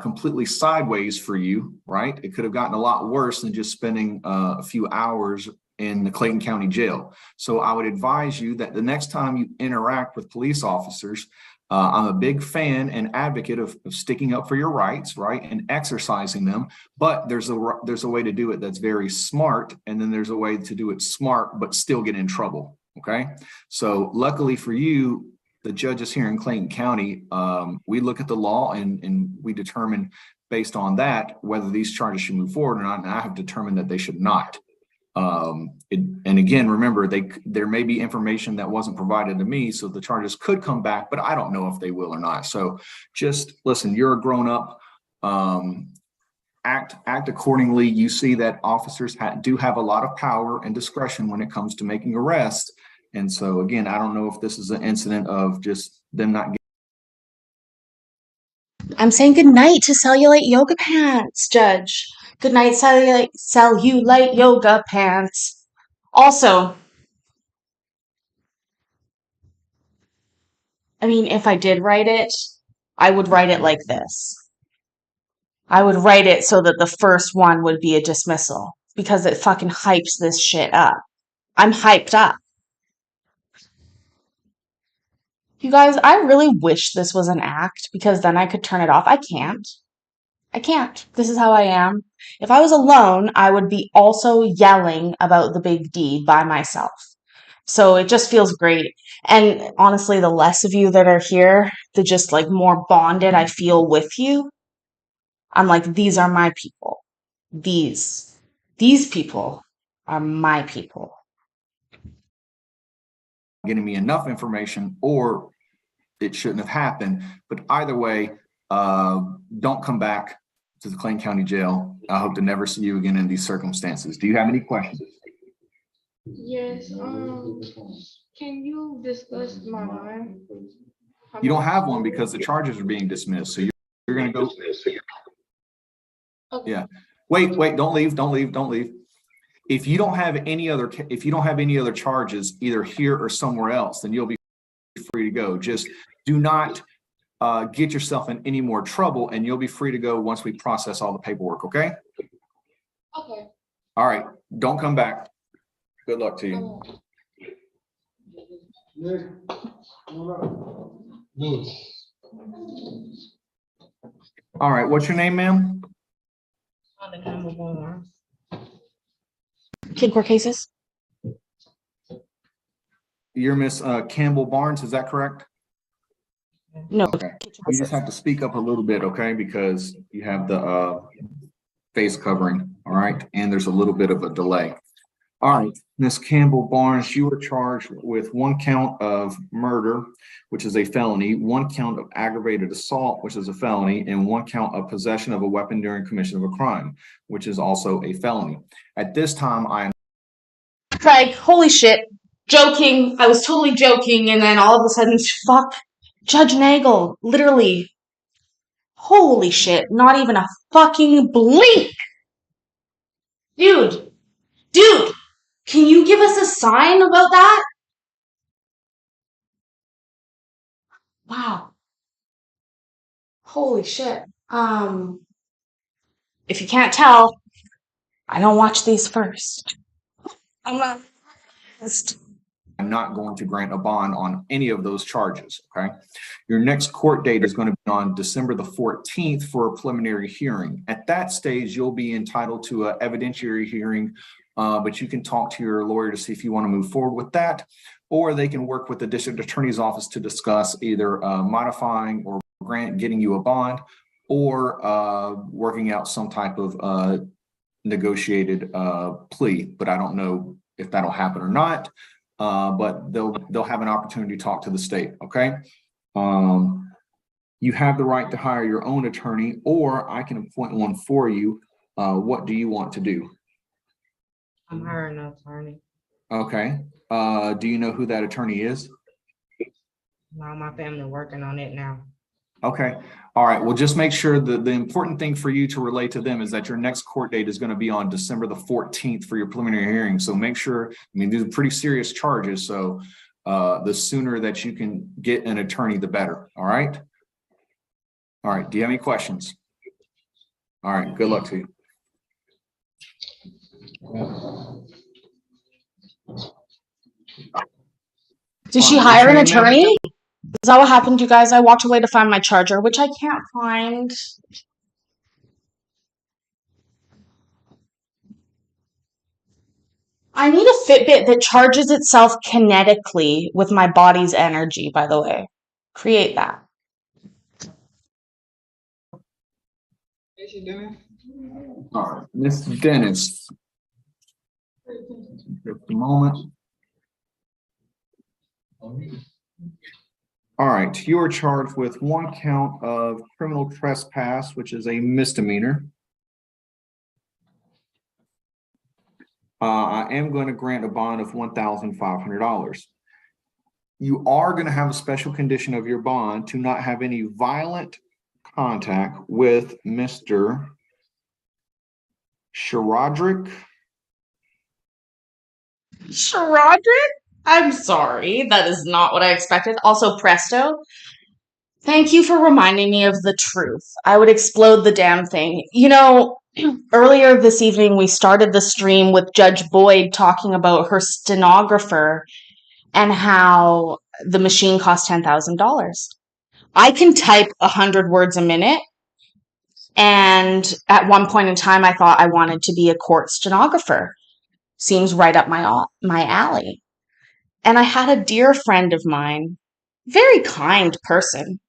completely sideways for you, right? It could have gotten a lot worse than just spending a few hours in the Clayton County Jail. So I would advise you that the next time you interact with police officers, I'm a big fan and advocate of sticking up for your rights, right, and exercising them. But there's a way to do it that's very smart, and then there's a way to do it smart but still get in trouble. Okay, so luckily for you, the judges here in Clayton County, we look at the law and we determine based on that whether these charges should move forward or not. And I have determined that they should not. And again, remember, there may be information that wasn't provided to me, so the charges could come back, but I don't know if they will or not. So just listen, you're a grown up, act accordingly. You see that officers do have a lot of power and discretion when it comes to making arrests. And so again, I don't know if this is an incident of just them not getting. I'm saying good night to cellulite yoga pants, Judge. Good night, cellulite yoga pants. Also, I mean, if I did write it, I would write it like this. I would write it so that the first one would be a dismissal because it fucking hypes this shit up. I'm hyped up. You guys, I really wish this was an act because then I could turn it off. I can't. This is how I am. If I was alone, I would be also yelling about the big D by myself. So it just feels great. And honestly, the less of you that are here, the just like more bonded I feel with you. I'm like, these are my people. These people are my people. Getting me enough information, or it shouldn't have happened. But either way, don't come back to the Clayton County Jail. I hope to never see you again in these circumstances. Do you have any questions? Yes, can you discuss my line? You don't have one because the charges are being dismissed. So you're going to go. Okay. Yeah. Wait, don't leave. If you don't have any other charges either here or somewhere else, then you'll be free to go. Just do not get yourself in any more trouble, and you'll be free to go once we process all the paperwork. Okay. Okay. All right. Don't come back. Good luck to you. All right. What's your name, ma'am? Kid court cases? You're Miss Campbell Barnes. Is that correct? No. Okay. You just have to speak up a little bit, okay? Because you have the face covering. All right. And there's a little bit of a delay. All right, Miss Campbell Barnes, you were charged with 1 count of murder, which is a felony, 1 count of aggravated assault, which is a felony, and 1 count of possession of a weapon during commission of a crime, which is also a felony. At this time, I am like, holy shit, joking. I was totally joking, and then all of a sudden, fuck, Judge Nagel, literally, holy shit, not even a fucking blink. Dude, can you give us a sign about that? Wow. Holy shit. If you can't tell, I don't watch these first. I'm not going to grant a bond on any of those charges, okay? Your next court date is going to be on December the 14th for a preliminary hearing. At that stage, you'll be entitled to an evidentiary hearing, but you can talk to your lawyer to see if you want to move forward with that, or they can work with the district attorney's office to discuss either modifying or getting you a bond, or working out some type of negotiated plea. But I don't know if that'll happen or not. But they'll have an opportunity to talk to the state. Okay. You have the right to hire your own attorney, or I can appoint one for you. What do you want to do? I'm hiring an attorney. Okay. Do you know who that attorney is? All my family working on it now. Okay. All right. Well, just make sure that the important thing for you to relate to them is that your next court date is going to be on December the 14th for your preliminary hearing. So make sure, I mean, these are pretty serious charges. So the sooner that you can get an attorney, the better. All right. All right. Do you have any questions? All right. Good luck to you. Did she hire an attorney? Is that what happened, you guys? I walked away to find my charger, which I can't find. I need a Fitbit that charges itself kinetically with my body's energy, by the way. Create that. All right. Miss Dennis. Just a moment. All right, you are charged with 1 count of criminal trespass, which is a misdemeanor. I am going to grant a bond of $1,500. You are going to have a special condition of your bond to not have any violent contact with Mr. Sharodrick. Sharodrick? I'm sorry. That is not what I expected. Also, Presto. Thank you for reminding me of the truth. I would explode the damn thing. You know, earlier this evening, we started the stream with Judge Boyd talking about her stenographer and how the machine cost $10,000. I can type 100 words a minute. And at one point in time, I thought I wanted to be a court stenographer. Seems right up my alley. And I had a dear friend of mine, very kind person,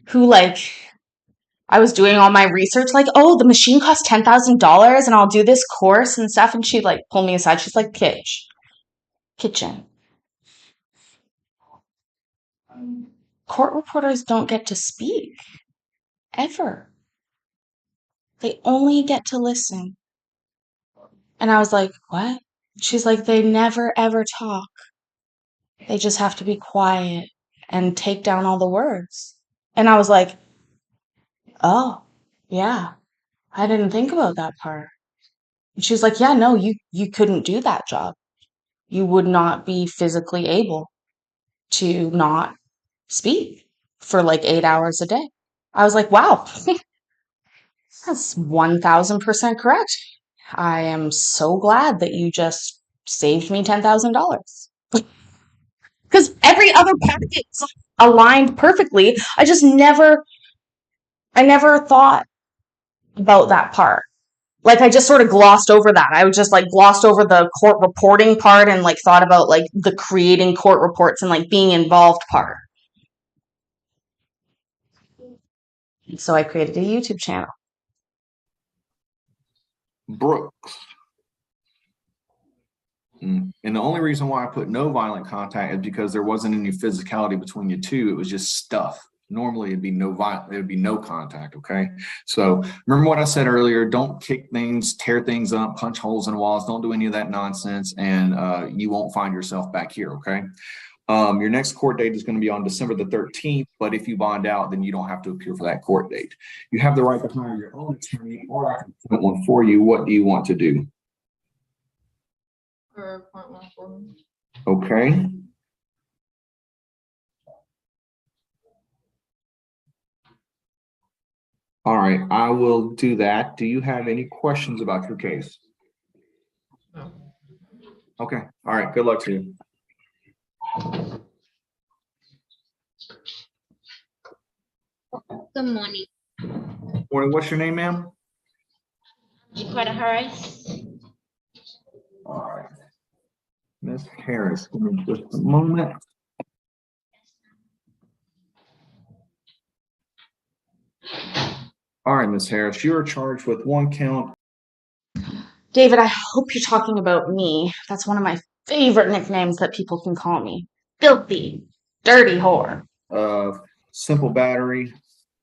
who I was doing all my research, oh, the machine costs $10,000 and I'll do this course and stuff. And she'd pull me aside. She's like, kitchen. Court reporters don't get to speak ever. They only get to listen. And I was like, what? She's like, they never ever talk. They just have to be quiet and take down all the words. And I was like, oh, yeah, I didn't think about that part. And she was like, yeah, no, you couldn't do that job. You would not be physically able to not speak for 8 hours a day. I was like, wow, that's 1000% correct. I am so glad that you just saved me $10,000. Because every other part is aligned perfectly. I never thought about that part. I just sort of glossed over that. I was just glossed over the court reporting part and thought about the creating court reports and being involved part. So I created a YouTube channel. Brooks. And the only reason why I put no violent contact is because there wasn't any physicality between you two. It was just stuff. Normally it'd be no contact. Okay. So remember what I said earlier, don't kick things, tear things up, punch holes in walls. Don't do any of that nonsense. And you won't find yourself back here. Okay. Your next court date is going to be on December the 13th, but if you bond out, then you don't have to appear for that court date. You have the right to hire your own attorney, or I can appoint one for you. What do you want to do? Okay. All right, I will do that. Do you have any questions about your case? No. Okay, all right, good luck to you. Good morning. Morning, what's your name, ma'am? Jakarta Harris. All right. Miss Harris, give me just a moment. All right, Miss Harris, you are charged with 1 count. David, I hope you're talking about me. That's one of my favorite nicknames that people can call me. Filthy, dirty whore. Simple battery,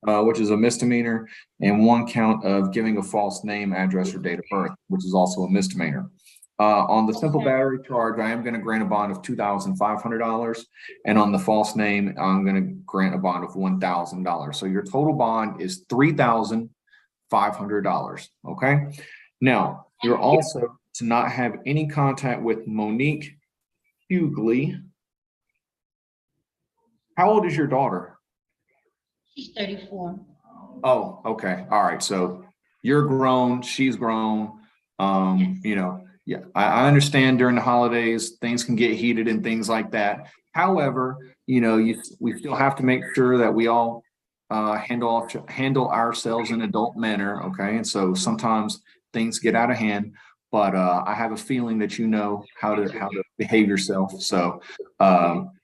which is a misdemeanor, and 1 count of giving a false name, address, or date of birth, which is also a misdemeanor. On the simple battery charge, I am going to grant a bond of $2,500. And on the false name, I'm going to grant a bond of $1,000. So your total bond is $3,500. Okay. Now, you're also to not have any contact with Monique Hughley. How old is your daughter? She's 34. Oh, okay. All right. So you're grown, she's grown. You know, yeah, I understand during the holidays, things can get heated and things like that. However, you know, we still have to make sure that we all handle ourselves in an adult manner. Okay. And so sometimes things get out of hand, but I have a feeling that you know how to behave yourself. So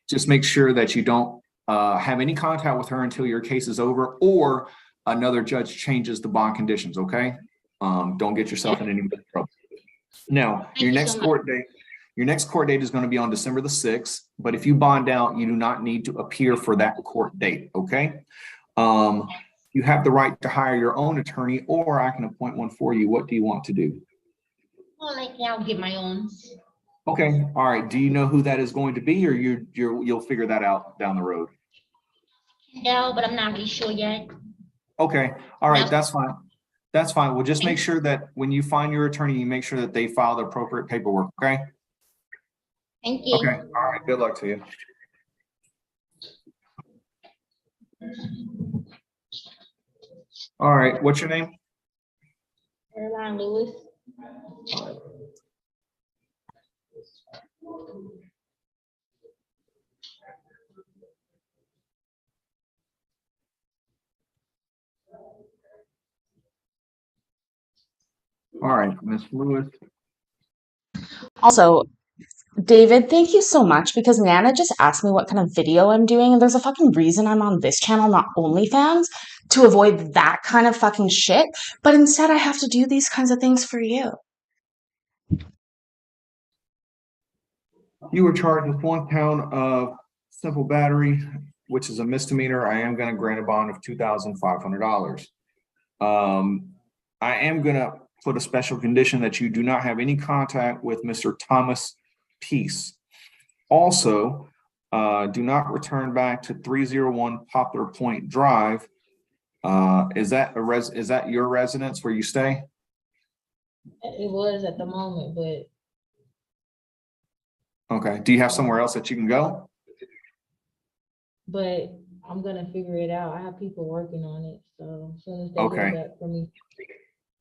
just make sure that you don't have any contact with her until your case is over or another judge changes the bond conditions. Okay. Don't get yourself in any trouble. Now, your next court date is going to be on December the 6th, but if you bond out, you do not need to appear for that court date. Okay. You have the right to hire your own attorney, or I can appoint one for you. What do you want to do? Well, I'll get my own. Okay. All right. Do you know who that is going to be, or you'll figure that out down the road? No, but I'm not really sure yet. Okay. All right. That's fine. That's fine. Well, just make sure that when you find your attorney, you make sure that they file the appropriate paperwork. Okay. Thank you. Okay. All right. Good luck to you. All right. What's your name? Caroline Lewis. All right, Miss Lewis. Also, David, thank you so much because Nana just asked me what kind of video I'm doing, and there's a fucking reason I'm on this channel, not OnlyFans, to avoid that kind of fucking shit. But instead, I have to do these kinds of things for you. You were charged with 1 count of simple battery, which is a misdemeanor. I am going to grant a bond of $2,500. I am going to put a special condition that you do not have any contact with Mr. Thomas Peace. Also, do not return back to 301 Poplar Point Drive. Is that your residence where you stay? It was at the moment, but Okay. Do you have somewhere else that you can go? I'm gonna figure it out. I have people working on it, so as soon as they Okay. do that for me.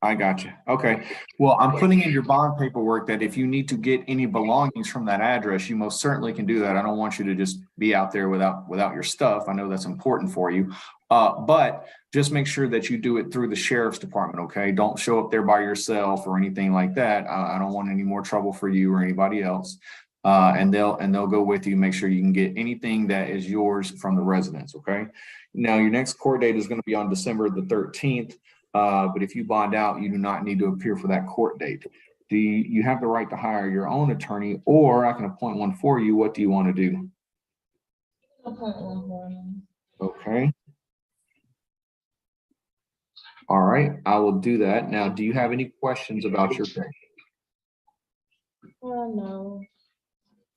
I got you. Okay. Well, I'm putting in your bond paperwork that if you need to get any belongings from that address, you most certainly can do that. I don't want you to just be out there without your stuff. I know that's important for you. But just make sure that you do it through the sheriff's department. Okay. Don't show up there by yourself or anything like that. I don't want any more trouble for you or anybody else. And they'll go with you, make sure you can get anything that is yours from the residence. Okay. Now your next court date is going to be on December the 13th. But if you bond out, you do not need to appear for that court date. Do you have the right to hire your own attorney, or I can appoint one for you? What do you want to do? Okay. All right, I will do that. Now, do you have any questions about your case? No.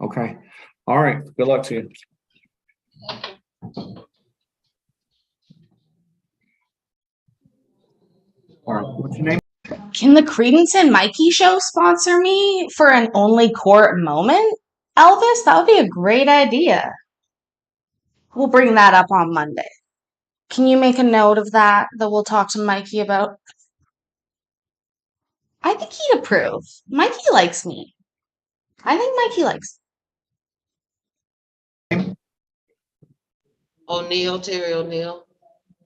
Okay. All right. Good luck to you. All right. What's your name? Can the Credence and Mikey show sponsor me for an only court moment? Elvis, that would be a great idea. We'll bring that up on Monday. Can you make a note of that we'll talk to Mikey about? I think he'd approve. Mikey likes me. I think Mikey likes me. O'Neill, Terry O'Neill.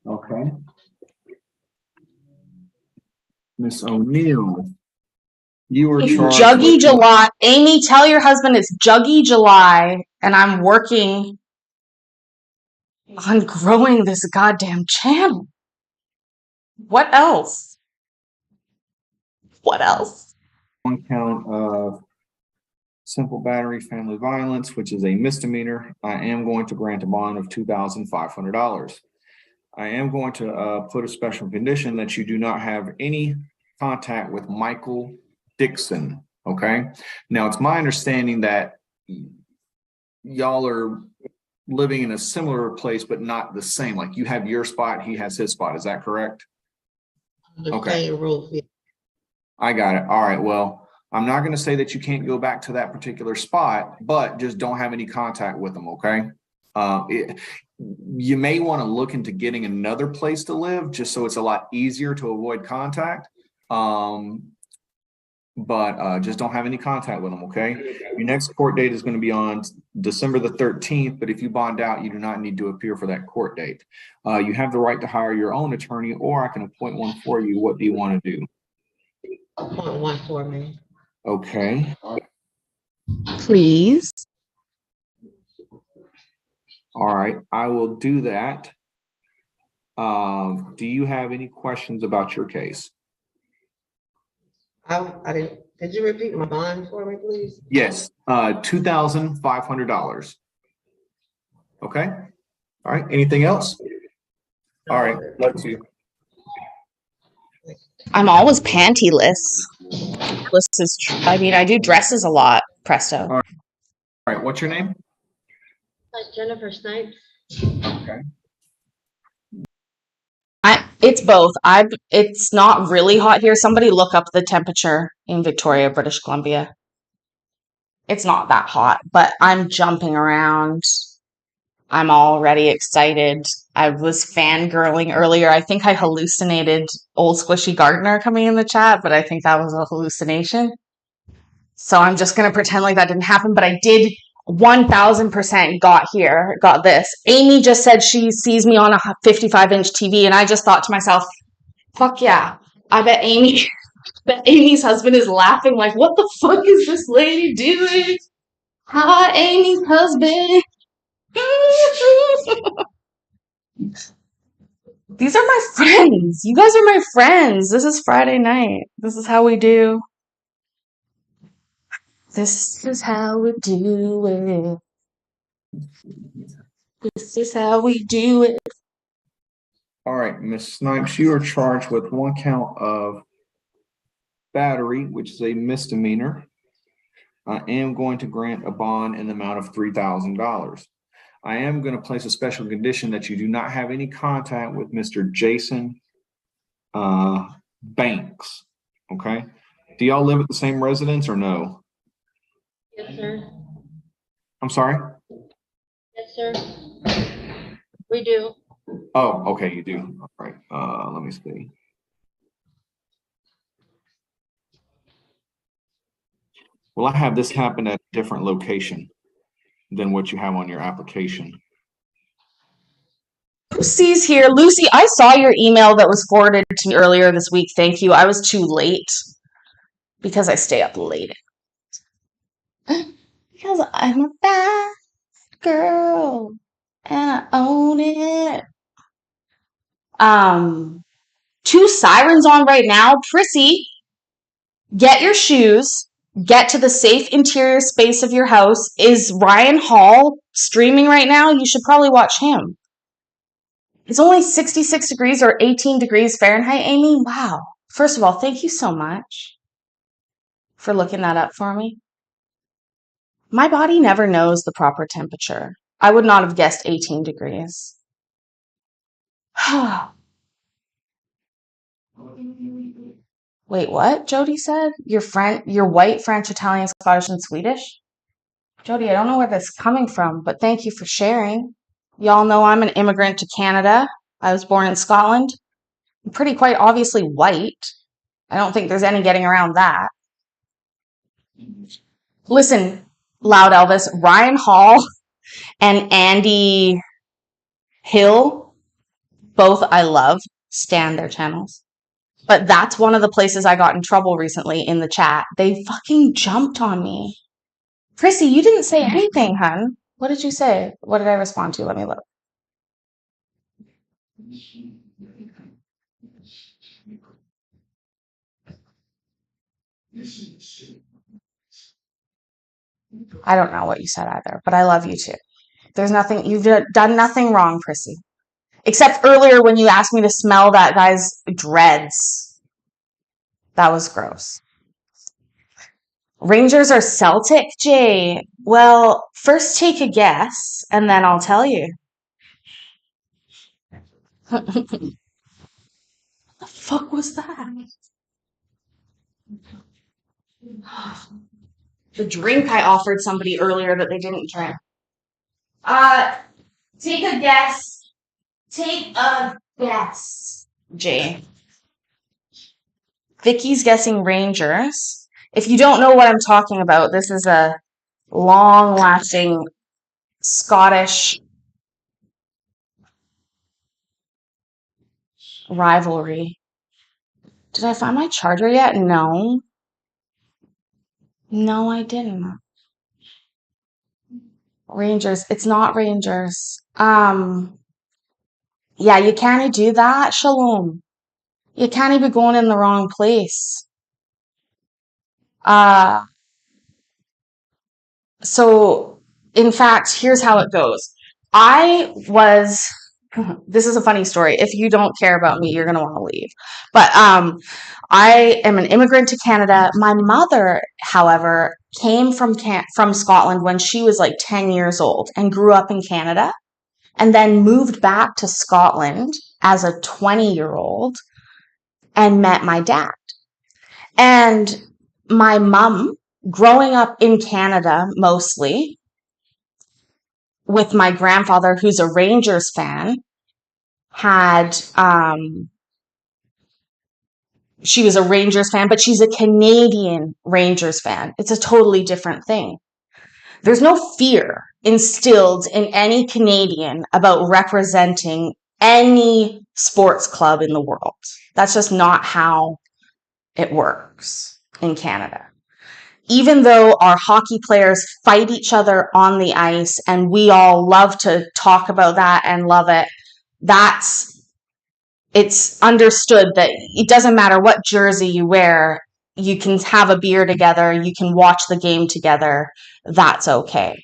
Okay. Miss O'Neill, you were charged Juggy with July. Amy, tell your husband it's Juggy July, and I'm working on growing this goddamn channel. What else? What else? 1 count of simple battery family violence, which is a misdemeanor. I am going to grant a bond of $2,500. I am going to put a special condition that you do not have any contact with Michael Dixon. Okay. Now it's my understanding that y'all are living in a similar place, but not the same. Like you have your spot, he has his spot. Is that correct? Okay. I got it. All right. Well, I'm not going to say that you can't go back to that particular spot, but just don't have any contact with them. Okay. You may want to look into getting another place to live just so it's a lot easier to avoid contact. But just don't have any contact with them, okay? Your next court date is going to be on December the 13th, but if you bond out, you do not need to appear for that court date. You have the right to hire your own attorney, or I can appoint one for you. What do you want to do? Appoint one for me. Okay. Please. All right, I will do that. Do you have any questions about your case? I didn't, did you repeat my bond for me, please? Yes, $2,500. Okay. All right. Anything else? All right. Let's see. I'm always pantyless. This is true. I mean, I do dresses a lot, Presto. All right. What's your name? Jennifer Snipes. Okay. It's both. It's not really hot here. Somebody look up the temperature in Victoria, British Columbia. It's not that hot, but I'm jumping around. I'm already excited. I was fangirling earlier. I think I hallucinated old Squishy Gardner coming in the chat, but I think that was a hallucination. So I'm just going to pretend like that didn't happen, but I did 1000% got this. Amy just said she sees me on a 55-inch TV, and I just thought to myself, fuck yeah. I bet Amy's husband is laughing like, what the fuck is this lady doing? Hi, Amy's husband. These are my friends. You guys are my friends. This is Friday night. This is how we do. This is how we do it. This is how we do it. All right, Miss Snipes, you are charged with one count of battery, which is a misdemeanor. I am going to grant a bond in the amount of $3,000. I am going to place a special condition that you do not have any contact with Mr. Jason Banks. Okay. Do y'all live at the same residence or no? Yes, sir. I'm sorry? Yes, sir. We do. Oh, okay, you do. All right. Let me see. Well, I have this happen at a different location than what you have on your application. Lucy's here. Lucy, I saw your email that was forwarded to me earlier this week. Thank you. I was too late because I stay up late. Because I'm a bad girl and I own it. 2 sirens on right now. Prissy, get your shoes. Get to the safe interior space of your house. Is Ryan Hall streaming right now? You should probably watch him. It's only 66 degrees or 18 degrees Fahrenheit, Amy. Wow. First of all, thank you so much for looking that up for me. My body never knows the proper temperature. I would not have guessed 18 degrees. Wait, what? Jody said? You're white, French, Italian, Scottish, and Swedish? Jody, I don't know where this is coming from, but thank you for sharing. Y'all know I'm an immigrant to Canada. I was born in Scotland. I'm pretty quite obviously white. I don't think there's any getting around that. Listen, Loud Elvis, Ryan Hall and Andy Hill, both I love, stan their channels. But that's one of the places I got in trouble recently in the chat. They fucking jumped on me. Prissy, you didn't say anything, hun. What did you say? What did I respond to? Let me look. I don't know what you said either, but I love you too. There's nothing, you've done nothing wrong, Prissy. Except earlier when you asked me to smell that guy's dreads. That was gross. Rangers are Celtic, Jay. Well, first take a guess, and then I'll tell you. What the fuck was that? The drink I offered somebody earlier that they didn't drink. Take a guess. Take a guess, Jay. Vicky's guessing Rangers. If you don't know what I'm talking about, this is a long-lasting Scottish rivalry. Did I find my charger yet? No. No, I didn't. Rangers. It's not Rangers. Yeah, you can't do that, Shalom. You can't be going in the wrong place. So in fact, here's how it goes. This is a funny story. If you don't care about me, you're gonna want to leave. But I am an immigrant to Canada. My mother, however, came from Scotland when she was like 10 years old and grew up in Canada, and then moved back to Scotland as a 20-year-old and met my dad. And my mom, growing up in Canada mostly, with my grandfather, who's a Rangers fan, she was a Rangers fan, but she's a Canadian Rangers fan. It's a totally different thing. There's no fear instilled in any Canadian about representing any sports club in the world. That's just not how it works in Canada. Even though our hockey players fight each other on the ice and we all love to talk about that and love it, it's understood that it doesn't matter what jersey you wear, you can have a beer together, you can watch the game together, that's okay.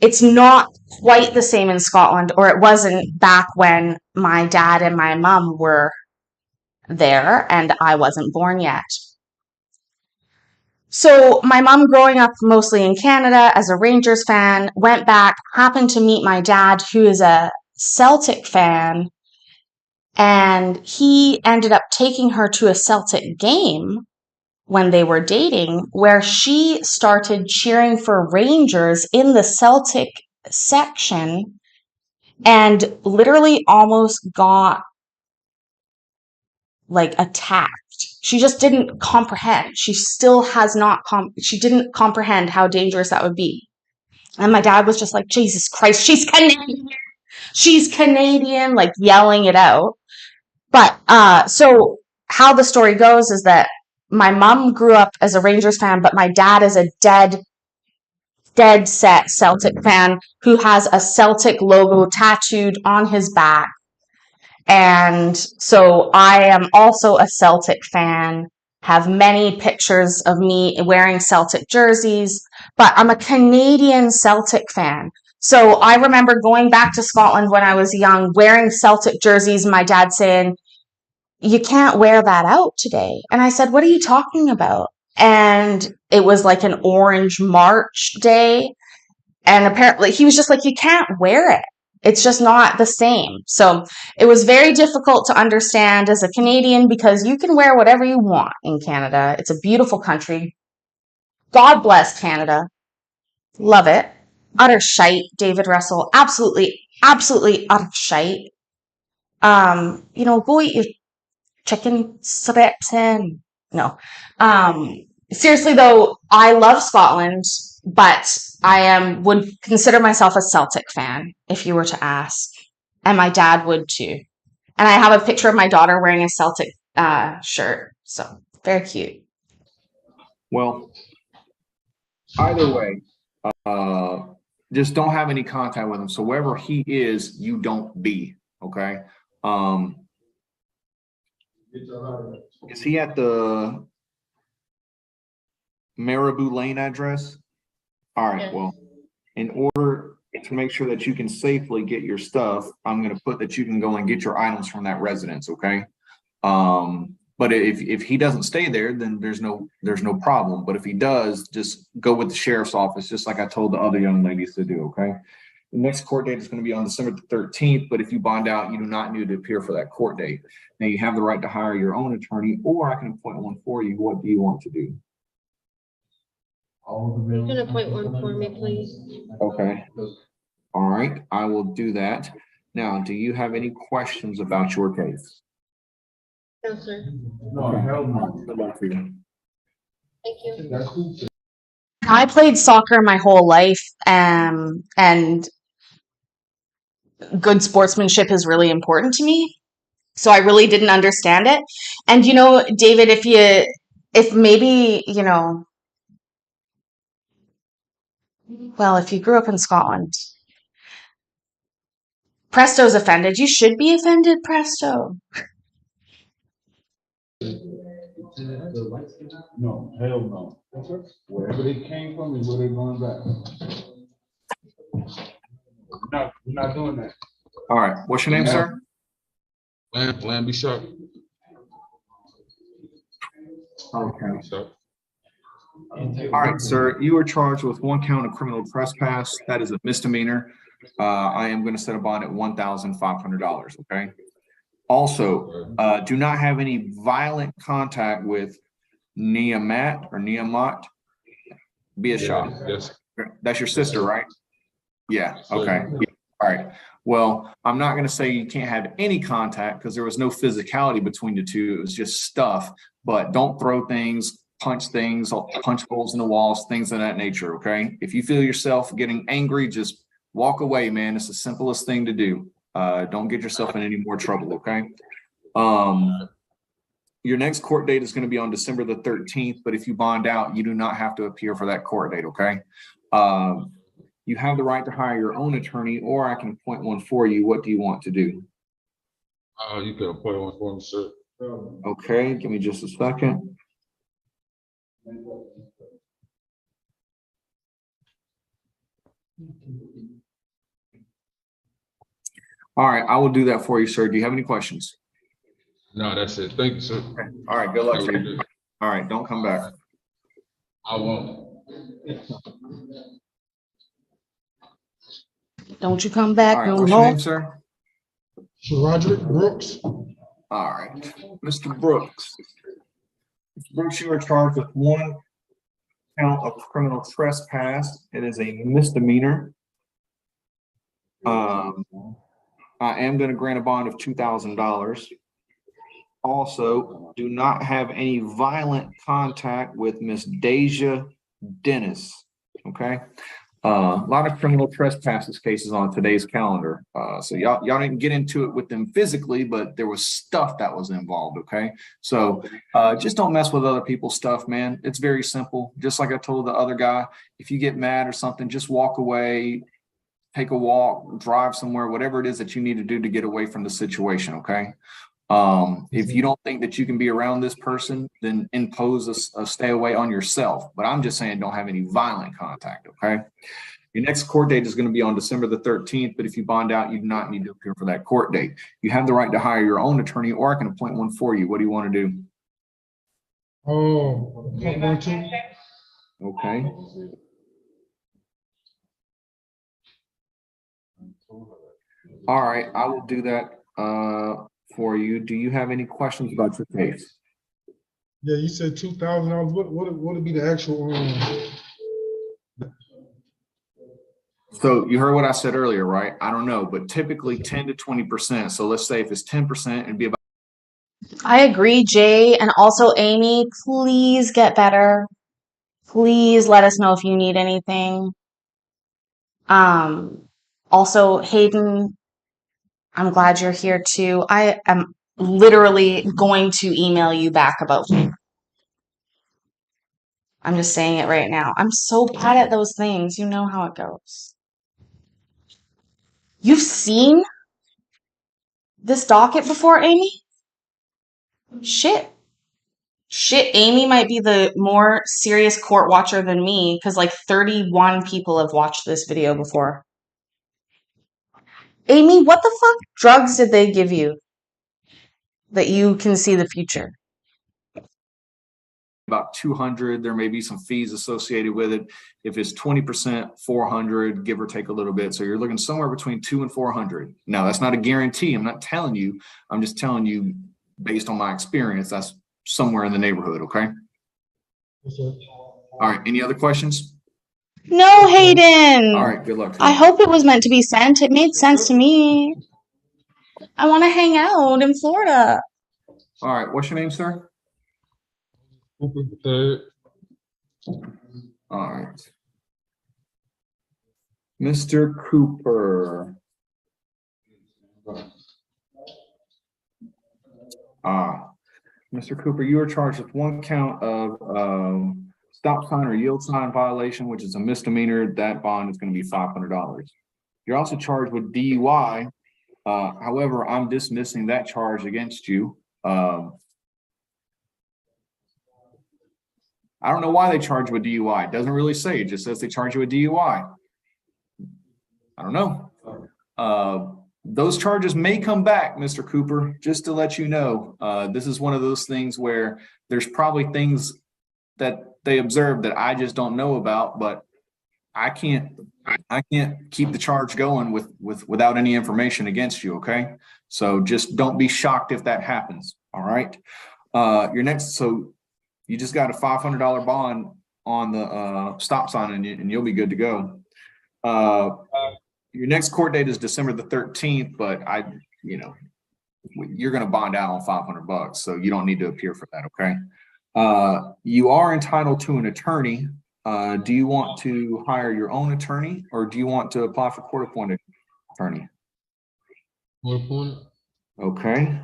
It's not quite the same in Scotland, or it wasn't back when my dad and my mom were there and I wasn't born yet. So my mom, growing up mostly in Canada as a Rangers fan, went back, happened to meet my dad, who is a Celtic fan, and he ended up taking her to a Celtic game when they were dating, where she started cheering for Rangers in the Celtic section and literally almost got like attacked. She just didn't comprehend. She still has not, she didn't comprehend how dangerous that would be. And my dad was just like, Jesus Christ, she's Canadian. She's Canadian, like yelling it out. But so how the story goes is that my mom grew up as a Rangers fan, but my dad is a dead set Celtic fan who has a Celtic logo tattooed on his back. And so I am also a Celtic fan, have many pictures of me wearing Celtic jerseys, but I'm a Canadian Celtic fan. So I remember going back to Scotland when I was young, wearing Celtic jerseys, my dad saying, you can't wear that out today. And I said, what are you talking about? And it was like an Orange March day. And apparently he was just like, you can't wear it. It's just not the same. So it was very difficult to understand as a Canadian, because you can wear whatever you want in Canada. It's a beautiful country. God bless Canada. Love it. Utter shite, David Russell. Absolutely, absolutely utter shite. Go eat your chicken strips in. No. Seriously though, I love Scotland, but would consider myself a Celtic fan if you were to ask. And my dad would too. And I have a picture of my daughter wearing a Celtic shirt. So very cute. Well, either way, just don't have any contact with him. So wherever he is, you don't be. Okay. Is he at the Marabou Lane address? All right. Yes. Well, in order to make sure that you can safely get your stuff, I'm going to put that you can go and get your items from that residence. Okay. But But if he doesn't stay there, then there's no problem. But if he does, just go with the sheriff's office, just like I told the other young ladies to do. Okay. The next court date is going to be on December the 13th, but if you bond out, you do not need to appear for that court date. Now you have the right to hire your own attorney, or I can appoint one for you. What do you want to do? You can appoint one for me, please. Okay. All right, I will do that. Now, do you have any questions about your case? No, sir. No, hell no. Good luck for you. Thank you. I played soccer my whole life, and good sportsmanship is really important to me. So I really didn't understand it. And David, if maybe, well, if you grew up in Scotland, Presto's offended. You should be offended, Presto. No, hell no. Wherever they came from is where they're going back. We're not doing that. All right, what's your name, sir? Lambie Sharp. Okay. All right, sir, you are charged with 1 count of criminal trespass. That is a misdemeanor. I am going to set a bond at $1,500, okay? Also, do not have any violent contact with Niamat Biashop. Yes. That's your sister, right? Yeah, okay. Yeah. All right. Well, I'm not going to say you can't have any contact because there was no physicality between the two. It was just stuff, but don't throw things, punch holes in the walls, things of that nature, okay? If you feel yourself getting angry, just walk away, man. It's the simplest thing to do. Don't get yourself in any more trouble, okay? Your next court date is going to be on December the 13th, but if you bond out, you do not have to appear for that court date, okay? You have the right to hire your own attorney, or I can appoint one for you. What do you want to do? You can appoint one for me, sir. Okay, give me just a second. All right, I will do that for you, sir. Do you have any questions? No, that's it. Thank you, sir. Okay. All right, good luck to you. All right, don't come back. I won't. Don't you come back All right, no what's your more. name, sir? Roderick Brooks. All right, Mr. Brooks. Mr. Brooks, you are charged with 1 count of criminal trespass. It is a misdemeanor. I am going to grant a bond of $2,000. Also, do not have any violent contact with Miss Deja Dennis. Okay. A lot of criminal trespasses cases on today's calendar. So y'all didn't get into it with them physically, but there was stuff that was involved. Okay. So just don't mess with other people's stuff, man. It's very simple. Just like I told the other guy, if you get mad or something, just walk away, take a walk, drive somewhere, whatever it is that you need to do to get away from the situation. Okay. If you don't think that you can be around this person, then impose a stay away on yourself. But I'm just saying don't have any violent contact, okay? Your next court date is going to be on December the 13th, but if you bond out, you do not need to appear for that court date. You have the right to hire your own attorney, or I can appoint one for you. What do you want to do? Oh, I'm going to. Okay. All right, I will do that for you. Do you have any questions about your case? Yeah, you said $2,000. What would be the actual? So you heard what I said earlier, right? I don't know, but typically 10 to 20%. So let's say if it's 10%, it'd be about. I agree, Jay. And also, Amy, please get better. Please let us know if you need anything. Also, Hayden, I'm glad you're here too. I am literally going to email you back about you. I'm just saying it right now. I'm so bad at those things. You know how it goes. You've seen this docket before, Amy? Shit. Amy might be the more serious court watcher than me because like 31 people have watched this video before. Amy, what the fuck drugs did they give you that you can see the future? about 200. There may be some fees associated with it. If it's 20%, 400, give or take a little bit. So you're looking somewhere between 200 and 400. Now, that's not a guarantee. I'm not telling you. I'm just telling you based on my experience, that's somewhere in the neighborhood, okay? All right, any other questions? No, Hayden. All right, good luck to I you. hope it was meant to be sent. It made sense to me. I want to hang out in Florida. All right, what's your name, sir? Cooper the third. All right. Mr. Cooper. Mr. Cooper, you are charged with one count of stop sign or yield sign violation, which is a misdemeanor. That bond is going to be $500. You're also charged with DUI. However, I'm dismissing that charge against you. I don't know why they charge you with DUI. It doesn't really say. It just says they charge you with DUI. I don't know. Those charges may come back, Mr. Cooper, just to let you know. This is one of those things where there's probably things that they observed that I just don't know about, but I can't keep the charge going without any information against you, okay? So just don't be shocked if that happens, all right? Your next, so you just got a $500 bond on the stop sign and you'll be good to go. Your next court date is December the 13th, but you're going to bond out on $500, so you don't need to appear for that, okay? You are entitled to an attorney. Do you want to hire your own attorney or do you want to apply for court-appointed attorney? Court-appointed. Okay.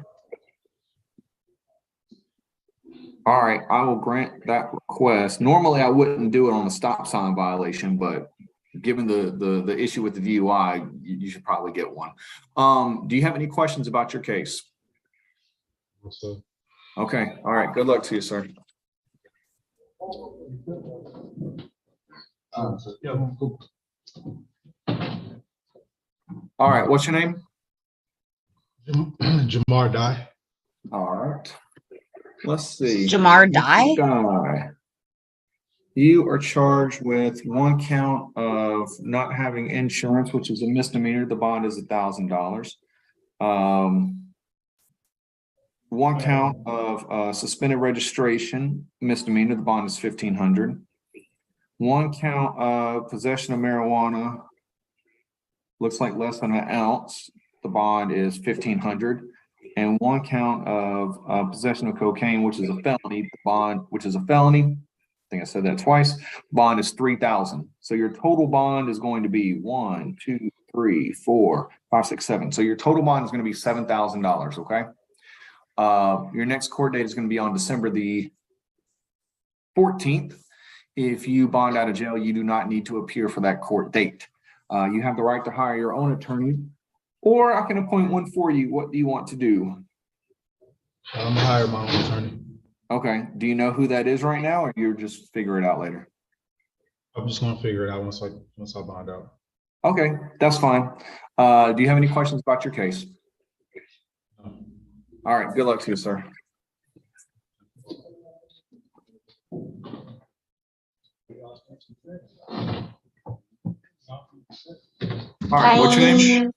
All right, I will grant that request. Normally, I wouldn't do it on a stop sign violation, but given the issue with the DUI, you should probably get one. Do you have any questions about your case? So, okay, all right, good luck to you, sir. All right, what's your name? Jamar Dye. All right, let's see. Jamar Dye? Dye. You are charged with one count of not having insurance, which is a misdemeanor. The bond is $1,000. One count of suspended registration, misdemeanor. The bond is $1,500. One count of possession of marijuana, looks like less than an ounce. The bond is $1,500. And one count of possession of cocaine, which is a felony. The bond, which is a felony. I think I said that twice. Bond is $3,000. So your total bond is going to be 1, 2, 3, 4, 5, 6, 7. So your total bond is going to be $7,000. Okay. Your next court date is going to be on December the 14th. If you bond out of jail, you do not need to appear for that court date. You have the right to hire your own attorney, or I can appoint one for you. What do you want to do? I'm gonna hire my own attorney. Okay. Do you know who that is right now, or you just figure it out later? I'm just gonna figure it out once I bond out. Okay, that's fine. Do you have any questions about your case? All right. Good luck to you, sir. All right. What's your name?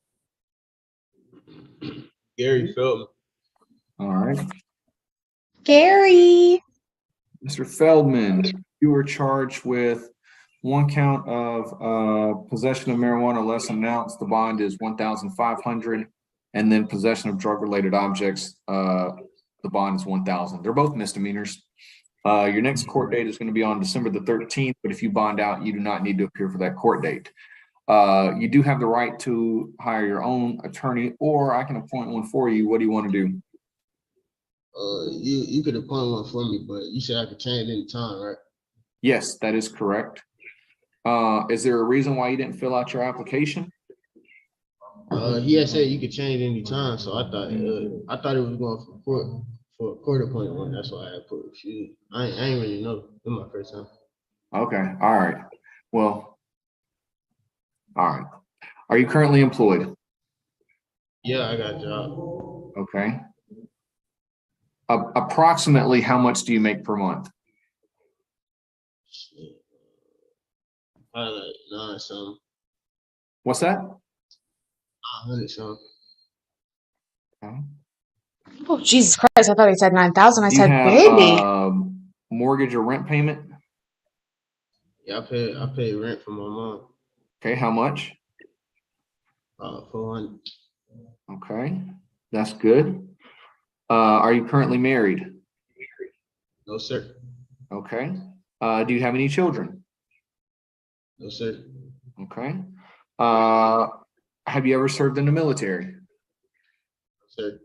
Gary Feldman. All right. Gary. Mr. Feldman, you were charged with one count of possession of marijuana less than an ounce. The bond is $1,500, and then possession of drug-related objects. The bond is $1,000. They're both misdemeanors. Your next court date is going to be on December the 13th, but if you bond out, you do not need to appear for that court date. You do have the right to hire your own attorney, or I can appoint one for you. What do you want to do? You could appoint one for me, but you said I could change any time, right? Yes, that is correct. Is there a reason why you didn't fill out your application? He had said you could change any time, so I thought it was going for a court appointment one. That's why I put you. I ain't really know. It's my first time. Okay. All right. Well, all right. Are you currently employed? Yeah, I got a job. Okay. Approximately how much do you make per month? Shit. Probably like 9 something, What's that? 900 something. Oh, Jesus Christ. I thought he said 9,000. I Do you said, have baby. mortgage or rent payment? Yeah, I pay rent for my mom. Okay, how much? 400. Okay, that's good. Are you currently married? No, sir. Okay. Do you have any children? No, sir. Okay. Have you ever served in the military? No, sir.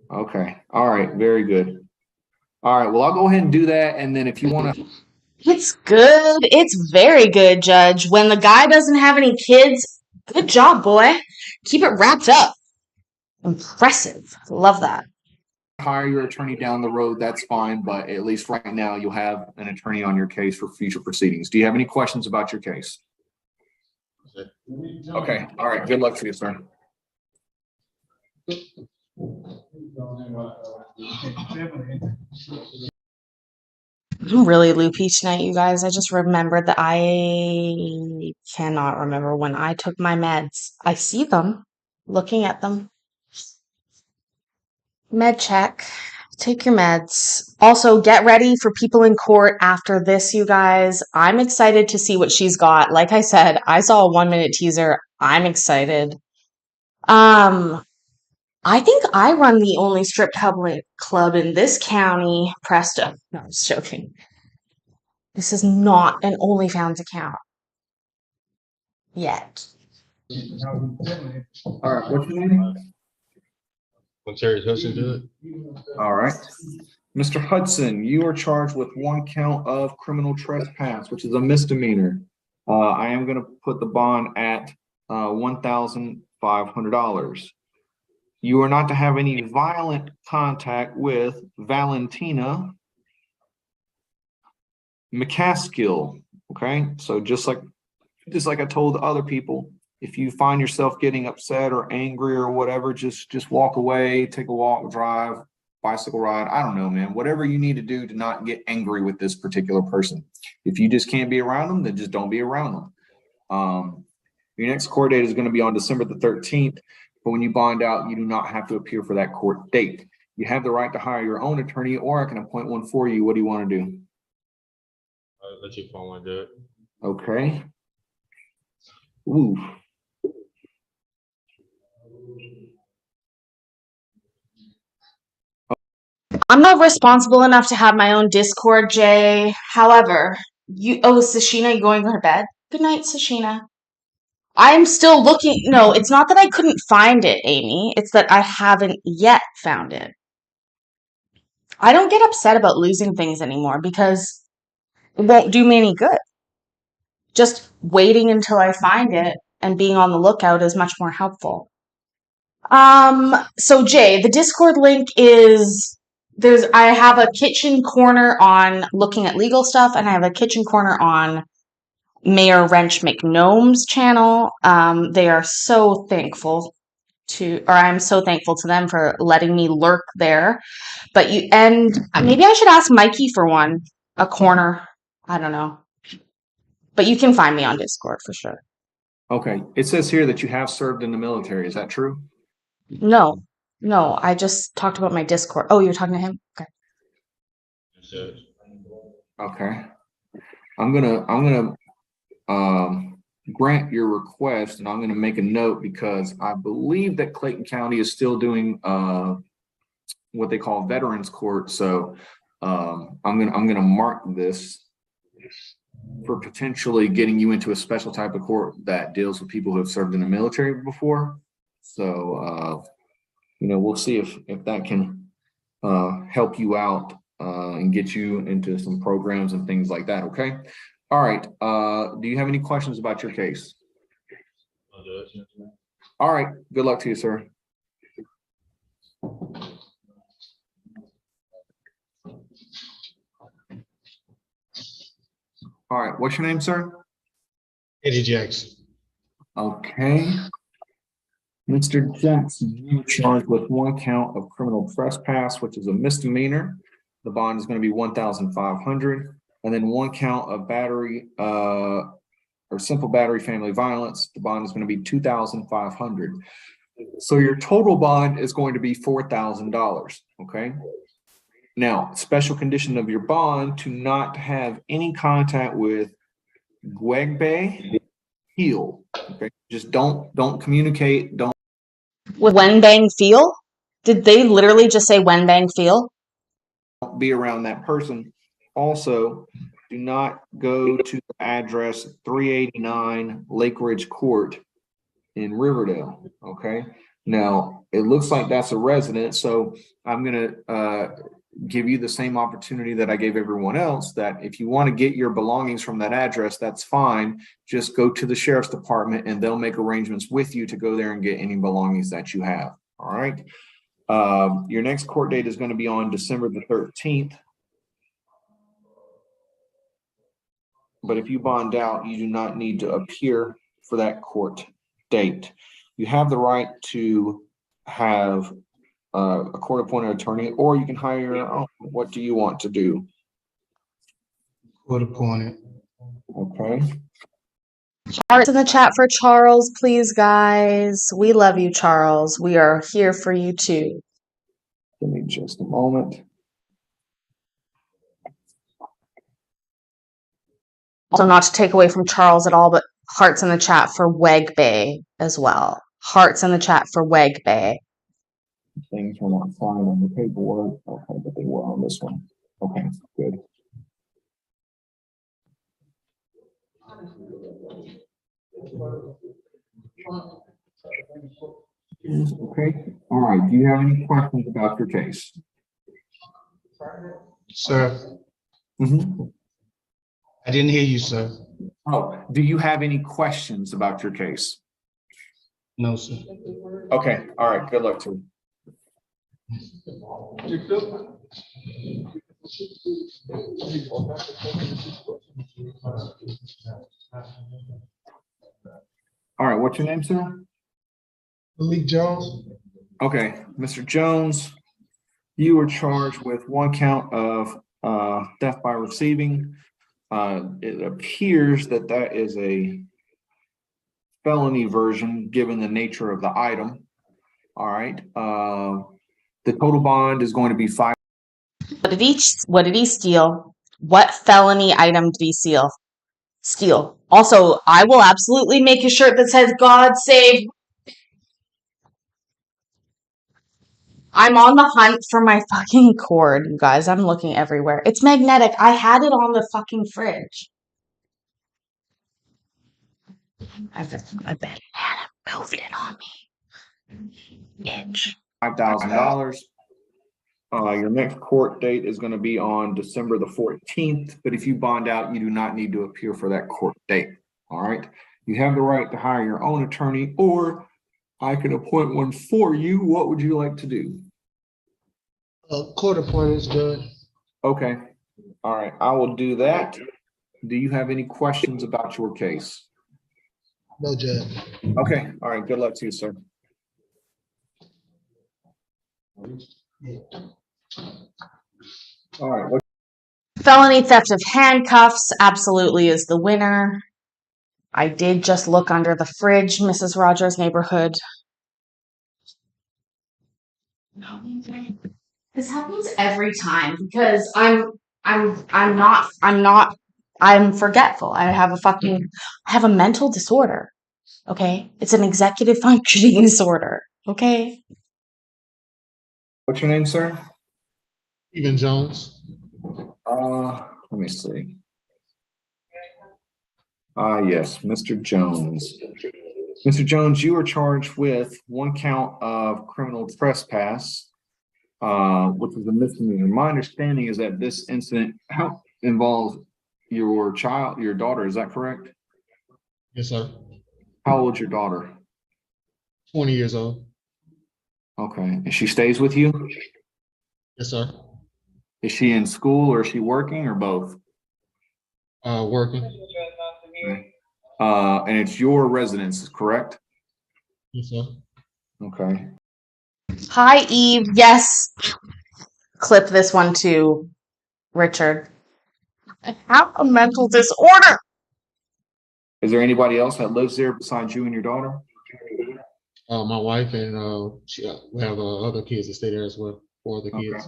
Okay. All right. Very good. All right. Well, I'll go ahead and do that. And then if you want to, It's good. It's very good, Judge. When the guy doesn't have any kids, good job, boy. Keep it wrapped up. Impressive. Love that. hire your attorney down the road, that's fine. But at least right now, you'll have an attorney on your case for future proceedings. Do you have any questions about your case? Okay. All right. Good luck to you, sir. I'm really loopy tonight, you guys. I just remembered that I cannot remember when I took my meds. I see them, looking at them. Med check. Take your meds. Also, get ready for people in court after this, you guys. I'm excited to see what she's got. Like I said, I saw a 1-minute teaser. I'm excited. I think I run the only strip club in this county, Presto. No, I'm just joking. This is not an OnlyFans account. Yet. All right. What's your name? I'm Terry Hudson, Judge. All right. Mr. Hudson, you are charged with 1 count of criminal trespass, which is a misdemeanor. I am going to put the bond at $1,500. You are not to have any violent contact with Valentina McCaskill. Okay, so just like I told the other people, if you find yourself getting upset or angry or whatever, just walk away, take a walk, drive, bicycle ride. I don't know, man. Whatever you need to do to not get angry with this particular person. If you just can't be around them, then just don't be around them. Your next court date is going to be on December the 13th. But when you bond out, you do not have to appear for that court date. You have the right to hire your own attorney, or I can appoint one for you. What do you want to do? I'll let you phone one, Judge. Okay. Ooh. I'm not responsible enough to have my own Discord, Jay. However, Sashina, you going to bed? Good night, Sashina. I'm still looking. No, it's not that I couldn't find it, Amy. It's that I haven't yet found it. I don't get upset about losing things anymore because it won't do me any good. Just waiting until I find it and being on the lookout is much more helpful. So Jay, the Discord link is I have a kitchen corner on looking at legal stuff, and I have a kitchen corner on Mayor Wrench McGnome's channel. They are so thankful I'm so thankful to them for letting me lurk there. And maybe I should ask Mikey for a corner. I don't know. But you can find me on Discord for sure. Okay. It says here that you have served in the military. Is that true? No, I just talked about my Discord. Oh, you're talking to him? Okay. Okay. I'm gonna grant your request, and I'm gonna make a note because I believe that Clayton County is still doing what they call veterans court. So I'm gonna mark this for potentially getting you into a special type of court that deals with people who have served in the military before. So we'll see if that can help you out and get you into some programs and things like that. Okay. All right. Do you have any questions about your case? All right. Good luck to you, sir. All right. What's your name, sir? Eddie Jackson. Okay. Mr. Jackson, you're charged with 1 count of criminal trespass, which is a misdemeanor. The bond is going to be $1,500. and then 1 count of battery or simple battery family violence. The bond is going to be $2,500. So your total bond is going to be $4,000. Okay. Now, special condition of your bond to not have any contact with Gwegbe Heel. Okay. Just don't communicate. Don't With Wenbang Feel? Did they literally just say Wenbang Feel? be around that person. Also, do not go to the address 389 Lake Ridge Court in Riverdale. Okay. Now, it looks like that's a residence, so I'm going to give you the same opportunity that I gave everyone else, that if you want to get your belongings from that address, that's fine. Just go to the sheriff's department and they'll make arrangements with you to go there and get any belongings that you have. All right. Your next court date is going to be on December the 13th. But if you bond out, you do not need to appear for that court date. You have the right to have a court-appointed attorney, or you can hire your own. What do you want to do? Court-appointed. Okay. Hearts in the chat for Charles, please, guys. We love you, Charles. We are here for you too. Give me just a moment. Also, not to take away from Charles at all, but hearts in the chat for Wegbay as well. Hearts in the chat for Wegbay. Things were not fine on the paperwork. Okay, but they were on this one. Okay, good. Okay, all right. Do you have any questions about your case? Sir, Mm-hmm. I didn't hear you, sir. Oh, do you have any questions about your case? No, sir. Okay, all right. Good luck to you. All right, what's your name, sir? Malik Jones. Okay, Mr. Jones, you were charged with 1 count of theft by receiving. It appears that that is a felony version given the nature of the item. All right. The total bond is going to be $5. What did he steal? What felony item did he steal? Also, I will absolutely make a shirt that says God save. I'm on the hunt for my fucking cord, you guys. I'm looking everywhere. It's magnetic. I had it on the fucking fridge. I bet it had it moved it on me. Bitch. $5,000. Your next court date is going to be on December the 14th, but if you bond out, you do not need to appear for that court date. All right. You have the right to hire your own attorney, or I can appoint one for you. What would you like to do? Court appointments, Judge. Okay. All right. I will do that. Do you have any questions about your case? No, Judge. Okay. All right. Good luck to you, sir. All right. Felony theft of handcuffs absolutely is the winner. I did just look under the fridge, Mrs. Rogers' neighborhood. This happens every time because I'm forgetful. I have a mental disorder. Okay? It's an executive functioning disorder. Okay? What's your name, sir? Stephen Jones. Let me see. Yes, Mr. Jones. Mr. Jones, you were charged with 1 count of criminal trespass, which was a misdemeanor. My understanding is that this incident involved your daughter. Is that correct? Yes, sir. How old is your daughter? 20 years old. Okay. And she stays with you? Yes, sir. Is she in school or is she working or both? Working. Okay. And it's your residence, correct? Yes, sir. Okay. Hi, Eve. Yes. Clip this one too, Richard. I have a mental disorder. Is there anybody else that lives there besides you and your daughter? My wife and we have other kids that stay there as well. 4 other Okay. kids.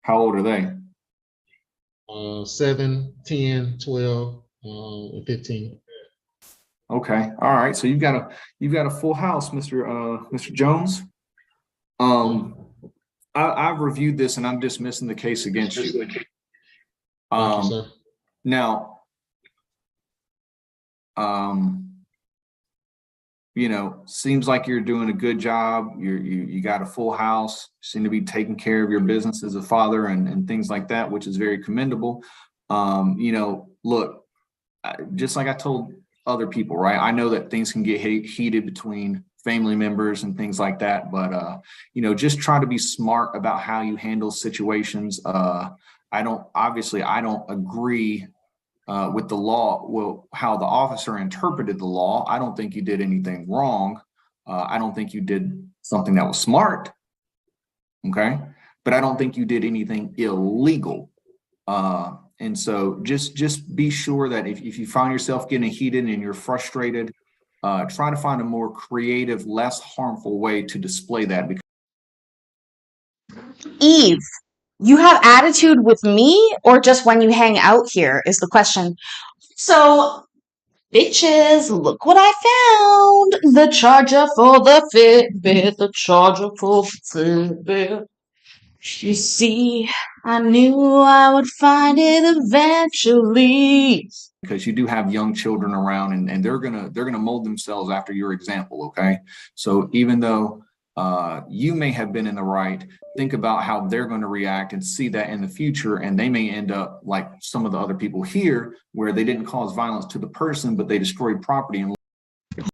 How old are they? 7, 10, 12, and 15. Okay. All right. So you've got a full house, Mr. Jones. I've reviewed this and I'm dismissing the case against you. Thank you, sir. Now, seems like you're doing a good job. You got a full house, seem to be taking care of your business as a father and things like that, which is very commendable. Look, just like I told other people, right? I know that things can get heated between family members and things like that, but just try to be smart about how you handle situations. I don't agree with the law, well, how the officer interpreted the law. I don't think you did anything wrong. I don't think you did something that was smart. Okay. But I don't think you did anything illegal. And so just be sure that if you find yourself getting heated and you're frustrated, try to find a more creative, less harmful way to display that. Eve, you have attitude with me or just when you hang out here is the question. So, bitches, look what I found. The charger for the Fitbit, the charger for the Fitbit. You see, I knew I would find it eventually. Because you do have young children around and they're gonna mold themselves after your example, okay? So even though you may have been in the right, think about how they're going to react and see that in the future, and they may end up like some of the other people here where they didn't cause violence to the person, but they destroyed property. And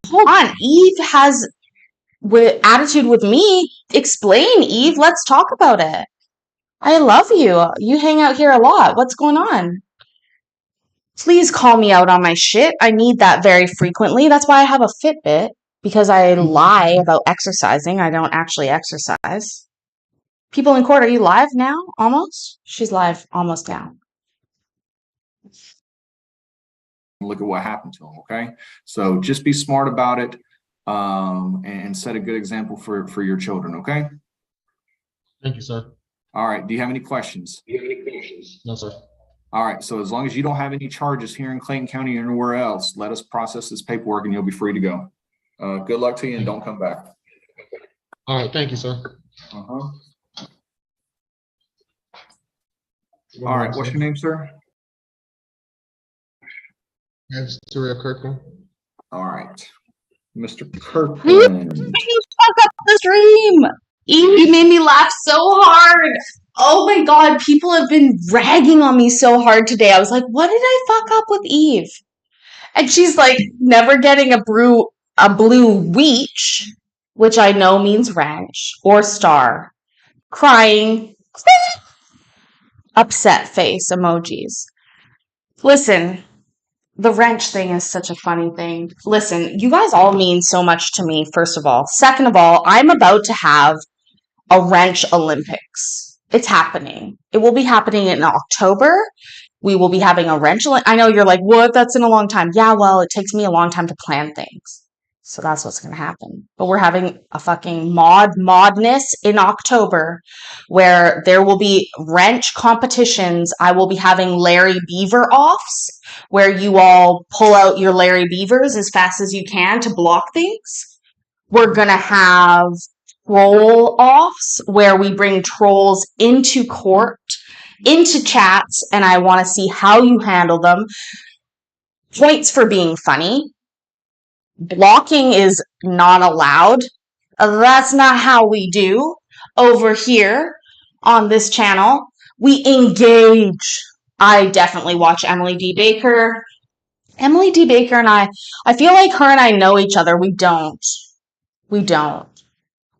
hold on, Eve has attitude with me. Explain, Eve. Let's talk about it. I love you. You hang out here a lot. What's going on? Please call me out on my shit. I need that very frequently. That's why I have a Fitbit, because I lie about exercising. I don't actually exercise. People in court, are you live now? Almost? She's live almost now. Look at what happened to them, okay? So just be smart about it and set a good example for your children, okay? Thank you, sir. All right. Do you have any questions? No, sir. All right. So as long as you don't have any charges here in Clayton County or anywhere else, let us process this paperwork and you'll be free to go. Good luck to you and don't come back. All right. Thank you, sir. All right. What's your name, sir? Yes, Terrell Kirkland. All right. Mr. Kirkland. You fuck up the stream. You made me laugh so hard. Oh my God, people have been ragging on me so hard today. I was like, what did I fuck up with Eve? And she's like, never getting a blue weech, which I know means ranch, or star. Crying. Upset face emojis. Listen, the wrench thing is such a funny thing. Listen, you guys all mean so much to me, first of all. Second of all, I'm about to have a wrench Olympics. It's happening. It will be happening in October. We will be having a wrench. I know you're like, what? That's in a long time. Yeah, well, it takes me a long time to plan things. So that's what's going to happen. But we're having a fucking modness in October where there will be wrench competitions. I will be having Larry Beaver offs where you all pull out your Larry Beavers as fast as you can to block things. We're going to have troll offs where we bring trolls into court, into chats, and I want to see how you handle them. Points for being funny. Blocking is not allowed. That's not how we do over here on this channel. We engage. I definitely watch Emily D. Baker. Emily D. Baker and I feel like her and I know each other. We don't.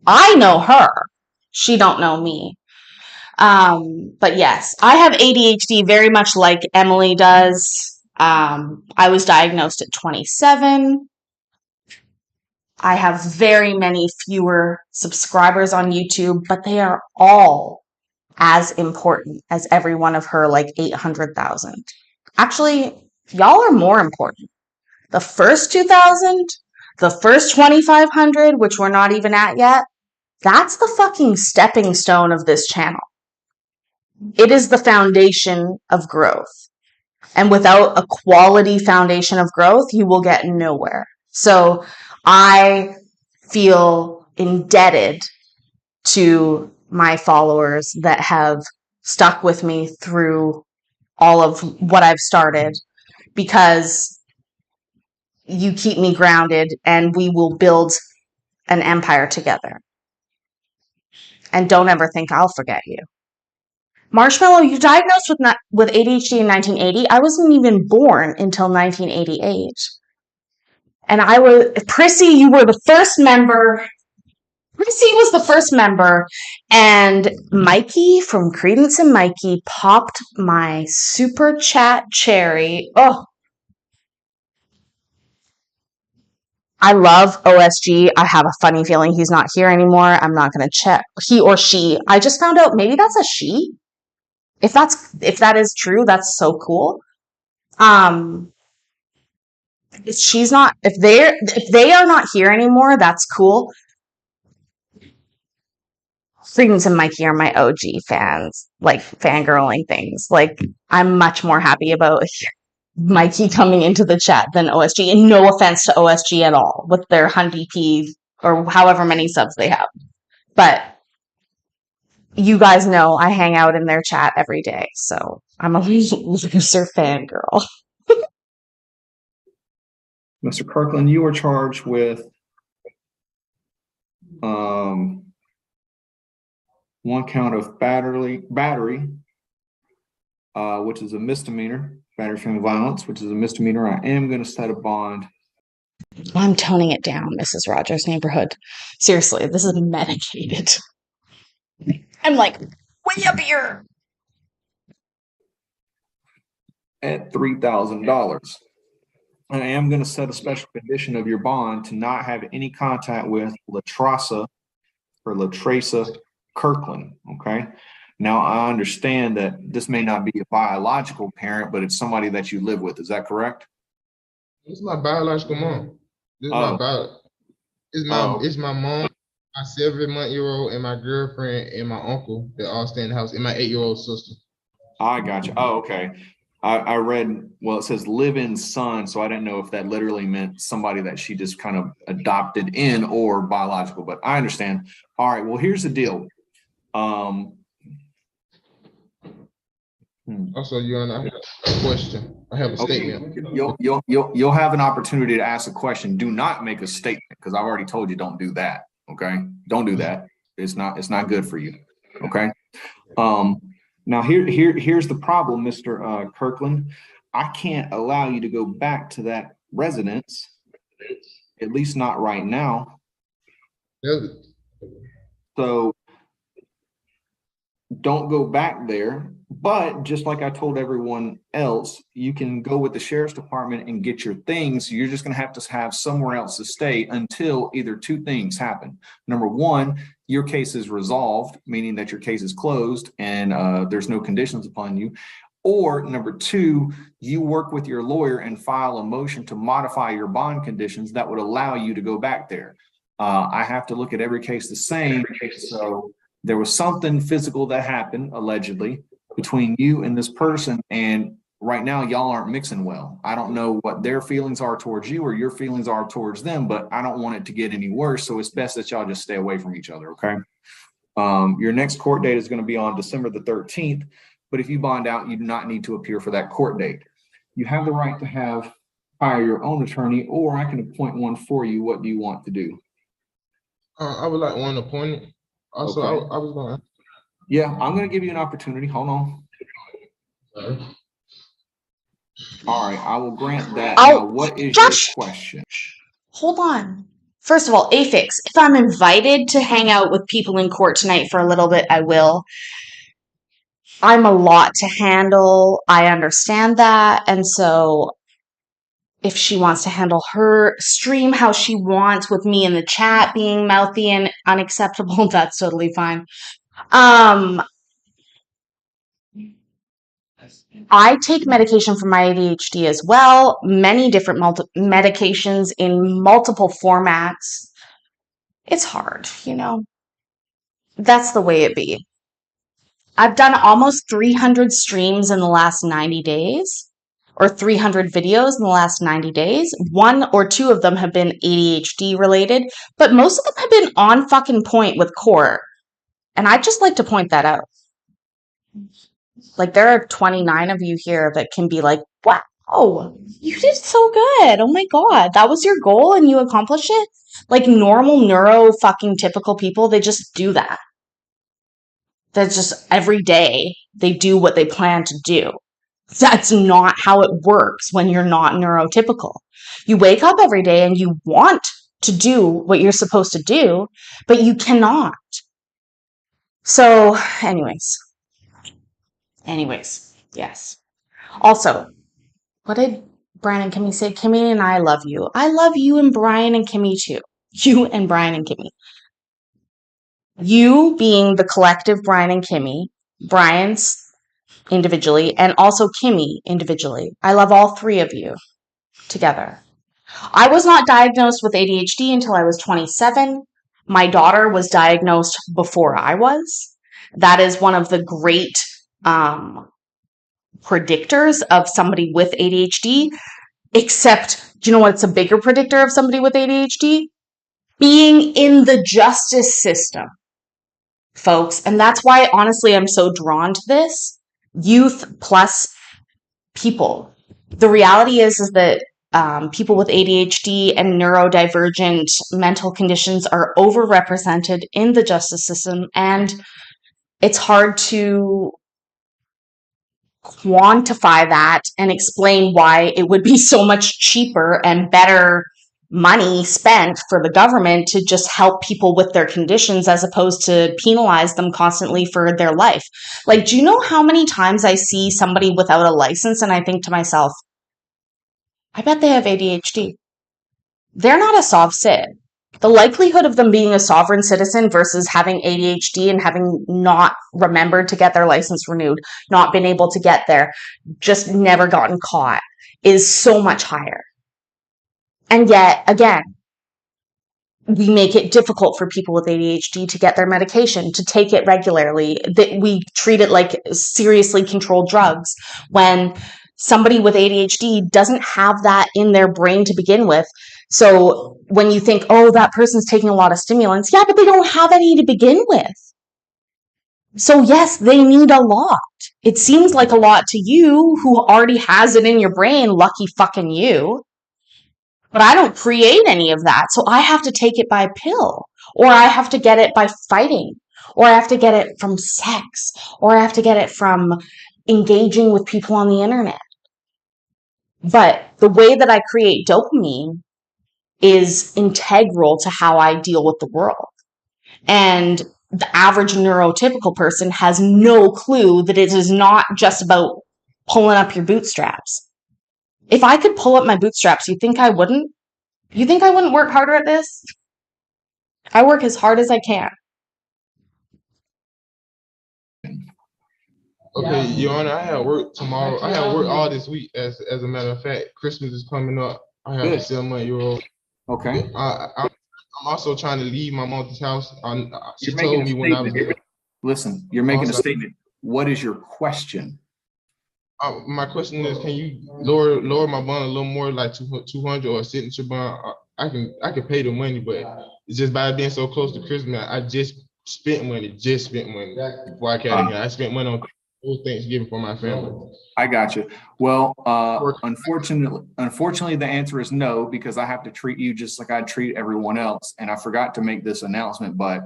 I know her. She don't know me. But yes, I have ADHD very much like Emily does. I was diagnosed at 27. I have very many fewer subscribers on YouTube, but they are all as important as every one of her like 800,000. Actually, y'all are more important. The first 2,000, the first 2,500, which we're not even at yet, that's the fucking stepping stone of this channel. It is the foundation of growth. And without a quality foundation of growth, you will get nowhere. So I feel indebted to my followers that have stuck with me through all of what I've started, because you keep me grounded and we will build an empire together. And don't ever think I'll forget you. Marshmallow, you diagnosed with ADHD in 1980. I wasn't even born until 1988. And Prissy, you were the first member. Prissy was the first member. And Mikey from Credence and Mikey popped my super chat cherry. Oh, I love OSG. I have a funny feeling he's not here anymore. I'm not going to check. He or she. I just found out maybe that's a she. If that is true, that's so cool. She's not, if they are not here anymore, that's cool. Credence and Mikey are my OG fans, like fangirling things. Like, I'm much more happy about Mikey coming into the chat than OSG. And no offense to OSG at all with their 100p or however many subs they have. But you guys know I hang out in their chat every day. So I'm a loser fangirl. Mr. Kirkland, you were charged with one count of battery, which is a misdemeanor, battery family violence, which is a misdemeanor. I am going to set a bond. I'm toning it down, Mrs. Rogers' Neighborhood. Seriously, this is medicated. I'm like, way up here. At $3,000. I am going to set a special condition of your bond to not have any contact with Latresa Kirkland. Okay. Now I understand that this may not be a biological parent, but it's somebody that you live with. Is that correct? It's my biological mom. This is it's my mom, my 7-month-old, and my girlfriend and my uncle that all stay in the house, and my 8-year-old sister. I got you. Oh, okay. I read, well, it says live-in son, so I didn't know if that literally meant somebody that she just kind of adopted in or biological, but I understand. All right, well, here's the deal. Also, Your Honor, I have a question. I have a statement. You'll have an opportunity to ask a question. Do not make a statement, because I've already told you don't do that. Okay, don't do that. It's not good for you. Okay. Now here's the problem, Mr. Kirkland. I can't allow you to go back to that residence, at least not right now. So don't go back there. But just like I told everyone else, you can go with the sheriff's department and get your things. You're just going to have somewhere else to stay until either two things happen. Number one, your case is resolved, meaning that your case is closed and there's no conditions upon you. Or number two, you work with your lawyer and file a motion to modify your bond conditions that would allow you to go back there. I have to look at every case the same. So there was something physical that happened, allegedly, between you and this person, and right now y'all aren't mixing well. I don't know what their feelings are towards you or your feelings are towards them, but I don't want it to get any worse, so it's best that y'all just stay away from each other, okay? Your next court date is going to be on December the 13th, but if you bond out, you do not need to appear for that court date. You have the right to hire your own attorney, or I can appoint one for you. What do you want to do? I would like one appointed. Also, okay. I was going to... Yeah, I'm going to give you an opportunity. Hold on. Sorry. All right, I will grant that. Now, what is your question? Hold on. First of all, Afix, if I'm invited to hang out with people in court tonight for a little bit, I will. I'm a lot to handle. I understand that. And so if she wants to handle her stream how she wants with me in the chat being mouthy and unacceptable, that's totally fine. I take medication for my ADHD as well, many different medications in multiple formats. It's hard, you know. That's the way it be. I've done almost 300 streams in the last 90 days, or 300 videos in the last 90 days. One or two of them have been ADHD related, but most of them have been on fucking point with court. And I'd just like to point that out. Like, there are 29 of you here that can be like, wow, you did so good. Oh my God, that was your goal and you accomplished it? Like, normal neuro fucking typical people, they just do that. That's just every day they do what they plan to do. That's not how it works when you're not neurotypical. You wake up every day and you want to do what you're supposed to do, but you cannot. So, anyways, yes. Also, what did Brian and Kimmy say? Kimmy and I love you. I love you and Brian and Kimmy too. You and Brian and Kimmy. You being the collective Brian and Kimmy, Brian's individually, and also Kimmy individually. I love all three of you together. I was not diagnosed with ADHD until I was 27. My daughter was diagnosed before I was. That is one of the great predictors of somebody with ADHD, except, do you know what's a bigger predictor of somebody with ADHD? Being in the justice system, folks. And that's why, honestly, I'm so drawn to this. Youth plus people. The reality is that people with ADHD and neurodivergent mental conditions are overrepresented in the justice system, and it's hard to quantify that and explain why it would be so much cheaper and better money spent for the government to just help people with their conditions as opposed to penalize them constantly for their life. Like, do you know how many times I see somebody without a license and I think to myself, I bet they have ADHD. They're not a sov cit. The likelihood of them being a sovereign citizen versus having ADHD and having not remembered to get their license renewed, not been able to get there, just never gotten caught, is so much higher. And yet, again, we make it difficult for people with ADHD to get their medication, to take it regularly. That we treat it like seriously controlled drugs when somebody with ADHD doesn't have that in their brain to begin with. So when you think, oh, that person's taking a lot of stimulants, yeah, but they don't have any to begin with. So yes, they need a lot. It seems like a lot to you who already has it in your brain, lucky fucking you. But I don't create any of that. So I have to take it by pill, or I have to get it by fighting, or I have to get it from sex, or I have to get it from engaging with people on the internet. But the way that I create dopamine is integral to how I deal with the world. And the average neurotypical person has no clue that it is not just about pulling up your bootstraps. If I could pull up my bootstraps, you think I wouldn't? You think I wouldn't work harder at this? I work as hard as I can. Okay, Your Honor, I have work tomorrow. I have work all this week. As a matter of fact, Christmas is coming up. I have to sell my euro. Okay. I'm also trying to leave my mom's house. She told me when I was there. Listen, you're making a statement. What is your question? My question is, can you lower my bond a little more, like 200 or a signature bond? I can pay the money, but it's just by being so close to Christmas, I just spent money before I came here. I spent money on Thanksgiving for my family. I got you. Well, unfortunately, the answer is no, because I have to treat you just like I treat everyone else. And I forgot to make this announcement, but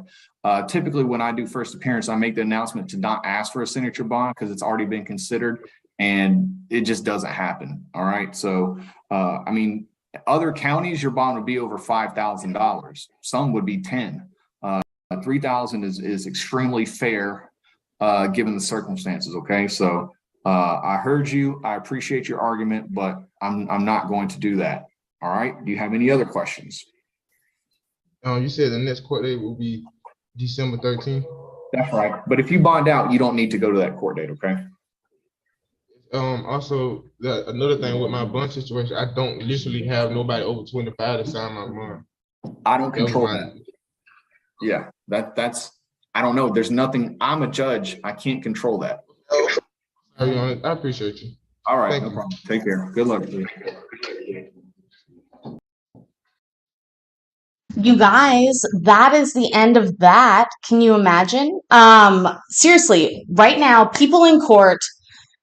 typically when I do first appearance, I make the announcement to not ask for a signature bond because it's already been considered. And it just doesn't happen. All right. So, I mean, other counties, your bond would be over $5,000. Some would be 10. $3,000 is extremely fair, given the circumstances. Okay. So, I heard you. I appreciate your argument, but I'm not going to do that. All right. Do you have any other questions? You said the next court date will be December 13th. That's right. But if you bond out, you don't need to go to that court date. Okay. Also, another thing with my bond situation, I don't literally have nobody over 25 to sign my bond. I don't control that. Yeah, that's, I don't know. There's nothing, I'm a judge. I can't control that. I appreciate you. All right, Thank no you. problem. Take care. Good luck. You guys, that is the end of that. Can you imagine? Seriously, right now, people in court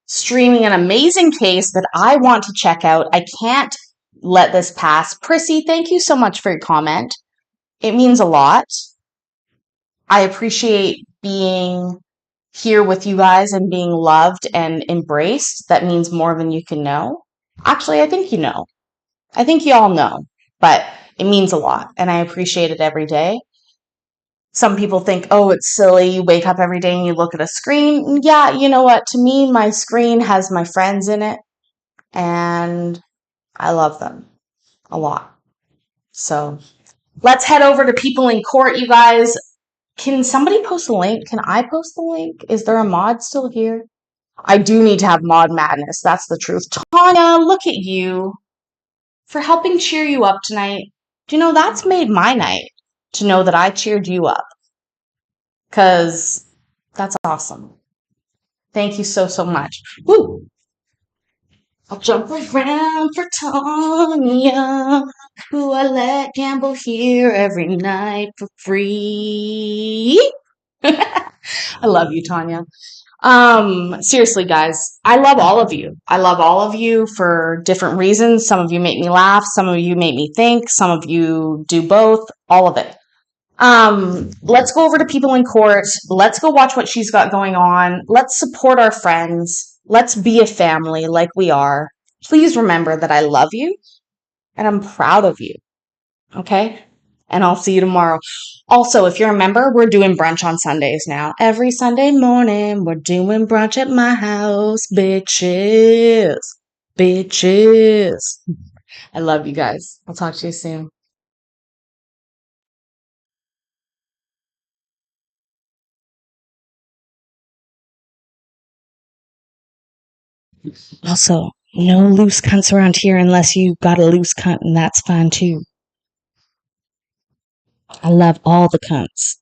streaming an amazing case that I want to check out. I can't let this pass. Prissy, thank you so much for your comment. It means a lot. I appreciate being here with you guys and being loved and embraced. That means more than you can know. Actually, I think you know. I think you all know, but it means a lot, and I appreciate it every day. Some people think, oh, it's silly. You wake up every day and you look at a screen. Yeah, you know what? To me, my screen has my friends in it, and I love them a lot. So let's head over to people in court, you guys. Can somebody post a link? Can I post the link? Is there a mod still here? I do need to have mod madness. That's the truth. Tanya, look at you for helping cheer you up tonight. Do you know that's made my night to know that I cheered you up? Because that's awesome. Thank you so, so much. Woo! I'll jump around for Tanya, who I let gamble here every night for free. I love you, Tanya. Seriously, guys, I love all of you. I love all of you for different reasons. Some of you make me laugh. Some of you make me think. Some of you do both. All of it. Let's go over to people in court. Let's go watch what she's got going on. Let's support our friends. Let's be a family like we are. Please remember that I love you and I'm proud of you. Okay? And I'll see you tomorrow. Also, if you're a member, we're doing brunch on Sundays now. Every Sunday morning, we're doing brunch at my house. Bitches. Bitches. I love you guys. I'll talk to you soon. Also, no loose cunts around here unless you got a loose cunt, and that's fine too. I love all the cunts.